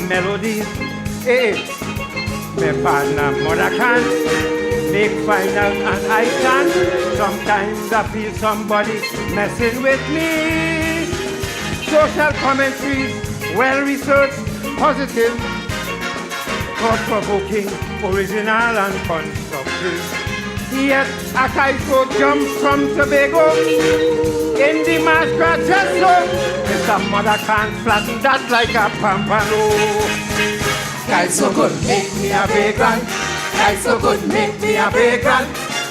melodies. Hey, my partner mother can make final and I can. Sometimes I feel somebody messing with me. Social commentaries, well-researched, positive, thought-provoking, original and constructive. Yet a kite jumps from Tobago in the mass graduate. Mr. Mother can't flatten that like a pampano. Kite so good, make me a vagrant. Kite so good, make me a vagrant.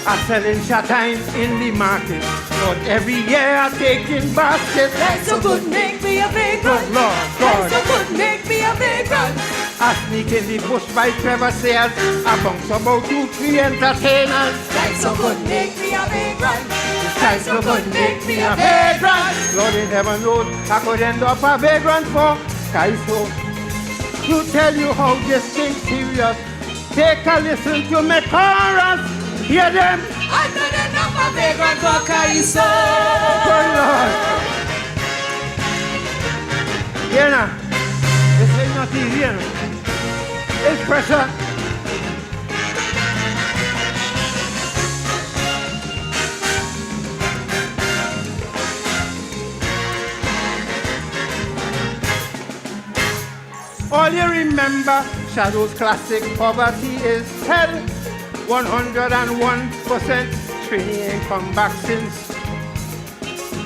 I'm selling shatines in the market. Lord, every year I take in baskets. Kite so good, make me a vagrant. Lord, God. Kite so good, make me a vagrant. I sneak in the bush by Trevor sales. I bounce about 2-3 entertainers. Kite so good, make me a vagrant. Kite so good, make me a vagrant. Lord, you never know I could end up a vagrant for Kite so. To tell you how this thing's serious, take a listen to me chorus. Hear them. I could end up a vagrant for Kaiso. Oh Lord. Here now. This ain't not easy, you know. It's pressure. All you remember, Shadow's classic poverty is hell. 101% Trini ain't come back since.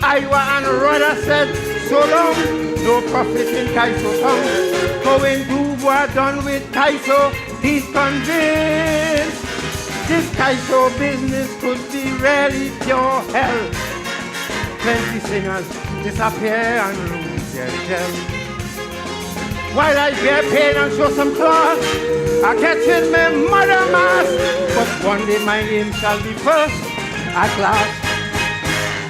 Iowa and Rhoda said, so long, no profit in Kaiso town. Going Dubois done with Kaiso, he's convinced. This Kaiso business could be really pure hell. Plenty singers disappear and lose their shell. While I bear pain and show some class, I catch in my mother mass. But one day my name shall be first at last.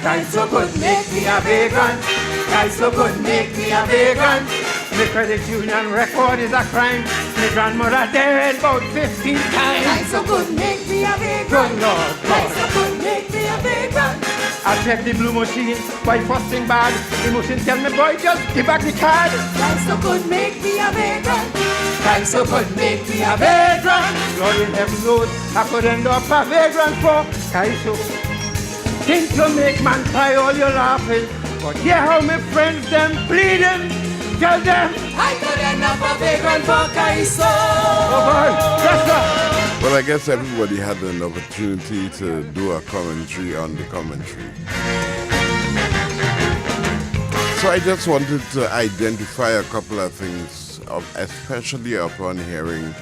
Kaiso could make me a vagrant. Kaiso could make me a vagrant. The credit union record is a crime. My grandmother dead about 15 times. Kaiso could make me a vagrant. Good Lord, God. Kaiso could make me a vagrant. I check the blue machine, why fussing bad? The machine tell me, boy, just give back the card. Kaiso could make me a vagrant. Kaiso could make me a vagrant. Lord in heaven knows I could end up a vagrant for Kaiso. Think to make man cry, all you laughing. But hear how my friends them bleeding. Tell them I could end up a vagrant for Kaiso. Oh boy, yes sir. Well, I guess everybody had an opportunity to do a commentary on the commentary. So I just wanted to identify a couple of things, especially upon hearing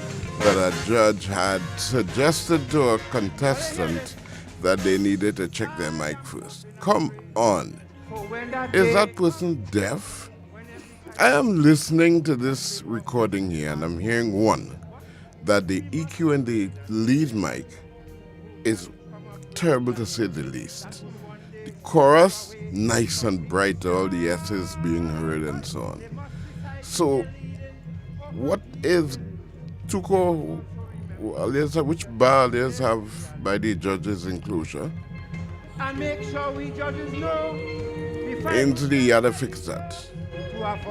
that a judge had suggested to a contestant that they needed to check their mic first. Come on. Is that person deaf? I am listening to this recording here and I'm hearing one, that the EQ in the lead mic is terrible to say the least. The chorus, nice and bright, all the S's being heard and so on. So, what is Tuko, which bar let's have by the judges' enclosure? And make sure we judges know. Into the other fix that.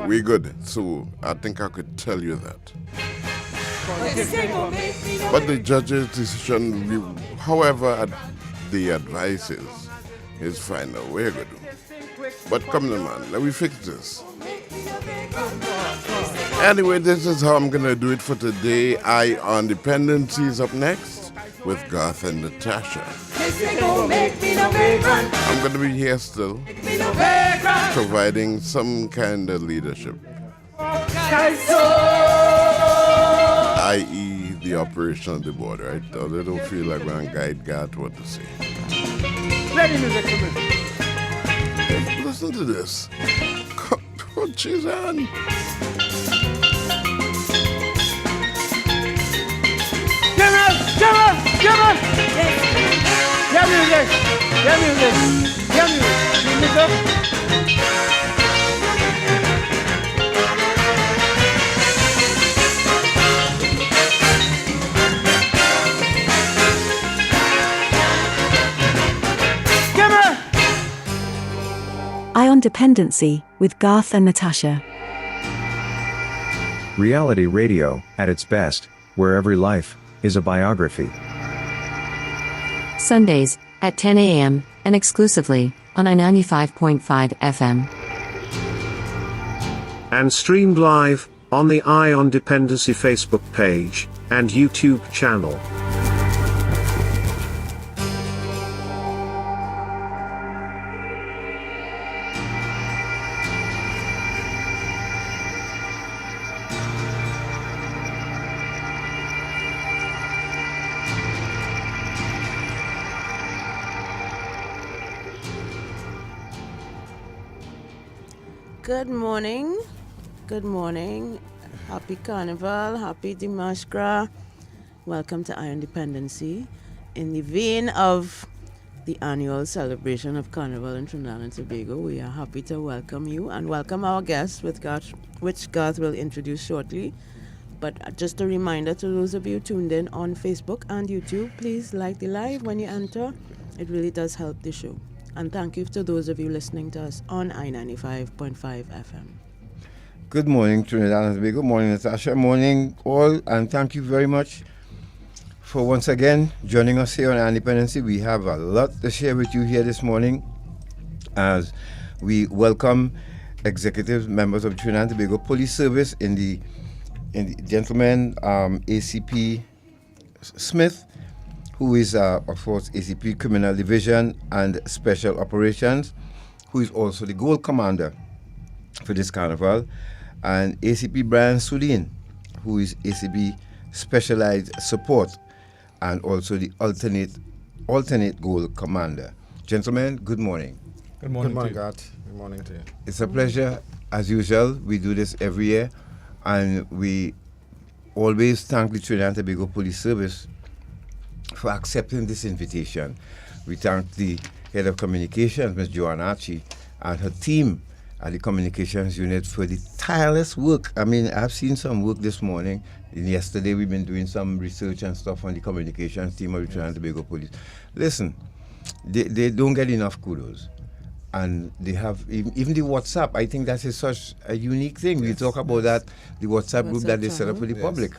We good. So, I think I could tell you that. But the judge's decision, however the advice is final. We're good. But come on, man, let me fix this. Anyway, this is how I'm going to do it for today. Eye on Dependency is up next with Garth and Natasha. I'm going to be here still, providing some kind of leadership. I.e. the operation of the board, right? So they don't feel like we're on guide God what to say. Ready music to me. Listen to this. Oh, she's on. Give us! Give music! Give music! Eye on Dependency with Garth and Natasha. Reality radio, at its best, where every life is a biography. Sundays, at 10 a.m., and exclusively, on I-95.5 FM. And streamed live, on the Eye on Dependency Facebook page, and YouTube channel. Good morning. Good morning. Happy Carnival. Happy Dimashgra. Welcome to Iron Dependency. In the vein of the annual celebration of Carnival in Trinidad and Tobago, we are happy to welcome you and welcome our guests, which Garth will introduce shortly. But just a reminder to those of you tuned in on Facebook and YouTube, please like the live when you enter. It really does help the show. And thank you to those of you listening to us on I-95.5 FM. Good morning, Trinidad and Tobago. Good morning, Natasha. Morning, all. And thank you very much for once again joining us here on Independency. We have a lot to share with you here this morning as we welcome executive members of Trinidad and Tobago Police Service in the gentleman ACP Smith, who is, of course, ACP Criminal Division and Special Operations, who is also the Gold Commander for this carnival, and ACP Brian Sudin, who is ACP Specialized Support and also the alternate Gold Commander. Gentlemen, good morning. Good morning, God. Good morning to you. It's a pleasure, as usual. We do this every year, and we always thank the Trinidad and Tobago Police Service for accepting this invitation. We thank the Head of Communications, Ms. Joanna Archie, and her team at the Communications Unit for the tireless work. I mean, I've seen some work this morning. Yesterday, we've been doing some research and stuff on the communications team of the Trinidad and Tobago Police. Listen, they don't get enough kudos. And they have, even the WhatsApp, I think that is such a unique thing. Yes. We talk about that, the WhatsApp group that they set up for the public.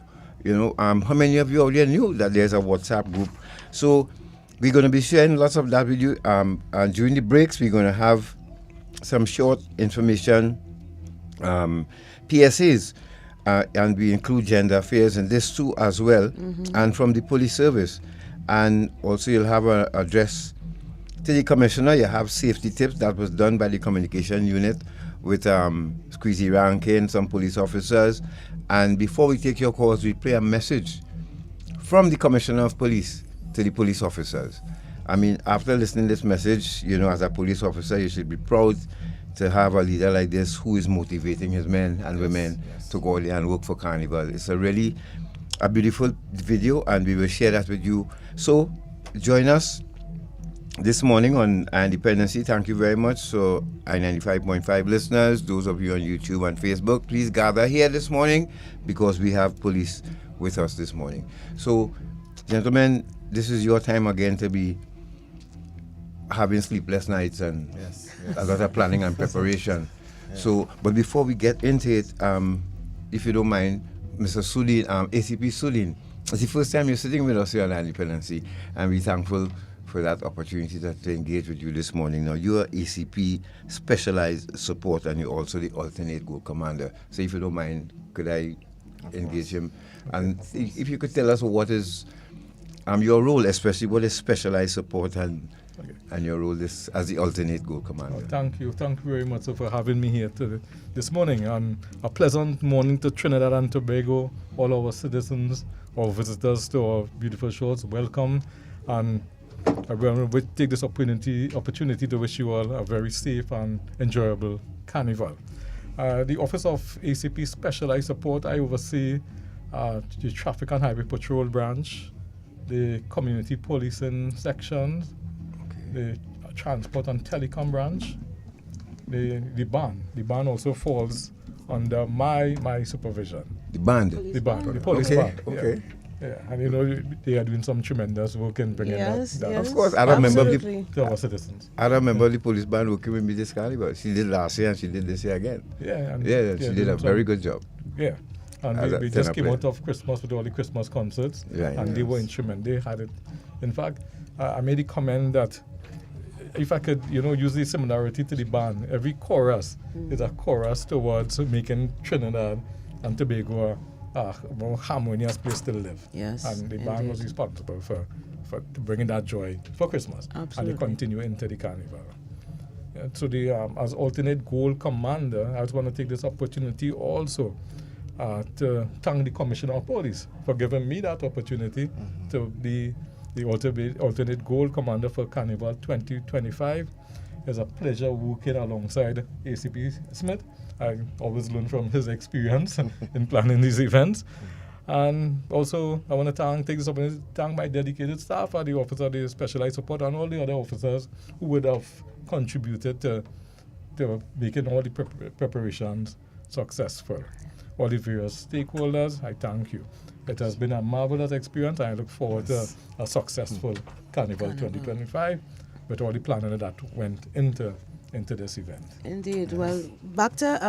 You know, how many of you already knew that there's a WhatsApp group? So we're going to be sharing lots of that with you. And during the breaks, we're going to have some short information, PSAs, and we include gender affairs in this too as well, and from the police service. And also you'll have an address to the commissioner. You have safety tips that was done by the communication unit with Squeezy Rankin, some police officers. And before we take your calls, we play a message from the Commissioner of Police to the police officers. I mean, after listening to this message, you know, as a police officer, you should be proud to have a leader like this who is motivating his men and women to go there and work for Carnival. It's a really a beautiful video, and we will share that with you. So join us this morning on Independency. Thank you very much. So, I-95.5 listeners, those of you on YouTube and Facebook, please gather here this morning because we have police with us this morning. So, gentlemen, this is your time again to be having sleepless nights and a lot of planning and preparation. So, but before we get into it, if you don't mind, Mr. Sudin, ACP Sudin, it's the first time you're sitting with us here on Independency, and we're thankful for that opportunity to engage with you this morning. Now, you are ACP Specialized Support, and you're also the alternate Gold Commander. So if you don't mind, could I engage him? And if you could tell us what is your role, especially what is Specialized Support and your role as the alternate Gold Commander. Thank you very much for having me here this morning. And a pleasant morning to Trinidad and Tobago, all our citizens, our visitors to our beautiful shores. Welcome. And I will take this opportunity to wish you all a very safe and enjoyable Carnival. The Office of ACP Specialized Support, I oversee the Traffic and Highway Patrol Branch, the Community Policing Section, the Transport and Telecom Branch, the band. The band also falls under my supervision. The band? The police band. Okay. Yeah, and you know, they are doing some tremendous work in bringing that. Of course, I remember to our citizens. I remember the police band working with me this carnival. She did last year and she did this year again. Yeah, she did a very good job. Yeah, And As a they just tenor came player. out of Christmas with all the Christmas concerts, Yeah, and they were instrumental. They had it. In fact, I made the comment that if I could, use the similarity to the band, every chorus is a chorus towards making Trinidad and Tobago a more harmonious place to live. Yes, And the band was indeed. responsible for bringing that joy for Christmas. Absolutely. And they continue into the Carnival. So as alternate goal commander, I just want to take this opportunity also to thank the Commissioner of Police for giving me that opportunity to be the alternate goal commander for Carnival 2025. It's a pleasure working alongside ACP Smith. I always learn from his experience in planning these events. And also, I want to take this opportunity to thank my dedicated staff at the Office of the Specialized Support and all the other officers who would have contributed to making all the preparations successful. All the various stakeholders, I thank you. It has been a marvelous experience. I look forward to a successful Carnival 2025 with all the planning that went into this event. Indeed. Well, back to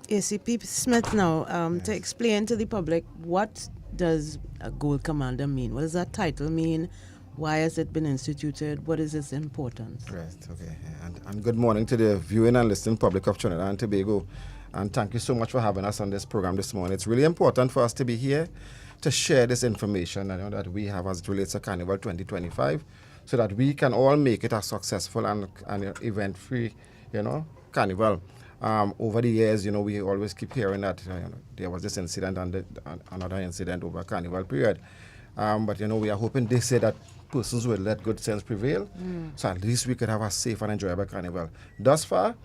ACP Smith now, to explain to the public, what does a goal commander mean? What does that title mean? Why has it been instituted? What is its importance? Right, okay. And good morning to the viewing and listening public of Trinidad and Tobago. And thank you so much for having us on this program this morning. It's really important for us to be here to share this information that we have as it relates to Carnival 2025, so that we can all make it a successful and event-free, Carnival. Over the years, we always keep hearing that there was this incident and another incident over Carnival period. But we are hoping they say that persons will let good sense prevail, so at least we could have a safe and enjoyable Carnival. Thus far,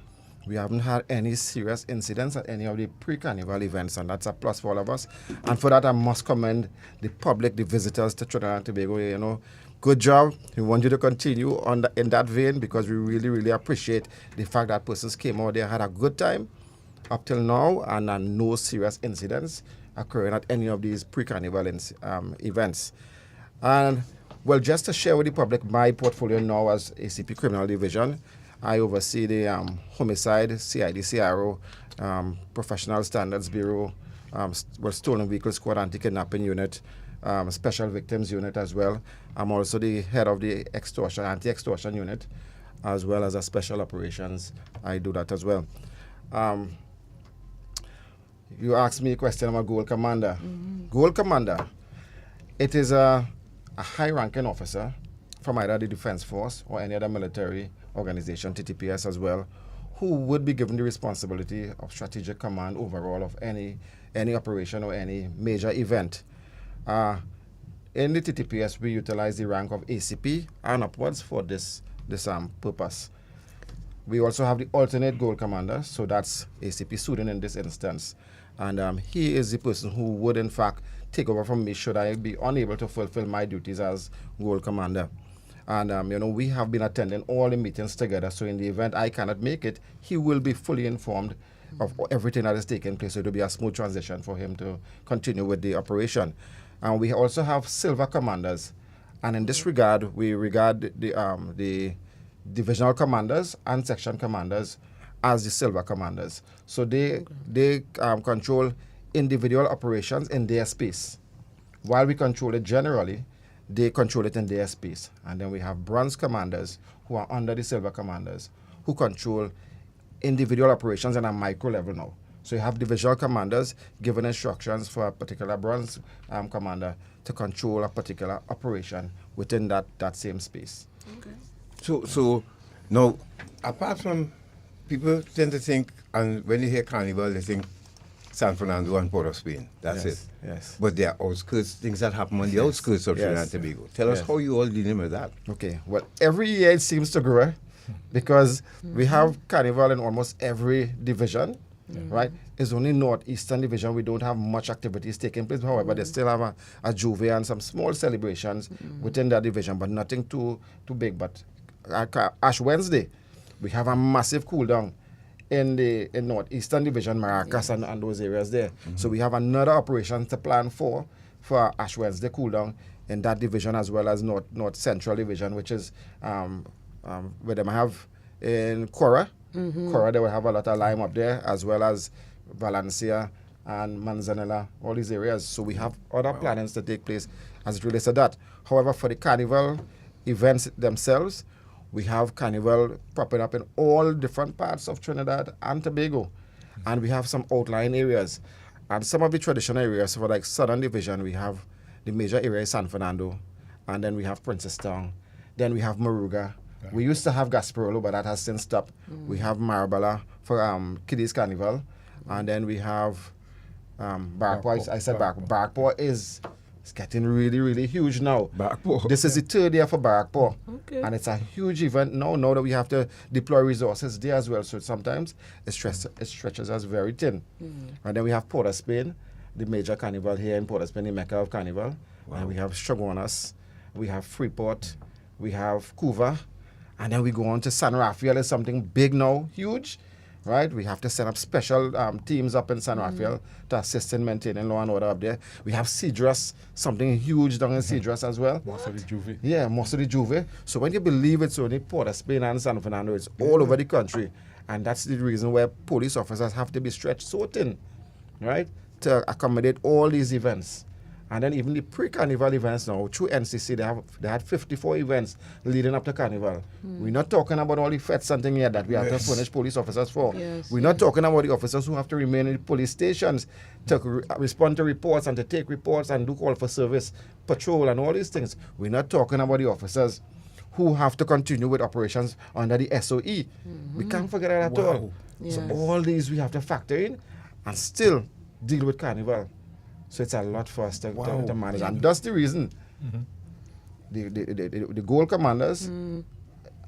we haven't had any serious incidents at any of the pre-Carnival events, and that's a plus for all of us. And for that, I must commend the public, the visitors to Trinidad and Tobago. Good job. We want you to continue in that vein, because we really, really appreciate the fact that persons came out there, had a good time up till now, and no serious incidents occurring at any of these pre-Carnival events. And, well, just to share with the public my portfolio now as ACP Criminal Division, I oversee the Homicide, CID, CRO, Professional Standards Bureau, Stolen Vehicle Squad, Anti-Kidnapping Unit, Special Victims Unit as well. I'm also the head of the Anti-Extortion Unit, as well as a Special Operations. I do that as well. You asked me a question about Goal Commander. Goal Commander, it is a high-ranking officer from either the Defense Force or any other military organization, TTPS as well, who would be given the responsibility of strategic command overall of any operation or any major event. In the TTPS, we utilize the rank of ACP and upwards for this purpose. We also have the alternate goal commander, so that's ACP Sudan in this instance. And he is the person who would, in fact, take over from me should I be unable to fulfill my duties as goal commander. And, we have been attending all the meetings together, so in the event I cannot make it, he will be fully informed of everything that is taking place, so it will be a smooth transition for him to continue with the operation. And we also have silver commanders, and in this regard, we regard the divisional commanders and section commanders as the silver commanders. So they control individual operations in their space. While we control it generally, they control it in their space. And then we have bronze commanders who are under the silver commanders, who control individual operations on a micro level now. So you have divisional commanders giving instructions for a particular bronze commander to control a particular operation within that same space. Okay. So now, apart from, people tend to think, and when you hear Carnival, they think San Fernando and Port of Spain. That's it. Yes. But there are outskirts, things that happen on the outskirts of Trinidad and Tobago. Tell us how you all dealing with that. Okay. Well, every year it seems to grow because we have Carnival in almost every division, right? It's only Northeastern Division we don't have much activities taking place. However, they still have a Juve and some small celebrations within that division, but nothing too big. But Ash Wednesday, we have a massive cool down in Northeastern Division, Maracas and those areas there. So we have another operation to plan for Ash Wednesday cool down in that division, as well as North Central Division, which is where they have in Cora. Cora, they will have a lot of lime up there, as well as Valencia and Manzanilla, all these areas. So we have other plannings to take place as it relates to that. However, for the Carnival events themselves, we have Carnival popping up in all different parts of Trinidad and Tobago. And we have some outlying areas. And some of the traditional areas, for like Southern Division, we have the major area is San Fernando, and then we have Princestown, then we have Moruga. We used to have Gasparilla, but that has since stopped. We have Marabella for Kiddies Carnival, and then we have Barkpaw. I said Barkpaw is getting really, really huge now. Barkpaw. This is the third year for Barkpaw. Okay. And it's a huge event now that we have to deploy resources there as well. So sometimes it stretches us very thin. And then we have Port of Spain, the major carnival here in Port of Spain, the Mecca of Carnival. And we have Shogunas, we have Freeport, we have Cuva, and then we go on to San Rafael. Is something big now, huge, right? We have to set up special teams up in San Rafael to assist in maintaining law and order up there. We have Cedras, something huge down in Cedras as well. Most of the Juve. Yeah, most of the Juve. So when you believe it's only Port of Spain and San Fernando, it's all over the country. And that's the reason why police officers have to be stretched so thin, right, to accommodate all these events. And then even the pre-carnival events now, through NCC, they had 54 events leading up to carnival. We're not talking about all the feds and things here that we have to furnish police officers for. We're not talking about the officers who have to remain in the police stations to respond to reports and to take reports and do call for service, patrol and all these things. We're not talking about the officers who have to continue with operations under the SOE. We can't forget that at all. So all these we have to factor in and still deal with carnival. So it's a lot for us to manage. And that's the reason the goal commanders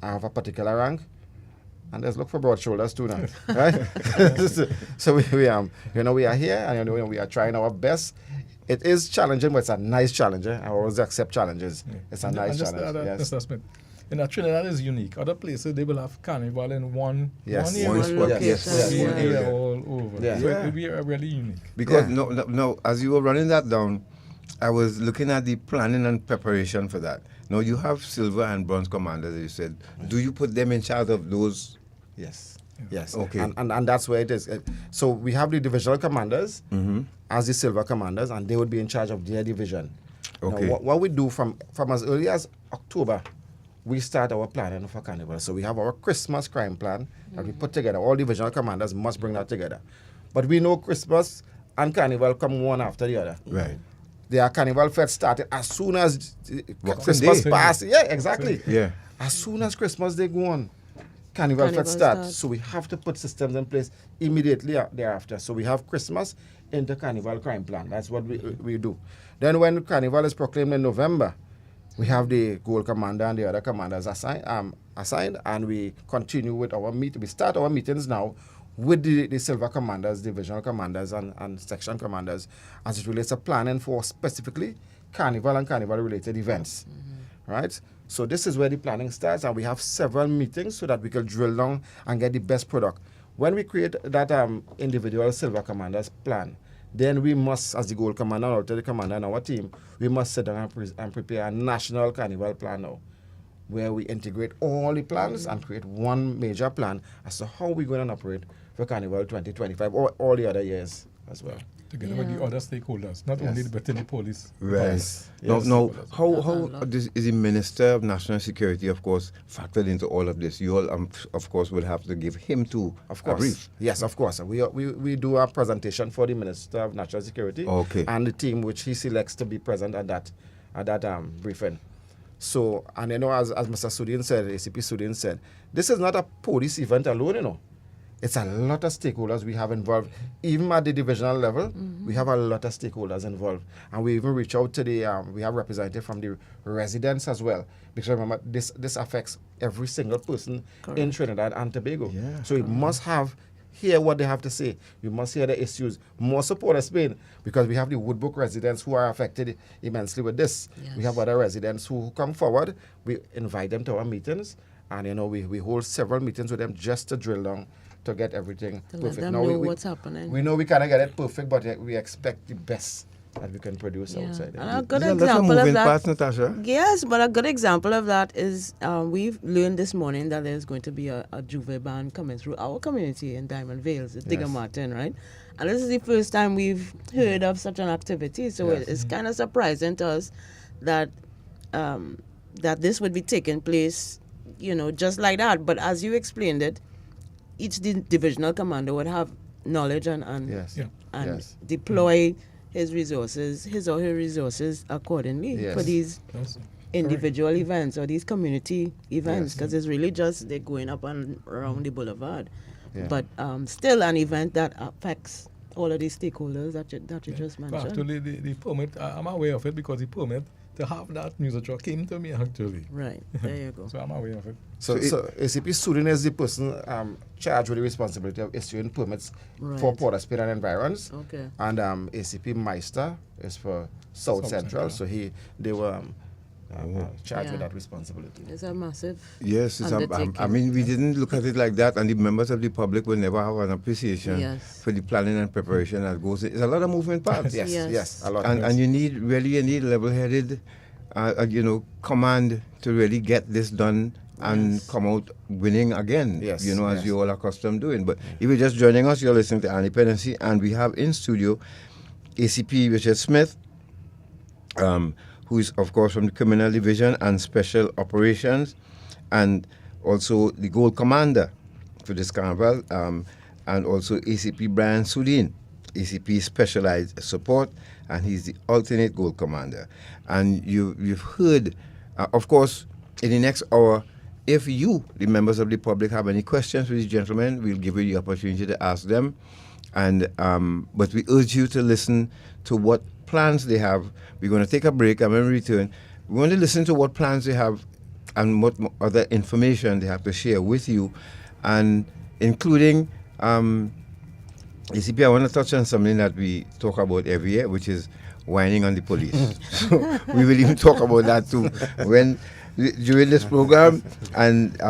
have a particular rank, and let's look for broad shoulders too now. Right? So we are here, and we are trying our best. It is challenging, but it's a nice challenge. I always accept challenges. It's a nice challenge. Trinidad is unique. Other places they will have carnival in one area. All over. Yeah. So it will be really unique. Because no, as you were running that down, I was looking at the planning and preparation for that. Now you have silver and bronze commanders, as you said. Do you put them in charge of those? Yes. Yes. Okay. And that's where it is. So we have the divisional commanders as the silver commanders, and they would be in charge of their division. Okay. Now, what we do from as early as October, we start our planning for carnival. So we have our Christmas crime plan that we put together. All divisional commanders must bring that together. But we know Christmas and carnival come one after the other. Right. Their carnival fest started as soon as Christmas passed. Yeah, exactly. Yeah. As soon as Christmas they go on, carnival fest starts. So we have to put systems in place immediately thereafter. So we have Christmas into carnival crime plan. That's what we do. Then when carnival is proclaimed in November, we have the goal commander and the other commanders assigned, and we continue with our meeting. We start our meetings now with the silver commanders, divisional commanders, and section commanders as it relates to planning for specifically carnival and carnival-related events, right? So this is where the planning starts, and we have several meetings so that we can drill down and get the best product. When we create that individual silver commanders plan, then we must, as the goal commander or the commander in our team, we must sit down and prepare a national carnival plan now, where we integrate all the plans and create one major plan as to how we're going to operate for Carnival 2025 or all the other years as well. Together with the other stakeholders, not only the Brittany police. Right. Yes. Now, how this is the Minister of National Security, of course, factored into all of this? You all, of course, will have to give him to a brief. Yes, of course. We do a presentation for the Minister of National Security and the team which he selects to be present at that briefing. So, and as Mr. Sudin said, ACP Sudin said, this is not a police event alone, It's a lot of stakeholders we have involved. Even at the divisional level, we have a lot of stakeholders involved. And we even reach out to we have representatives from the residents as well. Because remember, this affects every single person in Trinidad and Tobago. Yeah, so we must hear what they have to say. We must hear the issues. More support of Spain, because we have the Woodbrook residents who are affected immensely with this. Yes. We have other residents who come forward. We invite them to our meetings. And, we hold several meetings with them just to drill down to get everything to perfect. Let them know what's happening. We know we cannot get it perfect, but we expect the best that we can produce outside. And a good example of that. Parts, Natasha. Yes, but a good example of that is we've learned this morning that there's going to be a Juve band coming through our community in Diamond Vales, Digger Martin, right? And this is the first time we've heard of such an activity, so it's kind of surprising to us that that this would be taking place, just like that. But as you explained it, each divisional commander would have knowledge and deploy his or her resources accordingly for these individual events or these community events, because it's really just they're going up and around the boulevard. But still an event that affects all of these stakeholders that you just mentioned. Actually, the permit, I'm aware of it because the permit to have that music truck came to me actually. Right, there you go. So I'm aware of it. So ACP Sudin is the person charged with the responsibility of issuing permits for Port of Spain and environs. Okay. And ACP Meister is for South Central. So they were charged with that responsibility. It's a massive I mean, we didn't look at it like that, and the members of the public will never have an appreciation for the planning and preparation that goes in. It's a lot of moving parts. Yes, a lot. And you need level-headed, command to really get this done and come out winning again, as you're all accustomed doing. But if you're just joining us, you're listening to Dependency, and we have in studio ACP Richard Smith, who is, of course, from the Criminal Division and Special Operations, and also the Gold Commander for this Carnival, and also ACP Brian Sudin, ACP Specialized Support, and he's the alternate Gold Commander. And you've heard, of course, in the next hour, if you, the members of the public, have any questions for these gentlemen, we'll give you the opportunity to ask them. And but we urge you to listen to what plans they have. We're going to take a break, and when we return, we want to listen to what plans they have and what other information they have to share with you, and including ACP, I want to touch on something that we talk about every year, which is whining on the police. So we will even talk about that too during this program. And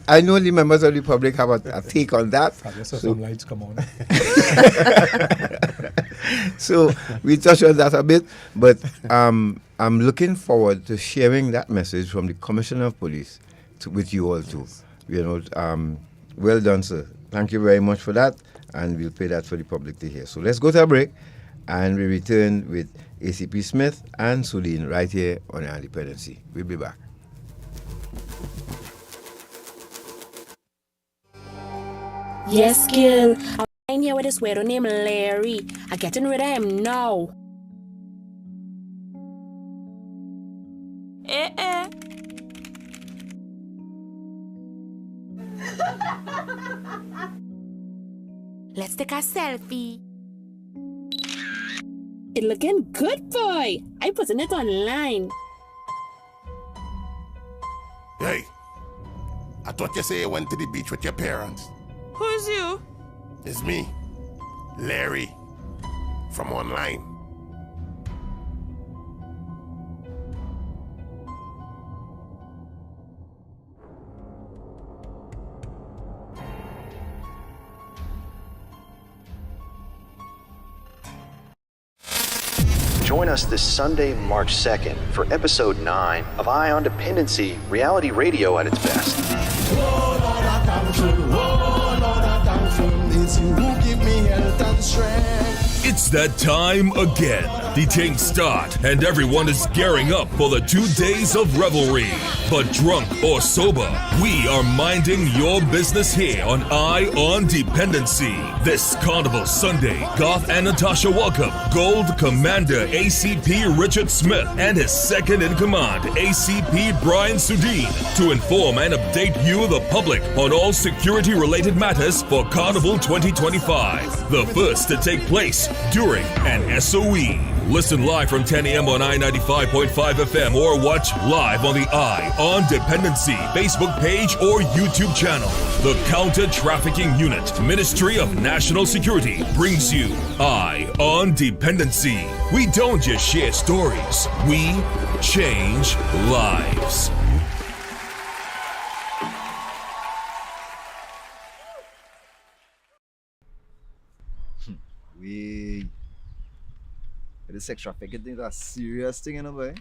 I know the members of the public have a take on that. I just saw some lights come on. So we touch on that a bit, but I'm looking forward to sharing that message from the Commissioner of Police with you all too. Well done, sir. Thank you very much for that, and we'll play that for the public to hear. So let's go to a break, and we return with ACP Smith and Sudin right here on Our Dependency. We'll be back. Yes, girl. I'm here with this weirdo named Larry. I'm getting rid of him now. Let's take a selfie. It looking good, boy. I putting it online. Hey, I thought you say you went to the beach with your parents. Who's you? It's me, Larry, from online. Join us this Sunday, March 2nd for episode 9 of Eye on Dependency, reality radio at its best. It's that time again. The things start, and everyone is gearing up for the 2 days of revelry. But drunk or sober, we are minding your business here on Eye on Dependency. This Carnival Sunday, Garth and Natasha welcome Gold Commander ACP Richard Smith and his second in command, ACP Brian Sudin, to inform and update you, the public, on all security-related matters for Carnival 2025. The first to take place during an SOE. Listen live from 10 a.m. on I-95.5 FM or watch live on the Eye on Dependency Facebook page or YouTube channel. The Counter-Trafficking Unit, Ministry of National Security, brings you Eye on Dependency. We don't just share stories, we change lives. The sex trafficking thing is a serious thing, boy.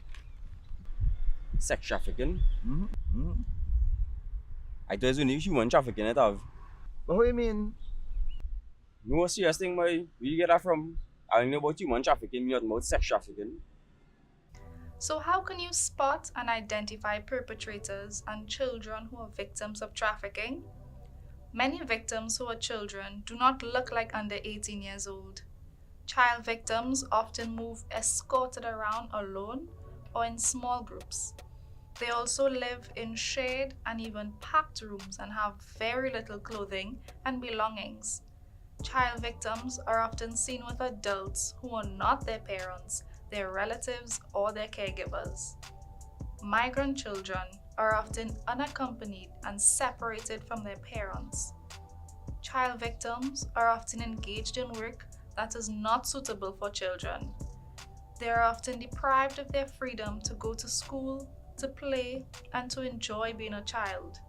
Sex trafficking? I thought it was only human trafficking it have. But what do you mean? No serious thing, boy. Where you get that from? I don't know about human trafficking, me not about sex trafficking. So how can you spot and identify perpetrators and children who are victims of trafficking? Many victims who are children do not look like under 18 years old. Child victims often move escorted around alone or in small groups. They also live in shared and even packed rooms and have very little clothing and belongings. Child victims are often seen with adults who are not their parents, their relatives, or their caregivers. Migrant children are often unaccompanied and separated from their parents. Child victims are often engaged in work that is not suitable for children. They are often deprived of their freedom to go to school, to play, and to enjoy being a child.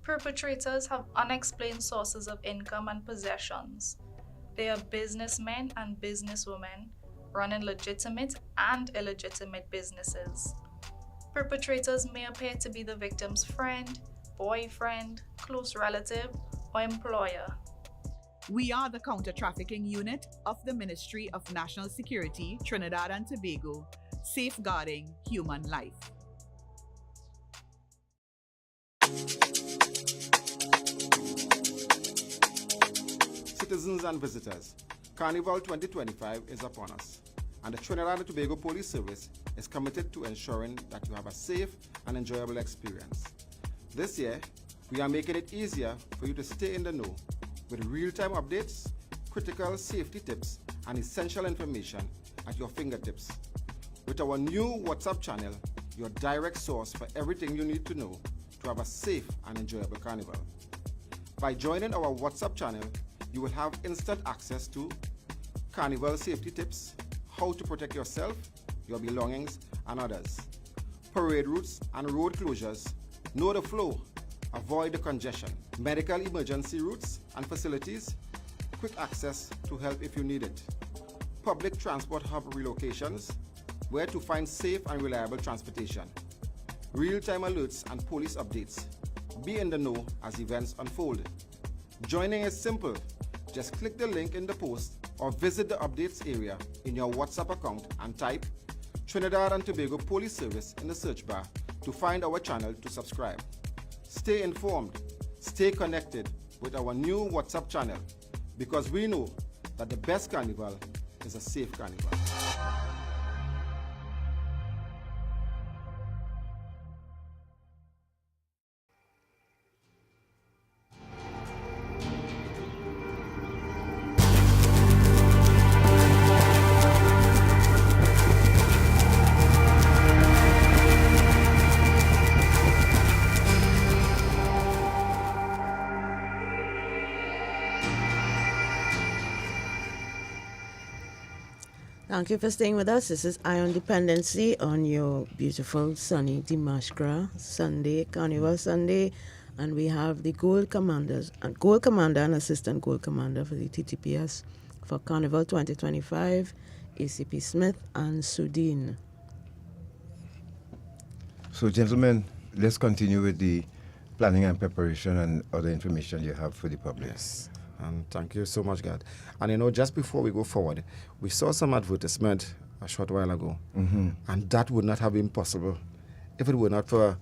Perpetrators have unexplained sources of income and possessions. They are businessmen and businesswomen running legitimate and illegitimate businesses. Perpetrators may appear to be the victim's friend, boyfriend, close relative, or employer. We are the counter-trafficking unit of the Ministry of National Security, Trinidad and Tobago, safeguarding human life. Citizens and visitors, Carnival 2025 is upon us, and the Trinidad and Tobago Police Service is committed to ensuring that you have a safe and enjoyable experience. This year, we are making it easier for you to stay in the know with real-time updates, critical safety tips, and essential information at your fingertips. With our new WhatsApp channel, your direct source for everything you need to know to have a safe and enjoyable carnival. By joining our WhatsApp channel, you will have instant access to carnival safety tips, how to protect yourself, your belongings, and others, parade routes and road closures, know the flow, avoid the congestion, medical emergency routes and facilities, quick access to help if you need it, public transport hub relocations, where to find safe and reliable transportation, real-time alerts and police updates. Be in the know as events unfold. Joining is simple. Just click the link in the post or visit the updates area in your WhatsApp account and type Trinidad and Tobago Police Service in the search bar to find our channel to subscribe. Stay informed, stay connected with our new WhatsApp channel, because we know that the best carnival is a safe carnival. Thank you for staying with us. This is Eye on Dependency on your beautiful sunny Dimashkra Sunday, Carnival Sunday. And we have the Gold Commander and Assistant Gold Commander for the TTPS for Carnival 2025, ACP Smith and Sudin. So, gentlemen, let's continue with the planning and preparation and other information you have for the public. Yes. And thank you so much, God. And you know, just before we go forward, we saw some advertisement a short while ago, and that would not have been possible if it were not for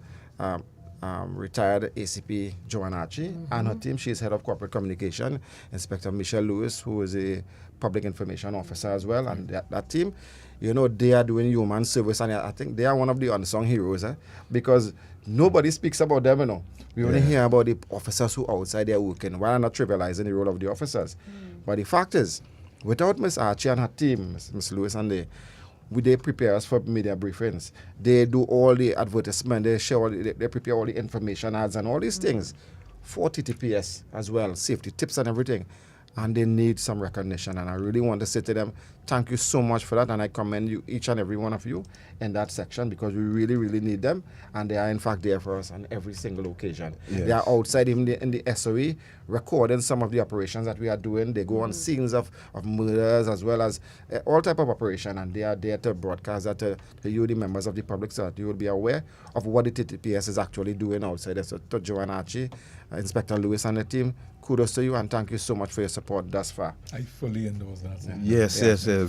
retired ACP Joanne Archie and her team. She is head of corporate communication. Inspector Michelle Lewis, who is a public information officer as well, and that team, you know, they are doing human service, and I think they are one of the unsung heroes, because nobody speaks about them, you know. We only hear about the officers who are outside there working. Why not trivializing the role of the officers? But the fact is, without Miss Archie and her team, Miss Lewis and they prepare us for media briefings. They do all the advertisement. They share they prepare all the information ads and all these things for TTPS as well, safety tips and everything. And they need some recognition. And I really want to say to them, thank you so much for that. And I commend you, each and every one of you, in that section, because we really, really need them. And they are, in fact, there for us on every single occasion. Yes. They are outside, even in the SOE, recording some of the operations that we are doing. They go on scenes of murders as well as all type of operation. And they are there to broadcast that to you, the members of the public, so that you will be aware of what the TTPS is actually doing outside. So to Joanne Archie Inspector Lewis and the team, kudos to you and thank you so much for your support thus far. I fully endorse that. Sir. Yes,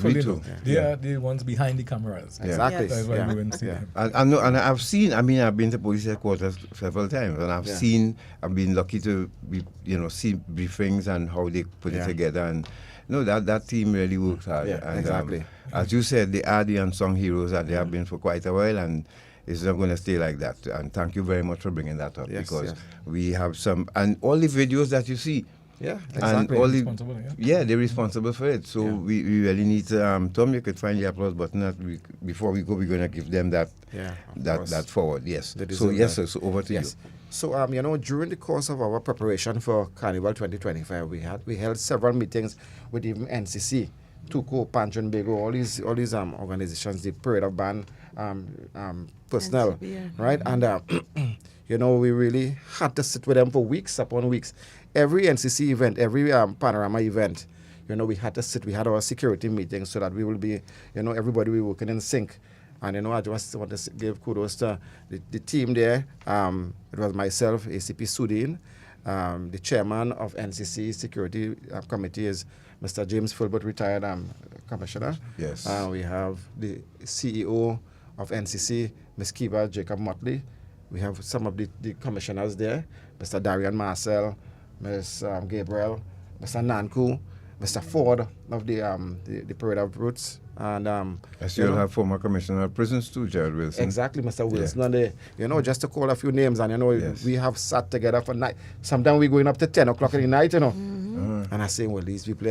me too. They are the ones behind the cameras. Exactly. That's why we wouldn't see them. And I've seen, I've been to police headquarters several times, and I've been lucky to be, see briefings and how they put it together, and that team really works hard. Yeah, and, exactly. As you said, they are the unsung heroes, and they have been for quite a while, and it's not going to stay like that. And thank you very much for bringing that up, because we have some, and all the videos that you see. Yeah, exactly. And all they're responsible for it. So we really need to, Tom, you could find the applause button before we go. We're going to give them that forward. Yes. So yes, so over to you. So during the course of our preparation for Carnival 2025, we held several meetings with even NCC, TUCO, Pancho and Bego, all these organizations, the parade of band personnel, right? And we really had to sit with them for weeks upon weeks. Every NCC event, every panorama event, we had to sit. We had our security meetings so that we will be, everybody will be working in sync. And I just want to give kudos to the team there. It was myself, ACP Sudin. The chairman of NCC Security Committee is Mr. James Filbert, retired commissioner. Yes. We have the CEO of NCC, Ms. Kiva Jacob Motley. We have some of the commissioners there, Mr. Darian Marcel, Ms. Gabriel, Mr. Nanku, Mr. Ford of the Parade of Roots. And you'll have former commissioner of prisons too, Jared Wilson. Exactly, Mr. Wilson. And just to call a few names, and we have sat together for night. Sometimes we're going up to 10 o'clock in the night, And I say, well, these people,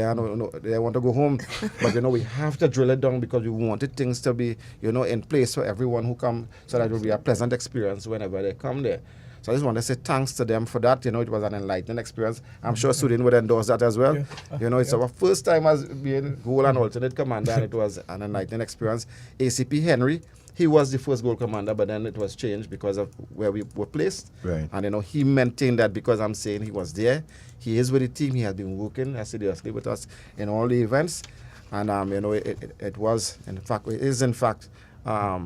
they want to go home. But, we have to drill it down because we wanted things to be, in place for everyone who come, so that it will be a pleasant experience whenever they come there. So I just want to say thanks to them for that. It was an enlightening experience. I'm sure Sudin would endorse that as well. It's our first time as being goal and alternate commander, and it was an enlightening experience. ACP Henry, he was the first goal commander, but then it was changed because of where we were placed. Right. And, he maintained that because I'm saying he was there. He is with the team. He has been working assiduously with us in all the events. And, it was, it is in fact a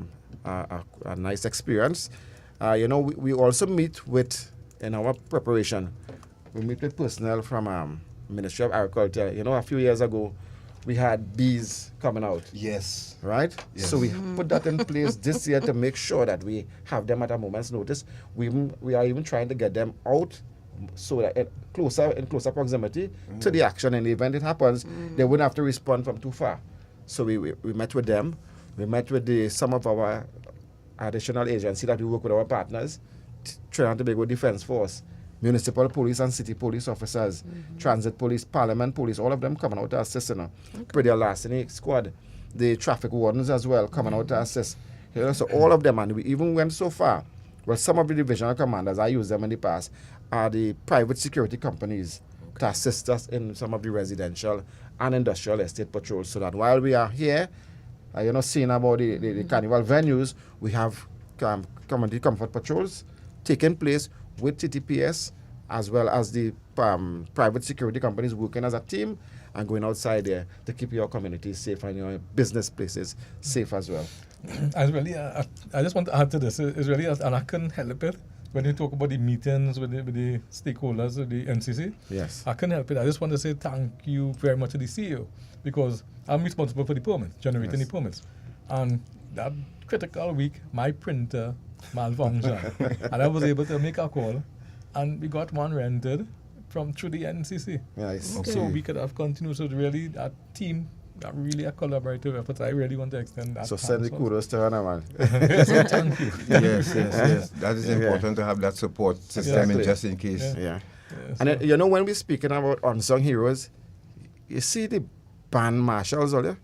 nice experience. We also meet in our preparation, we meet with personnel from Ministry of Agriculture. A few years ago, we had bees coming out. Yes. Right? Yes. So we put that in place this year to make sure that we have them at a moment's notice. We are even trying to get them out so that in closer proximity to the action. In the event it happens, they wouldn't have to respond from too far. So we met with them. We met with some of our additional agency that we work with our partners, Trinidad and Tobago Defense Force, municipal police and city police officers, transit police, parliament police, all of them coming out to assist. Pretty larceny squad, the traffic wardens as well coming out to assist. So all of them, and we even went so far. Well, some of the divisional commanders, I used them in the past, are the private security companies to assist us in some of the residential and industrial estate patrols, so that while we are here, seeing about the carnival venues, we have community comfort patrols taking place with TTPS, as well as the private security companies working as a team and going outside there to keep your communities safe and your business places safe as well. I just want to add to this. It's really, and I couldn't help it when you talk about the meetings with the stakeholders of the NCC. Yes. I couldn't help it. I just want to say thank you very much to the CEO, because I'm responsible for the permits, generating the permits. And that critical week, my printer malfunctioned. And I was able to make a call, and we got one rented through the NCC. Nice. Okay. So we could have continued. So really, that team, that really a collaborative effort. I really want to extend that. So send the kudos to her, man. So thank you. Yes. That is important to have that support system just in case. Yeah. And when we're speaking about unsung heroes, you see the band marshals earlier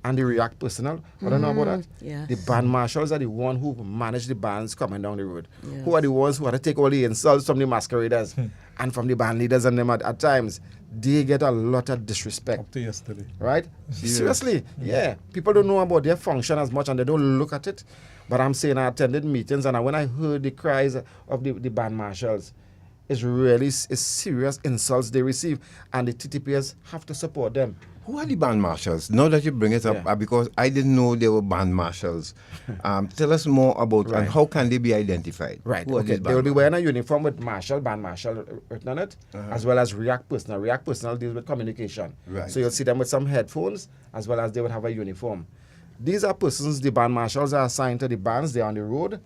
and the React personnel. I don't know about that. Yes. The band marshals are the one who manage the bands coming down the road. Yes. Who are the ones who have to take all the insults from the masqueraders and from the band leaders, and them at times. They get a lot of disrespect. Up to yesterday. Right? Seriously. Yeah. People don't know about their function as much, and they don't look at it. But I'm saying I attended meetings, and when I heard the cries of the band marshals, it's serious insults they receive, and the TTPS have to support them. Who are the band marshals? Now that you bring it up, because I didn't know they were band marshals. Tell us more about and how can they be identified? Right. Who are Okay. these They will band be wearing a uniform with band marshal written on it, as well as React Personnel. React Personnel deals with communication. Right. So you'll see them with some headphones, as well as they would have a uniform. These are persons, the band marshals are assigned to the bands. They're on the road,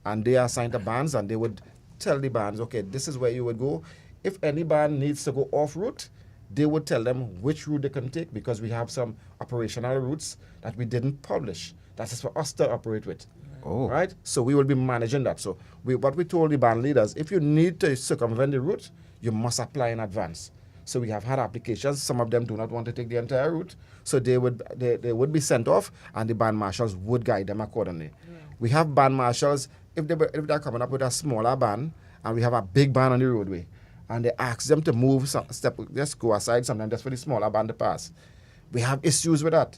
and they are assigned to bands, and they would tell the bands, okay, this is where you would go. If any band needs to go off route, they would tell them which route they can take, because we have some operational routes that we didn't publish. That is for us to operate with. Oh. Right? So we will be managing that. So what we told the band leaders, if you need to circumvent the route, you must apply in advance. So we have had applications. Some of them do not want to take the entire route. So they would be sent off, and the band marshals would guide them accordingly. We have band marshals, if they're coming up with a smaller band, and we have a big band on the roadway, and they ask them to move, just go aside sometimes just for the smaller band to pass. We have issues with that.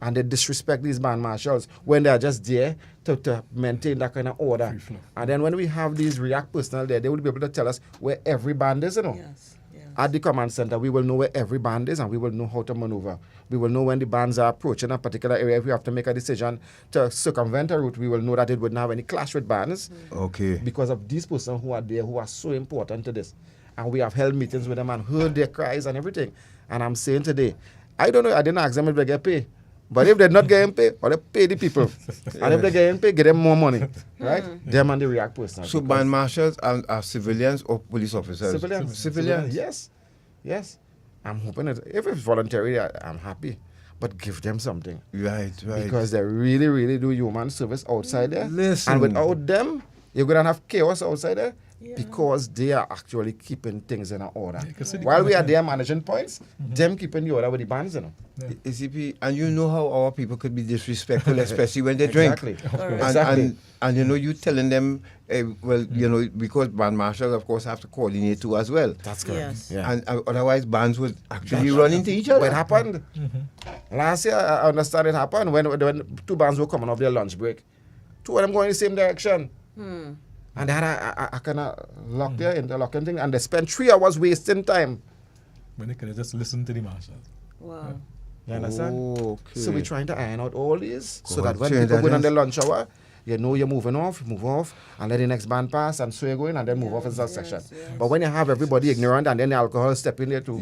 And they disrespect these band marshals when they are just there to maintain that kind of order. And then when we have these React personnel there, they will be able to tell us where every band is, Yes. At the command center, we will know where every band is, and we will know how to maneuver. We will know when the bands are approaching a particular area. If we have to make a decision to circumvent a route, we will know that it wouldn't have any clash with bands. Okay. Because of these persons who are there, who are so important to this. And we have held meetings with them and heard their cries and everything. And I'm saying today, I don't know, I didn't ask them if they get paid. But if they're not getting paid, or they pay the people. And if they're getting paid, get them more money. Right? Them and the React personnel. So band marshals are civilians or police officers? Civilians. Yes. Yes. I'm hoping that if it's voluntary, I'm happy. But give them something. Right. Because they really, really do human service outside there. Listen. And without them, you're going to have chaos outside there. Because they are actually keeping things in order. While we are there managing points, them keeping the order with the bands, ACP, and you know how our people could be disrespectful, especially when they drink. Exactly. And you know, you telling them, you know, because band marshals, of course, have to coordinate too as well. That's correct. Yes. Yeah. And otherwise, bands would actually run into each other. What happened? Last year, I understand it happened when two bands were coming off their lunch break. Two of them going in the same direction. And they had a kind of lock there, interlocking thing, and they spent 3 hours wasting time. When they could have just listened to the marshals. Wow. You understand? Okay. So we're trying to iron out all these so God, that when people go on their lunch hour, you know you're moving off, move off, and let the next band pass, and so you're going, and then move off in succession. But when you have everybody ignorant, and then the alcohol step in there too,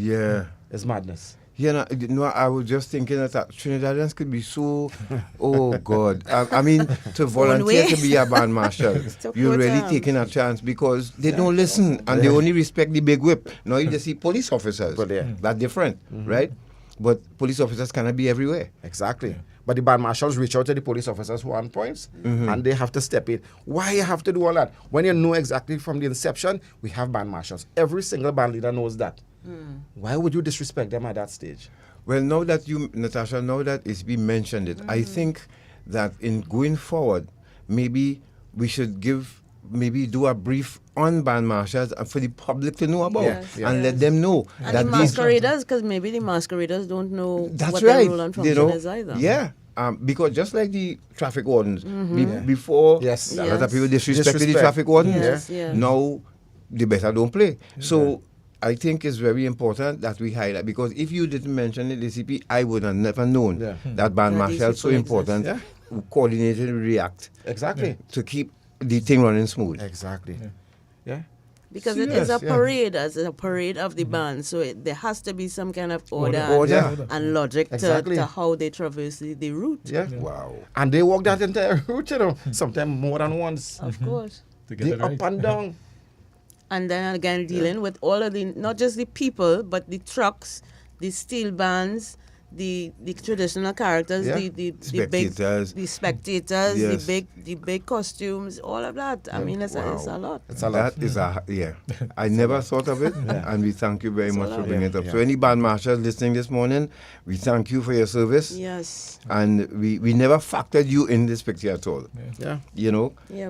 it's madness. Yeah, no, I was just thinking that Trinidadians could be so, oh God. I mean, to volunteer to be a band marshal, you're really taking a chance because they don't listen and they only respect the big whip. Now you just see police officers, that's different, right? But police officers cannot be everywhere. Exactly. But the band marshals reach out to the police officers who are on points, and they have to step in. Why you have to do all that? When you know exactly from the inception, we have band marshals. Every single band leader knows that. Why would you disrespect them at that stage? Well, now that you, Natasha, now that it's been mentioned it, I think that in going forward, maybe we should do a brief on band marshals for the public to know about and let them know. And that the masqueraders, because maybe the masqueraders don't know that's what right. their role and function is either. Yeah. Because just like the traffic wardens, before a lot of people disrespected the traffic wardens, now they better don't play. So I think it's very important that we highlight, because if you didn't mention it, DCP, I would have never known that band marshal is so important, coordinated react. Exactly. To keep the thing running smooth. Exactly. Yeah. Because it is a parade, as a parade of the band, so there has to be some kind of order and logic to how they traverse the route. Yeah. Wow. And they walk that entire route, you know, sometimes more than once. Of course. They up and down. And then again, dealing with all of the, not just the people, but the trucks, the steel bands, the traditional characters, the spectators, the big costumes, all of that. I mean, it's a lot. It's a lot. That is I never thought of it, and we thank you very much for bringing it up. So any band marshals listening this morning, we thank you for your service. Yes. And we never factored you in this picture at all. Yeah.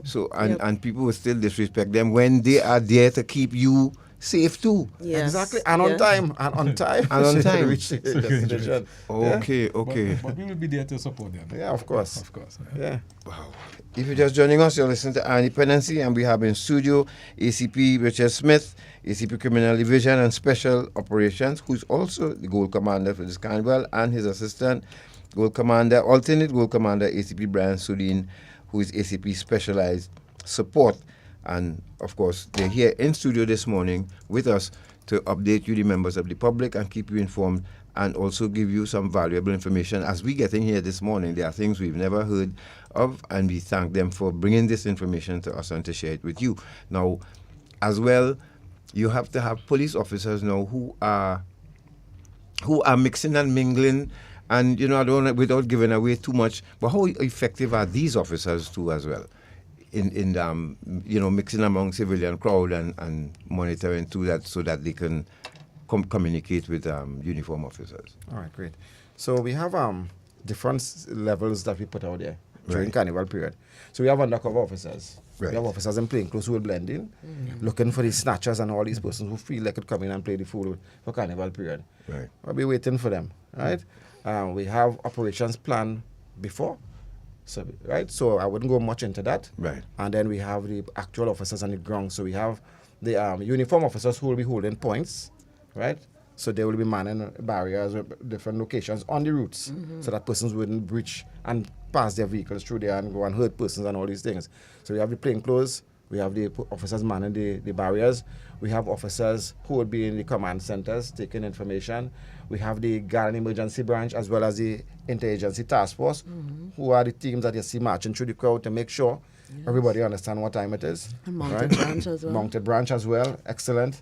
So and people will still disrespect them when they are there to keep you safe too. Yes. Exactly, and on Yes. time, and on time. And on to time. reach the destination. Okay, Yeah. okay. But we will be there to support them. Yeah, of course. Of course. Yeah. Wow. If you're just joining us, you're listening to Our Dependency, and we have in studio ACP Richard Smith, ACP Criminal Division and Special Operations, who's also the Gold Commander for this carnival, and his assistant, Gold Commander, alternate Gold Commander ACP Brian Sudin, who is ACP Specialized Support. And of course, they're here in studio this morning with us to update you, the members of the public, and keep you informed, and also give you some valuable information. As we get in here this morning, there are things we've never heard of, and we thank them for bringing this information to us and to share it with you. Now, as well, you have to have police officers now who are mixing and mingling, and I don't want, without giving away too much, but how effective are these officers too as well in mixing among civilian crowd and monitoring to that, so that they can communicate with uniform officers? All right, great. So we have different levels that we put out there during Carnival period. So we have undercover officers. Right. We have officers in plain clothes who will blend in, looking for these snatchers and all these persons who feel they could come in and play the fool for Carnival period. Right. We'll be waiting for them, right? We have operations planned before, so So I wouldn't go much into that. Right. And then we have the actual officers on the ground. So we have the uniform officers who will be holding points, right? So they will be manning barriers at different locations on the routes, so that persons wouldn't breach and pass their vehicles through there and go and hurt persons and all these things. So we have the plainclothes, we have the officers manning the barriers, we have officers who would be in the command centers taking information, we have the Guard and Emergency Branch as well as the Interagency Task Force, who are the teams that you see marching through the crowd to make sure everybody understands what time it is. And Mounted Branch as well. Mounted Branch as well, excellent.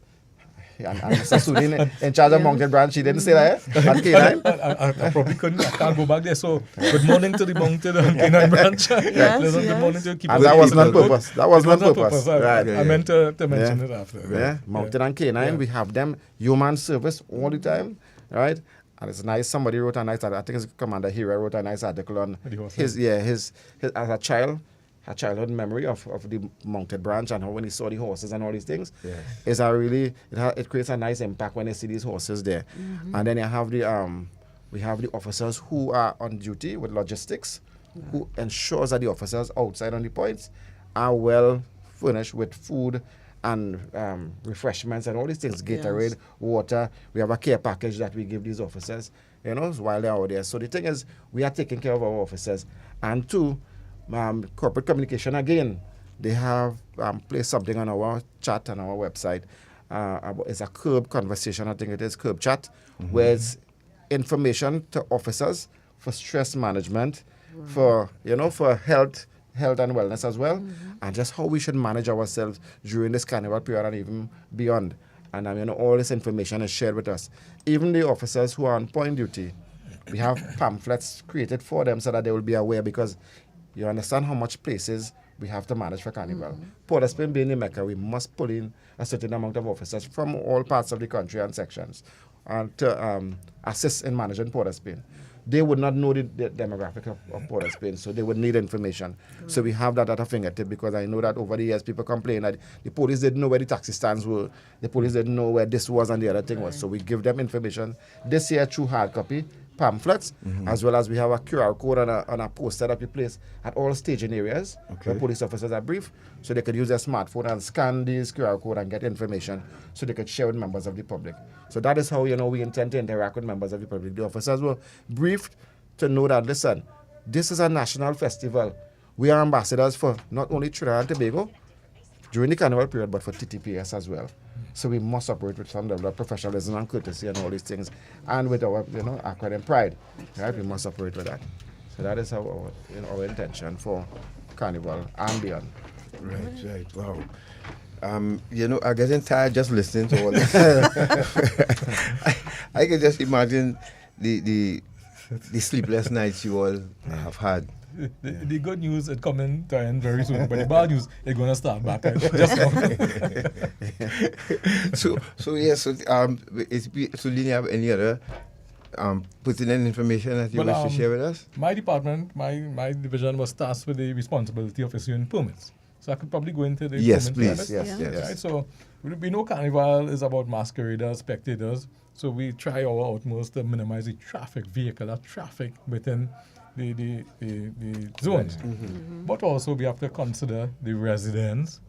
And Mr. Sudin in charge of Mounted Branch, he didn't say that, yeah? And K9? I probably couldn't, I can't go back there. So, good morning to the Mounted and K9 Branch. Good morning to keep. And that wasn't on purpose. That wasn't on purpose. Right. I meant to mention it after. Yeah, Mounted and K9, we have them human service all the time, right? And it's nice. Somebody wrote a nice article. I think it's Commander Hira wrote a nice article on his as a child. A childhood memory of the Mounted Branch and how when he saw the horses and all these things, is a really it creates a nice impact when they see these horses there. And then you have we have the officers who are on duty with logistics, who ensures that the officers outside on the points are well furnished with food and refreshments and all these things, Gatorade, water. We have a care package that we give these officers, while they're out there. So the thing is, we are taking care of our officers. And two, corporate communication again, they have placed something on our chat and our website. It's a curb conversation, I think it is curb chat, where it's information to officers for stress management, for health and wellness as well, and just how we should manage ourselves during this carnival period and even beyond. And all this information is shared with us. Even the officers who are on point duty, we have pamphlets created for them so that they will be aware, because you understand how much places we have to manage for Carnival. Port of Spain being the Mecca, we must pull in a certain amount of officers from all parts of the country and sections to assist in managing Port of Spain. They would not know the demographic of Port of Spain, so they would need information. So we have that at our fingertip, because I know that over the years people complain that the police didn't know where the taxi stands were, the police didn't know where this was and the other thing was. So we give them information this year through hard copy pamphlets, as well as we have a QR code on a poster that we place at all staging areas where police officers are briefed, so they could use their smartphone and scan these QR code and get information so they could share with members of the public. So that is how we intend to interact with members of the public. The officers were briefed to know that, listen, this is a national festival. We are ambassadors for not only Trinidad and Tobago during the carnival period, but for TTPS as well. So we must operate with some level of professionalism and courtesy and all these things, and with our accord and pride, right? We must operate with that. So that is our intention for Carnival and beyond. Right. Wow. I'm getting tired just listening to all this. I can just imagine the sleepless nights you all have had. The good news is coming to end very soon, but the bad news is going to start back just now. So do you have any other pertinent information that you wish to share with us? My department, my division was tasked with the responsibility of issuing permits So I could probably go into the Yes, permit please. permit. Yes. Right, so we know Carnival is about masqueraders, spectators. So we try our utmost to minimize the vehicular traffic within the zones. But also we have to consider the residents,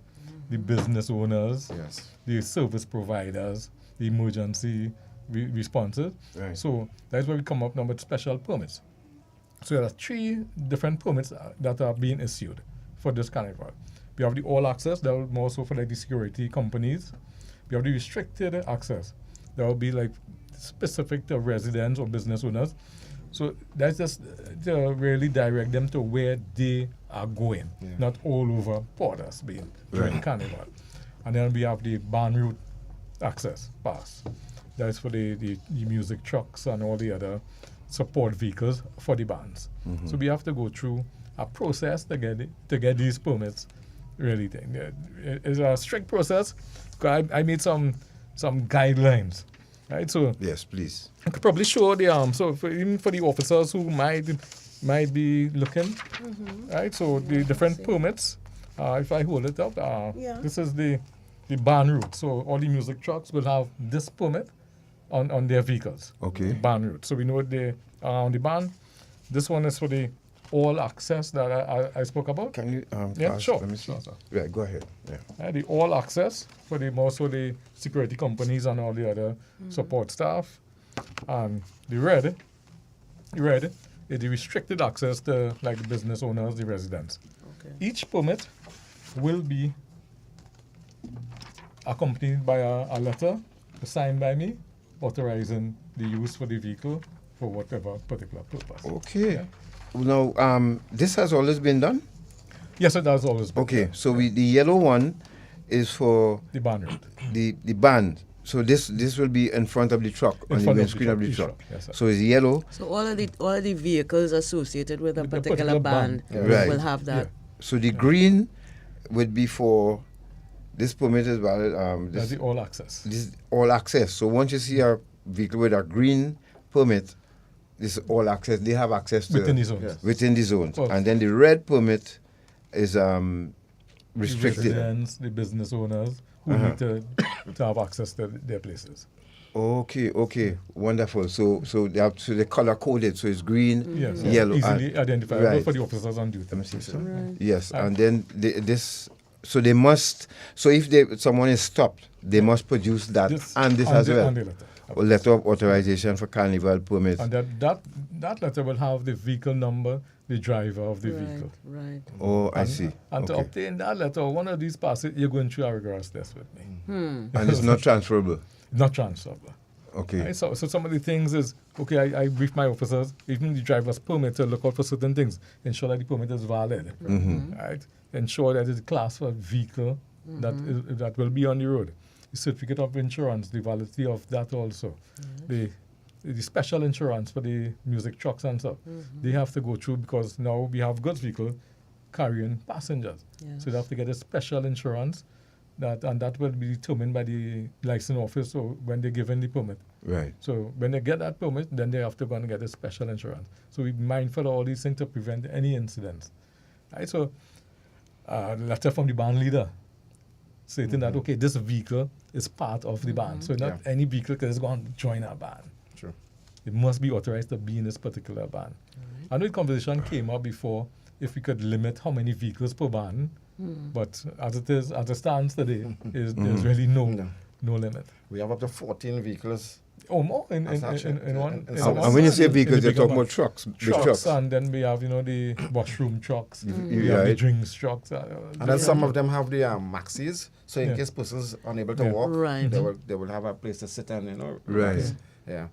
the business owners, the service providers, the emergency responses. Right. So that's where we come up now with special permits. So there are 3 different permits that are being issued for this carnival. We have the all access, that will more so for like the security companies. We have the restricted access, that will be like specific to residents or business owners. So that's just to really direct them to where they are going, not all over borders being during carnival. And then we have the ban route access pass. That's for the music trucks and all the other support vehicles for the bands. So we have to go through a process to get these permits. Really, it's a strict process. I made some guidelines, right? So yes, please. I could probably show the even for the officers who might be looking, right? So the different permits. If I hold it up, this is the ban route. So all the music trucks will have this permit on their vehicles. Okay. Ban route. So we know they are on the ban. This one is for the all access that I spoke about. Can you pass? Sure. Let me see. Sure. Right, go ahead. Yeah. The all access for the security companies and all the other support staff. And the red is the restricted access to like the business owners, the residents. Okay. Each permit will be accompanied by a letter signed by me authorizing the use for the vehicle for whatever particular purpose. Okay. Yeah. Now, this has always been done? Yes, it has always been. Okay, so the yellow one is for the ban route. The band. So this will be in front of the truck, on the windscreen of the truck. Yes, so it's yellow. So all of the vehicles associated with a particular band will have that. Yeah. So the green would be for this permit is valid. That's the all access. This is all access. So once you see a vehicle with a green permit, this is all access. They have access to within the zones. Yes. Within the zones. And then the red permit is restricted. The residents, the business owners who need to have access to their places. Okay, wonderful. So they color coded. So it's green, yellow, easily identifiable for the officers on duty. Let me see. Yes, and then this. So they must. So if someone is stopped, they must produce that this as well. And the letter. A letter of authorization for carnival permit. And that letter will have the vehicle number, the driver of the vehicle. Right. Oh, I see. And to obtain that letter, one of these passes, you're going through a rigorous test with me. And it's not transferable? Not transferable. Okay. Right? So some of the things is, okay, I brief my officers, even the driver's permit, to look out for certain things. Ensure that the permit is valid. Right? Ensure that it's a class for vehicle that will be on the road. The certificate of insurance, the validity of that also. The special insurance for the music trucks and stuff. They have to go through because now we have goods vehicle carrying passengers. Yes. So they have to get a special insurance and that will be determined by the license office when they're given the permit. Right. So when they get that permit, then they have to go and get a special insurance. So we're mindful of all these things to prevent any incidents. Right? So the letter from the band leader stating that, okay, this vehicle is part of the band. So not any vehicle can just go and join our band. True. It must be authorized to be in this particular band. I know the conversation came up before if we could limit how many vehicles per band, but as it stands today, there's really no limit. We have up to 14 vehicles. Oh, more in one. And when you say vehicles, you're talking about trucks. Trucks, and then we have the washroom trucks, we have the drinks trucks. And then some of them have the maxis, so in case persons unable to walk, they will have a place to sit and Right. Yeah.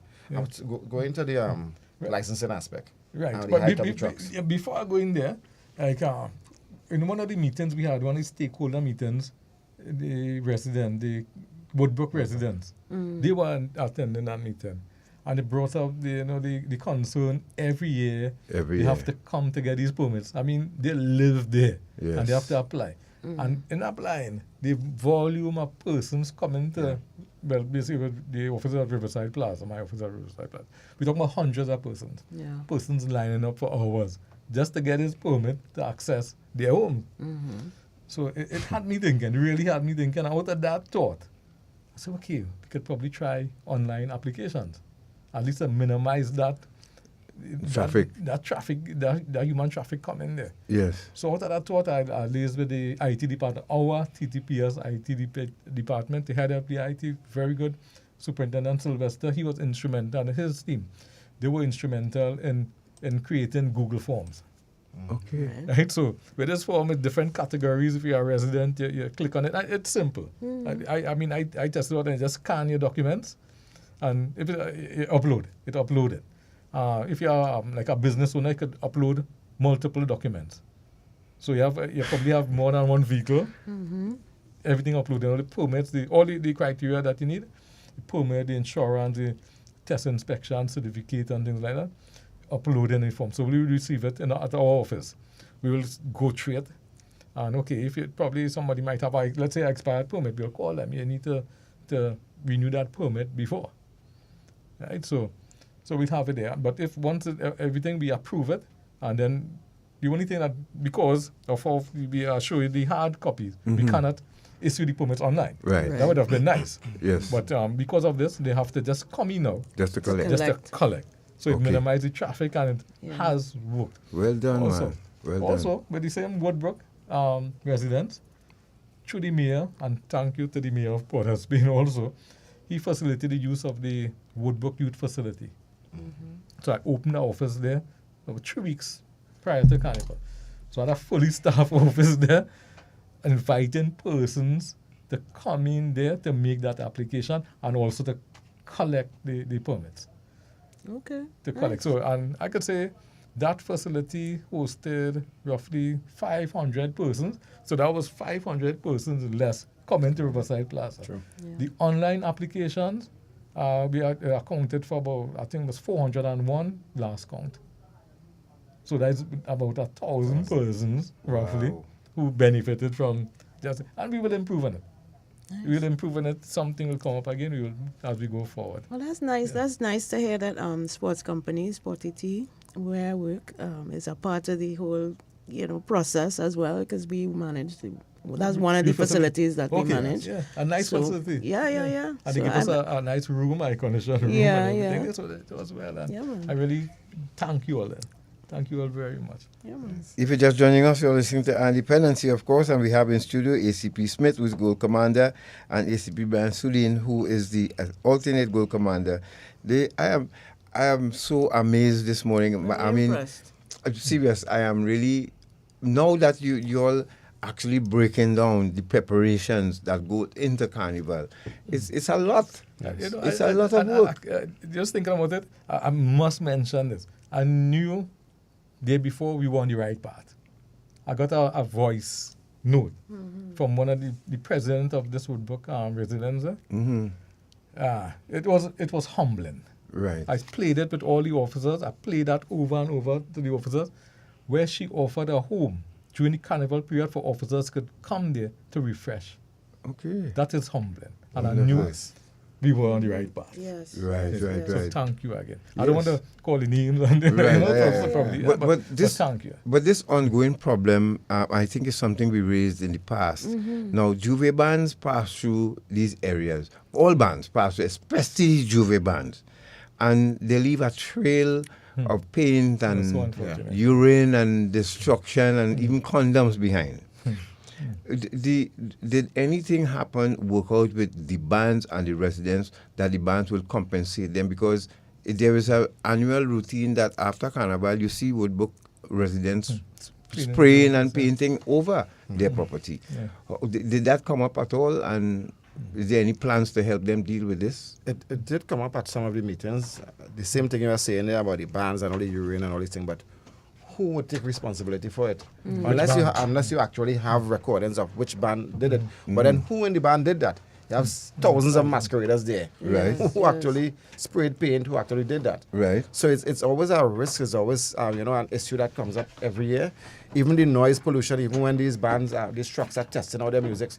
Go into the licensing aspect. Right. And the But height of the trucks. before I go in there, like in one of the meetings we had, one of the stakeholder meetings, the Woodbrook residents, they were attending that meeting. And they brought up the concern every year they have to come to get these permits. I mean, they live there and they have to apply. And in applying, the volume of persons coming to, well, basically the officer at Riverside Plaza, my officer at Riverside Plaza, we're talking about hundreds of persons. Yeah. Persons lining up for hours just to get his permit to access their home. So it had me thinking, really had me thinking. Out of that thought, I said, okay, we could probably try online applications. At least to minimize that Traffic. that human traffic coming there. Yes. So out of that thought, I liaised with the IT department, our TTPS IT department, the head of the IT, very good, Superintendent Sylvester. He was instrumental, and his team, they were instrumental in creating Google Forms. Okay. Right, so with this form with different categories, if you're a resident, you click on it. It's simple. I tested it out and just scan your documents, and if it uploaded. If you're like a business owner, you could upload multiple documents. So you probably have more than one vehicle. Everything uploaded, all the permits, all the criteria that you need, the permit, the insurance, the test inspection, certificate, and things like that. Upload in a form. So we will receive it at our office. We will go through it. And okay, if probably somebody might have, let's say, expired permit, we'll call them. You need to renew that permit before. Right? So we'll have it there. But if once everything, we approve it, and then the only thing that, because of we are showing the hard copies, we cannot issue the permits online. Right. That would have been nice. Yes. But because of this, they have to just come in now. Just to collect. Just to collect. So Okay. it minimizes the traffic, and it has worked. Well done, also, man. Well also, done. with the same Woodbrook residents, through the mayor, and thank you to the mayor of Port of Spain also, he facilitated the use of the Woodbrook Youth Facility. So I opened the office there about 3 weeks prior to Carnival. So I had a fully staffed office there, inviting persons to come in there to make that application and also to collect the permits. Okay. To collect. So, and I could say that facility hosted roughly 500 persons. So that was 500 persons less coming to Riverside Plaza. True. Yeah. The online applications, we accounted for about, I think it was 401 last count. So that's about 1,000 persons, roughly, who benefited from just, and we will improve on it. Nice. We will improve on it. Something will come up again. We will, as we go forward. Well, that's nice. Yeah. That's nice to hear that sports company, Sporty, where I work, is a part of the whole, process as well, because we manage that's one of the facilities that we manage. Yeah, a nice facility. Yeah. And they give us a nice room, air-conditioned room, and everything. So it was well. And I really thank you all then. Thank you all very much. Yeah, man. If you're just joining us, you're listening to Dependency, of course, and we have in studio ACP Smith, who is Goal Commander, and ACP Brian Sulin, who is the alternate Goal Commander. I am so amazed this morning. Impressed. I'm serious. I am really, now that you all actually breaking down the preparations that go into Carnival, it's a lot. It's a lot of work. Just thinking about it, I must mention this. I knew day before we were on the right path. I got a voice note from one of the president of this Woodbrook residence. It was humbling. Right. I played it with all the officers. I played that over and over to the officers, where she offered a home during the Carnival period for officers could come there to refresh. Okay. That is humbling. And I knew we were on the right path. Yes. Right. So thank you again. Yes. I don't want to call the names and but thank you. But this ongoing problem, I think, is something we raised in the past. Now, Juve bands pass through these areas. All bands pass through, especially Juve bands. And they leave a trail of paint and urine and destruction and even condoms behind. Did anything work out with the bands and the residents that the bands will compensate them? Because there is an annual routine that after Carnival, you see Woodbrook residents spraying and painting over their property. Did that come up at all? And is there any plans to help them deal with this? It did come up at some of the meetings. The same thing you were saying there about the bands and all the urine and all these things, but who would take responsibility for it? Unless you actually have recordings of which band did it. But then who in the band did that? You have thousands of masqueraders there, right? Who actually sprayed paint, who actually did that, right? So it's always a risk. It's always an issue that comes up every year. Even the noise pollution, even when these bands, these trucks are testing out their music,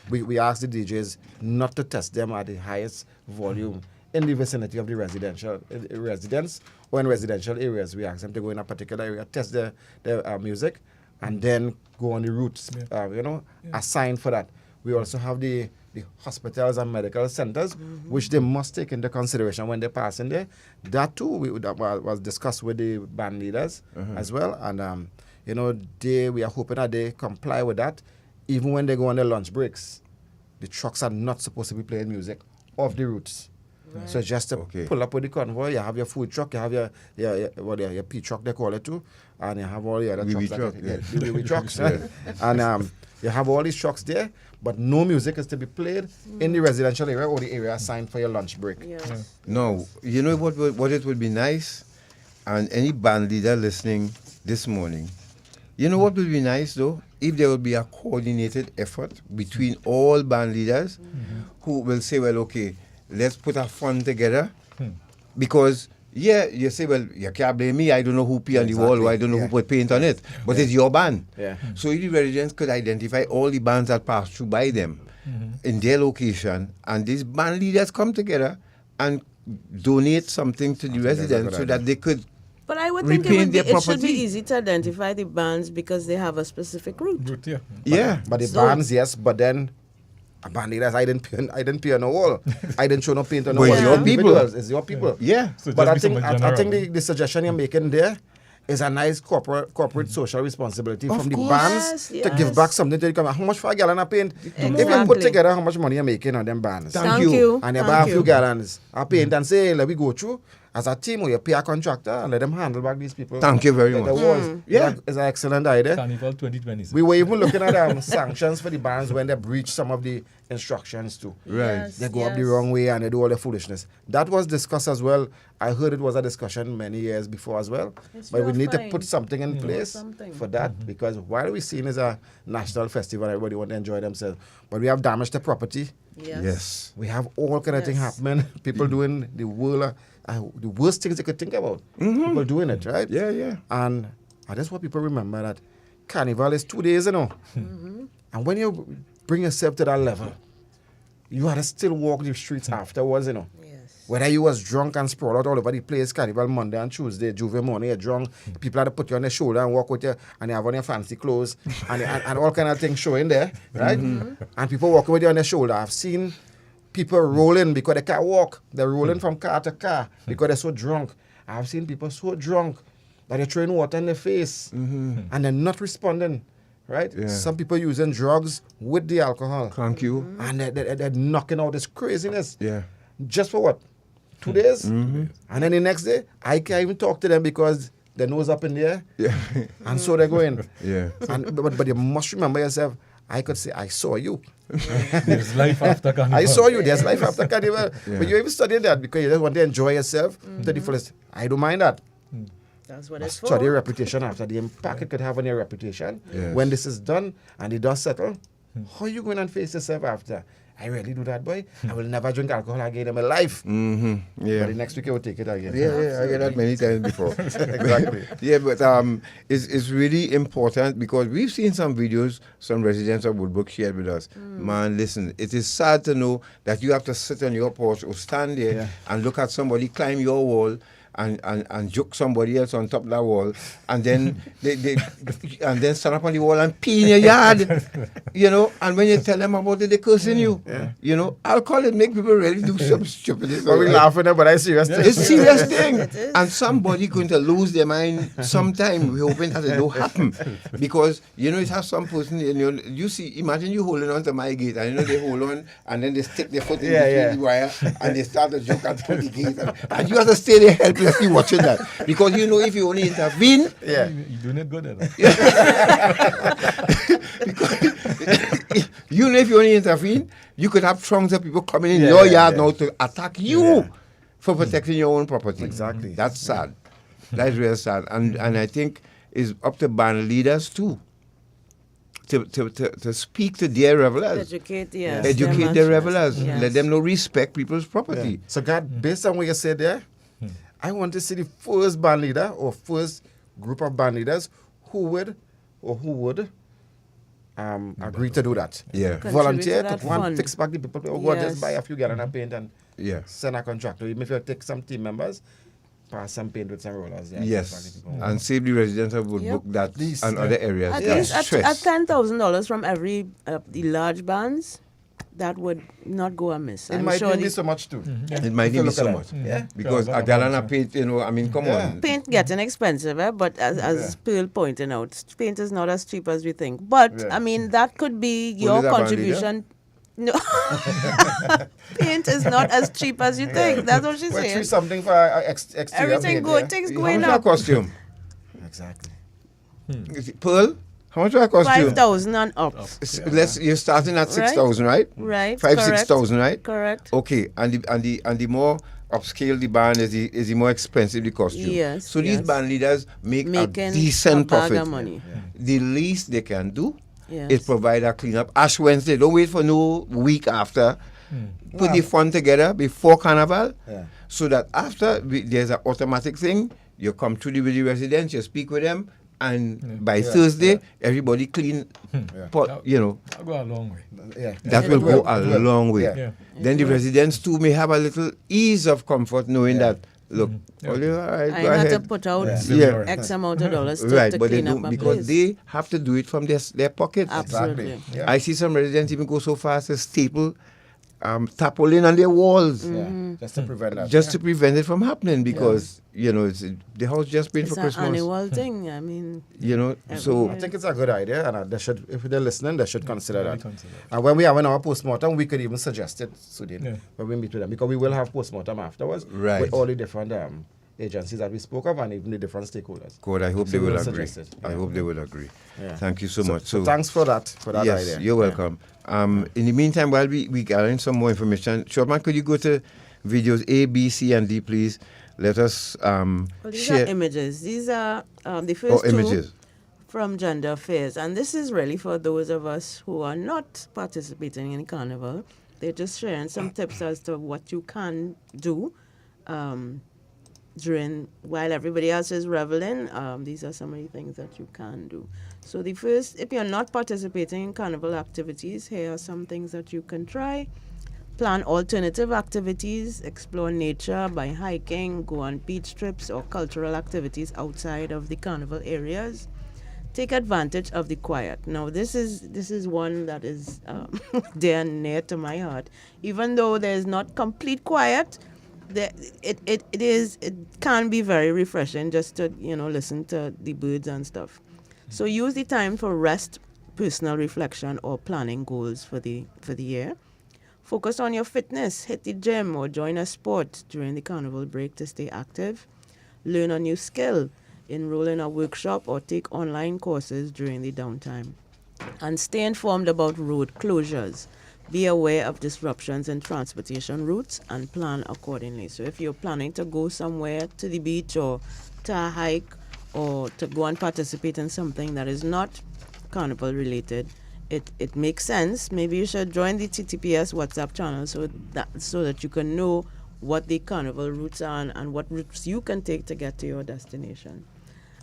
we ask the DJs not to test them at the highest volume in the vicinity of the residential residents or in residential areas. We ask them to go in a particular area, test their music, and then go on the routes, assigned for that. We also have the hospitals and medical centers, which they must take into consideration when they pass in there. That too that was discussed with the band leaders as well. And, we are hoping that they comply with that. Even when they go on their lunch breaks, the trucks are not supposed to be playing music off the routes. Right. So just to pull up with the convoy, you have your food truck, you have your P truck, they call it too, and you have all the other trucks. The trucks. And you have all these trucks there, but no music is to be played in the residential area or the area assigned for your lunch break. Yes. No, you know what it would be nice, and any band leader listening this morning, you know what would be nice though? If there would be a coordinated effort between all band leaders who will say, well, okay, let's put a fund together. Because, you say, well, you can't blame me. I don't know who paint on the wall, or I don't know who put paint on it. But it's your band. Yeah. So if the residents could identify all the bands that pass through by them in their location, and these band leaders come together and donate something to the residents so that they could But I would think it should be easy to identify the bands because they have a specific route. But the bands, yes, but then band leaders, I didn't pay on the wall. I didn't show no paint on the wall. It's your people. It's your people. Yeah. So but I think the suggestion you're making there is a nice corporate social responsibility from the bands to give back something to the community. How much for a gallon of paint? If you put together how much money you're making on them bands. Thank you. And you buy a few gallons of paint and say, let me go through. As a team, or you pay a contractor and let them handle back these people. Thank you very much. It's an excellent idea. Carnival 2020. We were even looking at sanctions for the bands when they breach some of the instructions too. Right. They go up the wrong way and they do all the foolishness. That was discussed as well. I heard it was a discussion many years before as well. But we need to put something in place for that because while we're seeing is a national festival, everybody want to enjoy themselves. But we have damage to property. Yes. We have all kind of things happening. People doing the worst things they could think about. People doing it, right? Yeah. And that's what people remember, that Carnival is 2 days, And when you bring yourself to that level, you had to still walk the streets afterwards, Yes. Whether you was drunk and sprawled out all over the place, Carnival Monday and Tuesday, Juve morning, you're drunk, people had to put you on their shoulder and walk with you, and you have on your fancy clothes, and all kind of things showing there, right? And people walking with you on their shoulder. I've seen people rolling because they can't walk. They're rolling from car to car because they're so drunk. I've seen people so drunk that they're throwing water in their face and they're not responding, right? Yeah. Some people using drugs with the alcohol. Thank you. And they're knocking out this craziness. Yeah. Just for what? 2 days? And then the next day, I can't even talk to them because their nose up in the air. Yeah. And so they're going. Yeah. But you must remember yourself, I could say, I saw you. There's life after Carnival. I saw you. There's life after Carnival. But you even studying that because you just want to enjoy yourself to the fullest. I don't mind that. That's what it's for. Study your reputation after the impact it could have on your reputation. Yes. When this is done and the dust settle, how you going and face yourself after? I really do that, boy. I will never drink alcohol again in my life. Yeah. But the next week I will take it again. Yeah, I get that many times before. Exactly. Yeah, but it's really important because we've seen some videos some residents of Woodbrook shared with us. Man, listen, it is sad to know that you have to sit on your porch or stand there and look at somebody climb your wall and joke somebody else on top of that wall, and then and then stand up on the wall and pee in your yard, and when you tell them about it, they cursing you. Alcohol make people really do some stupid. But we laughing at, but it's serious thing. It's serious thing, and somebody going to lose their mind sometime. We're hoping that it don't happen because it has some person. You see, imagine you holding on to my gate, and they hold on, and then they stick their foot in between the wire, and they start to joke and pull the gate, and you have to stay there helpless. Watching that because if you only intervene, you're doing it good at that. Because if you only intervene, you could have throngs of people coming in your yard now to attack you for protecting your own property. Exactly. That's sad. That's real sad, and I think it's up to band leaders too to speak to their revelers. Educate their revelers. Yes. Let them know respect people's property. Yeah. So, God, based on what you said there, I want to see the first band leader or first group of band leaders who would agree to do that. Yeah. Volunteer to to one fix back the people who go just buy a few gallon of paint and Yeah. send a contractor. Even if you take some team members, pass some paint with some rollers. Yeah, Yes, and save the residents of Woodbrook that and other areas. At that least at stress. $10,000 from every the large bands, that would not go amiss. It I'm might sure not be the so much too. It might If not you be look so at much. that. Yeah. Because a gallon of paint, I mean, come on. paint getting expensive, but as Pearl pointing out, paint is not as cheap as we think. But I mean, that could be your is that, contribution. No, paint is not as cheap as you think. That's what she's Well, saying. something for exterior Everything paint, go, yeah. things How going much up. that costume? Exactly. Pearl? How much that costume? 5,000 and up. You're starting at 6,000, right? Right. 6,000, right? Correct. Okay, and the more upscale the band is, the more expensive the costume. Yes. So these band leaders make a Making decent a bag profit. of money. The least they can do Yes. is provide a cleanup. Ash Wednesday, don't wait for no week after. Put the fund together before Carnival, so that after there's an automatic thing. You come to the residents, you speak with them, and by Thursday, everybody clean. Pot, I'll go a long way. That will go a long way. Then the residents too may have a little ease of comfort knowing that, look, all right, I go had ahead. to put out X amount of dollars to, Right, to but they clean up do my because place. they have to do it from their pockets. Absolutely. Yeah. I see some residents even go so far as to staple tarpaulin on their walls. Just to prevent that. Just to prevent it from happening because, the house just been It's for an Christmas. annual thing. I mean, So I think it's a good idea, and they should, if they're listening, they should consider that. And when we have our postmortem, we could even suggest it, Sudin, when we meet with them, because we will have postmortem afterwards Right. with all the different agencies that we spoke of and even the different stakeholders. God, I hope So they we will will agree. suggest it. I hope they will agree. Yeah. Thank you so much. So thanks for that yes, idea. you're welcome. In the meantime, while we gathering some more information, Shortman, could you go to videos A, B, C, and D, please? Let us well, these share. are images. These are the first two images. from Gender Affairs. And this is really for those of us who are not participating in Carnival. They're just sharing some tips as to what you can do while everybody else is reveling. These are some of the things that you can do. So the first, if you're not participating in Carnival activities, here are some things that you can try. Plan alternative activities, explore nature by hiking, go on beach trips or cultural activities outside of the Carnival areas. Take advantage of the quiet. Now, this is one that is dear and near to my heart. Even though there's not complete quiet, it can be very refreshing just to listen to the birds and stuff. So use the time for rest, personal reflection, or planning goals for the year. Focus on your fitness, hit the gym or join a sport during the Carnival break to stay active. Learn a new skill, enroll in a workshop or take online courses during the downtime. And stay informed about road closures. Be aware of disruptions in transportation routes and plan accordingly. So if you're planning to go somewhere to the beach or to a hike or to go and participate in something that is not Carnival related, it makes sense. Maybe you should join the TTPS WhatsApp channel so that you can know what the Carnival routes are and what routes you can take to get to your destination.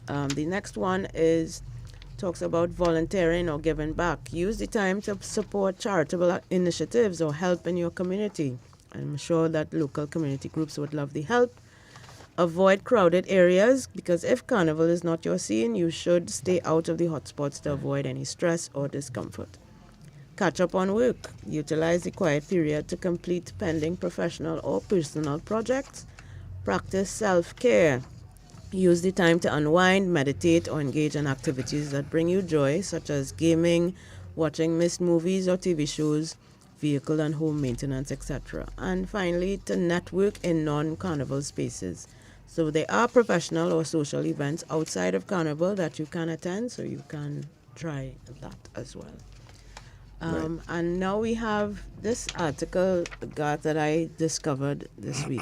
The next one talks about volunteering or giving back. Use the time to support charitable initiatives or help in your community. I'm sure that local community groups would love the help. Avoid crowded areas, because if Carnival is not your scene, you should stay out of the hotspots to avoid any stress or discomfort. Catch up on work. Utilize the quiet period to complete pending professional or personal projects. Practice self-care. Use the time to unwind, meditate, or engage in activities that bring you joy, such as gaming, watching missed movies or TV shows, vehicle and home maintenance, etc. And finally, to network in non-Carnival spaces. So there are professional or social events outside of Carnival that you can attend, so you can try that as well. Right. And now we have this article, Garth, that I discovered this week.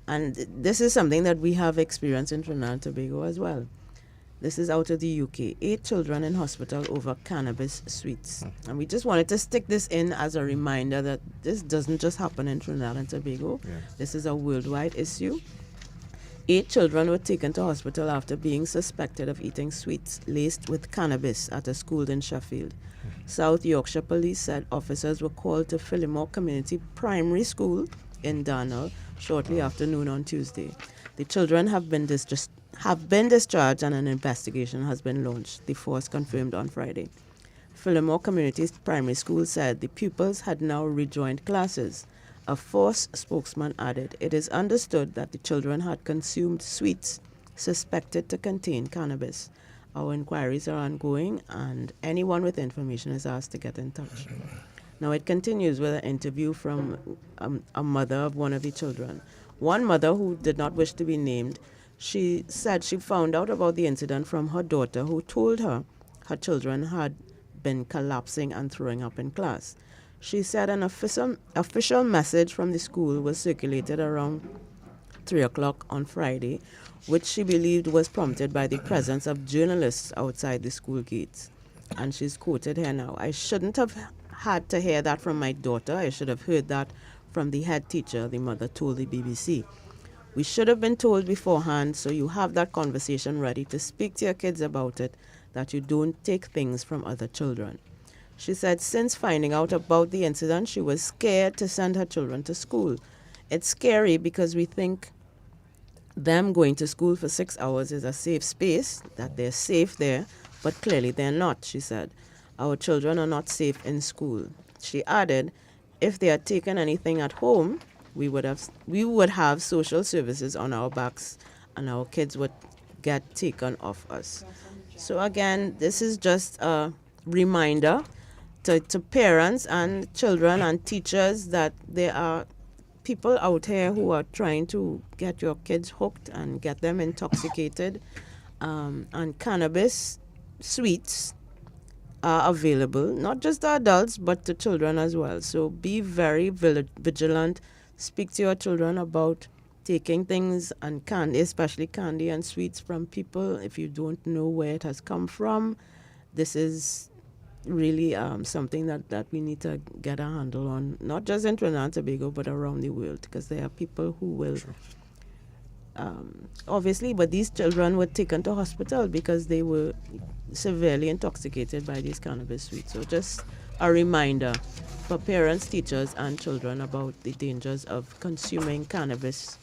And this is something that we have experienced in Trinidad and Tobago as well. This is out of the UK. 8 children in hospital over cannabis sweets. And we just wanted to stick this in as a reminder that this doesn't just happen in Trinidad and Tobago. Yeah. This is a worldwide issue. 8 children were taken to hospital after being suspected of eating sweets laced with cannabis at a school in Sheffield. South Yorkshire Police said officers were called to Phillimore Community Primary School in Darnall shortly after noon on Tuesday. The children have been discharged and an investigation has been launched, the force confirmed on Friday. Fillmore Community Primary School said the pupils had now rejoined classes. A force spokesman added, "It is understood that the children had consumed sweets suspected to contain cannabis. Our inquiries are ongoing and anyone with information is asked to get in touch." Now it continues with an interview from a mother of one of the children. One mother who did not wish to be named, she said she found out about the incident from her daughter who told her her children had been collapsing and throwing up in class. She said an official message from the school was circulated around 3 o'clock on Friday, which she believed was prompted by the presence of journalists outside the school gates. And she's quoted here now, "I shouldn't have had to hear that from my daughter. I should have heard that from the head teacher," the mother told the BBC. "We should have been told beforehand so you have that conversation ready to speak to your kids about it, that you don't take things from other children." She said since finding out about the incident, she was scared to send her children to school. "It's scary because we think them going to school for 6 hours is a safe space, that they're safe there, but clearly they're not," she said. "Our children are not safe in school." She added, "If they had taken anything at home, we would have social services on our backs and our kids would get taken off us." So again, this is just a reminder to parents and children and teachers that there are people out here who are trying to get your kids hooked and get them intoxicated. And cannabis sweets are available, not just to adults, but to children as well. So be very vigilant. Speak to your children about taking things and candy, especially candy and sweets from people if you don't know where it has come from. This is really something that we need to get a handle on, not just in Trinidad and Tobago, but around the world, because there are people who will, obviously, but these children were taken to hospital because they were severely intoxicated by these cannabis sweets. So just a reminder for parents, teachers, and children about the dangers of consuming cannabis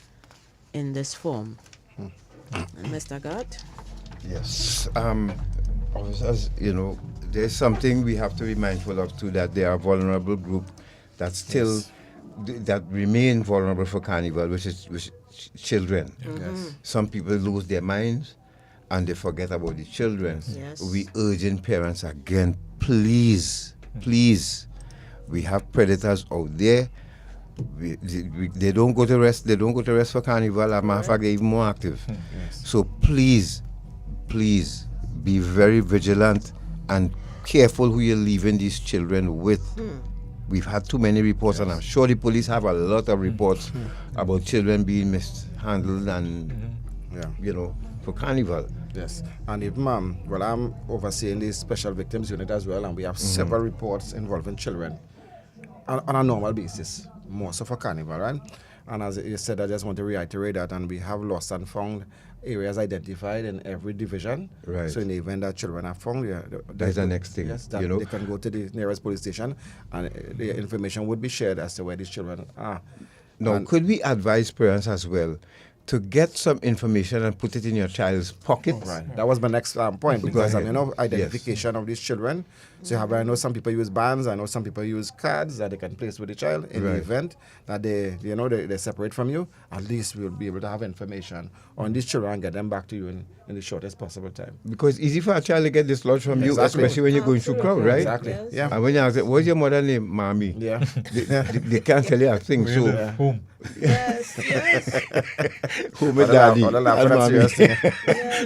in this form. And Mr. Gart? Yes. Officers, there's something we have to be mindful of too, that there are vulnerable group that still that remain vulnerable for Carnival, which is children. Yes. Some people lose their minds and they forget about the children. Yes. We urging parents again, please, we have predators out there. They don't go to rest. They don't go to rest for Carnival. As a matter of fact, they're even more active. Yes. So please be very vigilant and careful who you're leaving these children with. We've had too many reports, and I'm sure the police have a lot of reports about children being mishandled and, for Carnival. Yes, and even I'm overseeing the Special Victims Unit as well, and we have several reports involving children on a normal basis, more so for Carnival, right? And as you said, I just want to reiterate that, and we have lost and found areas identified in every division. Right. So in the event that children are found, that's the next thing. Yes, they can go to the nearest police station, and the information would be shared as to where these children are. Now, could we advise parents as well to get some information and put it in your child's pocket? Right. That was my next point, because identification of these children. So I know some people use bands. I know some people use cards that they can place with the child in the event that they separate from you. At least we'll be able to have information on these children and get them back to you in the shortest possible time. Because it's easy for a child to get dislodged from you, especially when you're going through crowd, right? Exactly. Yes. Yeah. And when you ask, what's your mother name, mommy? Yeah. They can't tell you a thing. So whom? Yes. Whom is daddy? And mommy.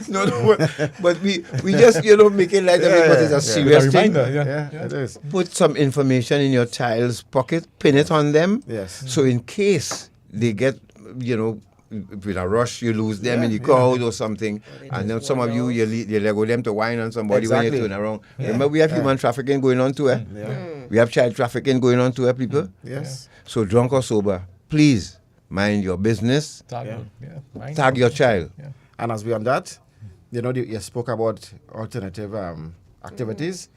No, but we just make it like that because it's a serious thing. It is. Put some information in your child's pocket, pin it on them. Yes. So in case they get, with a rush, you lose them in the crowd or something, and then some of you let them to whine on somebody when you turn around. Remember, we have human trafficking going on too. We have child trafficking going on too, people. Yes. So drunk or sober, please mind your business. Tag your child. Yeah. And as beyond that, you spoke about alternative activities.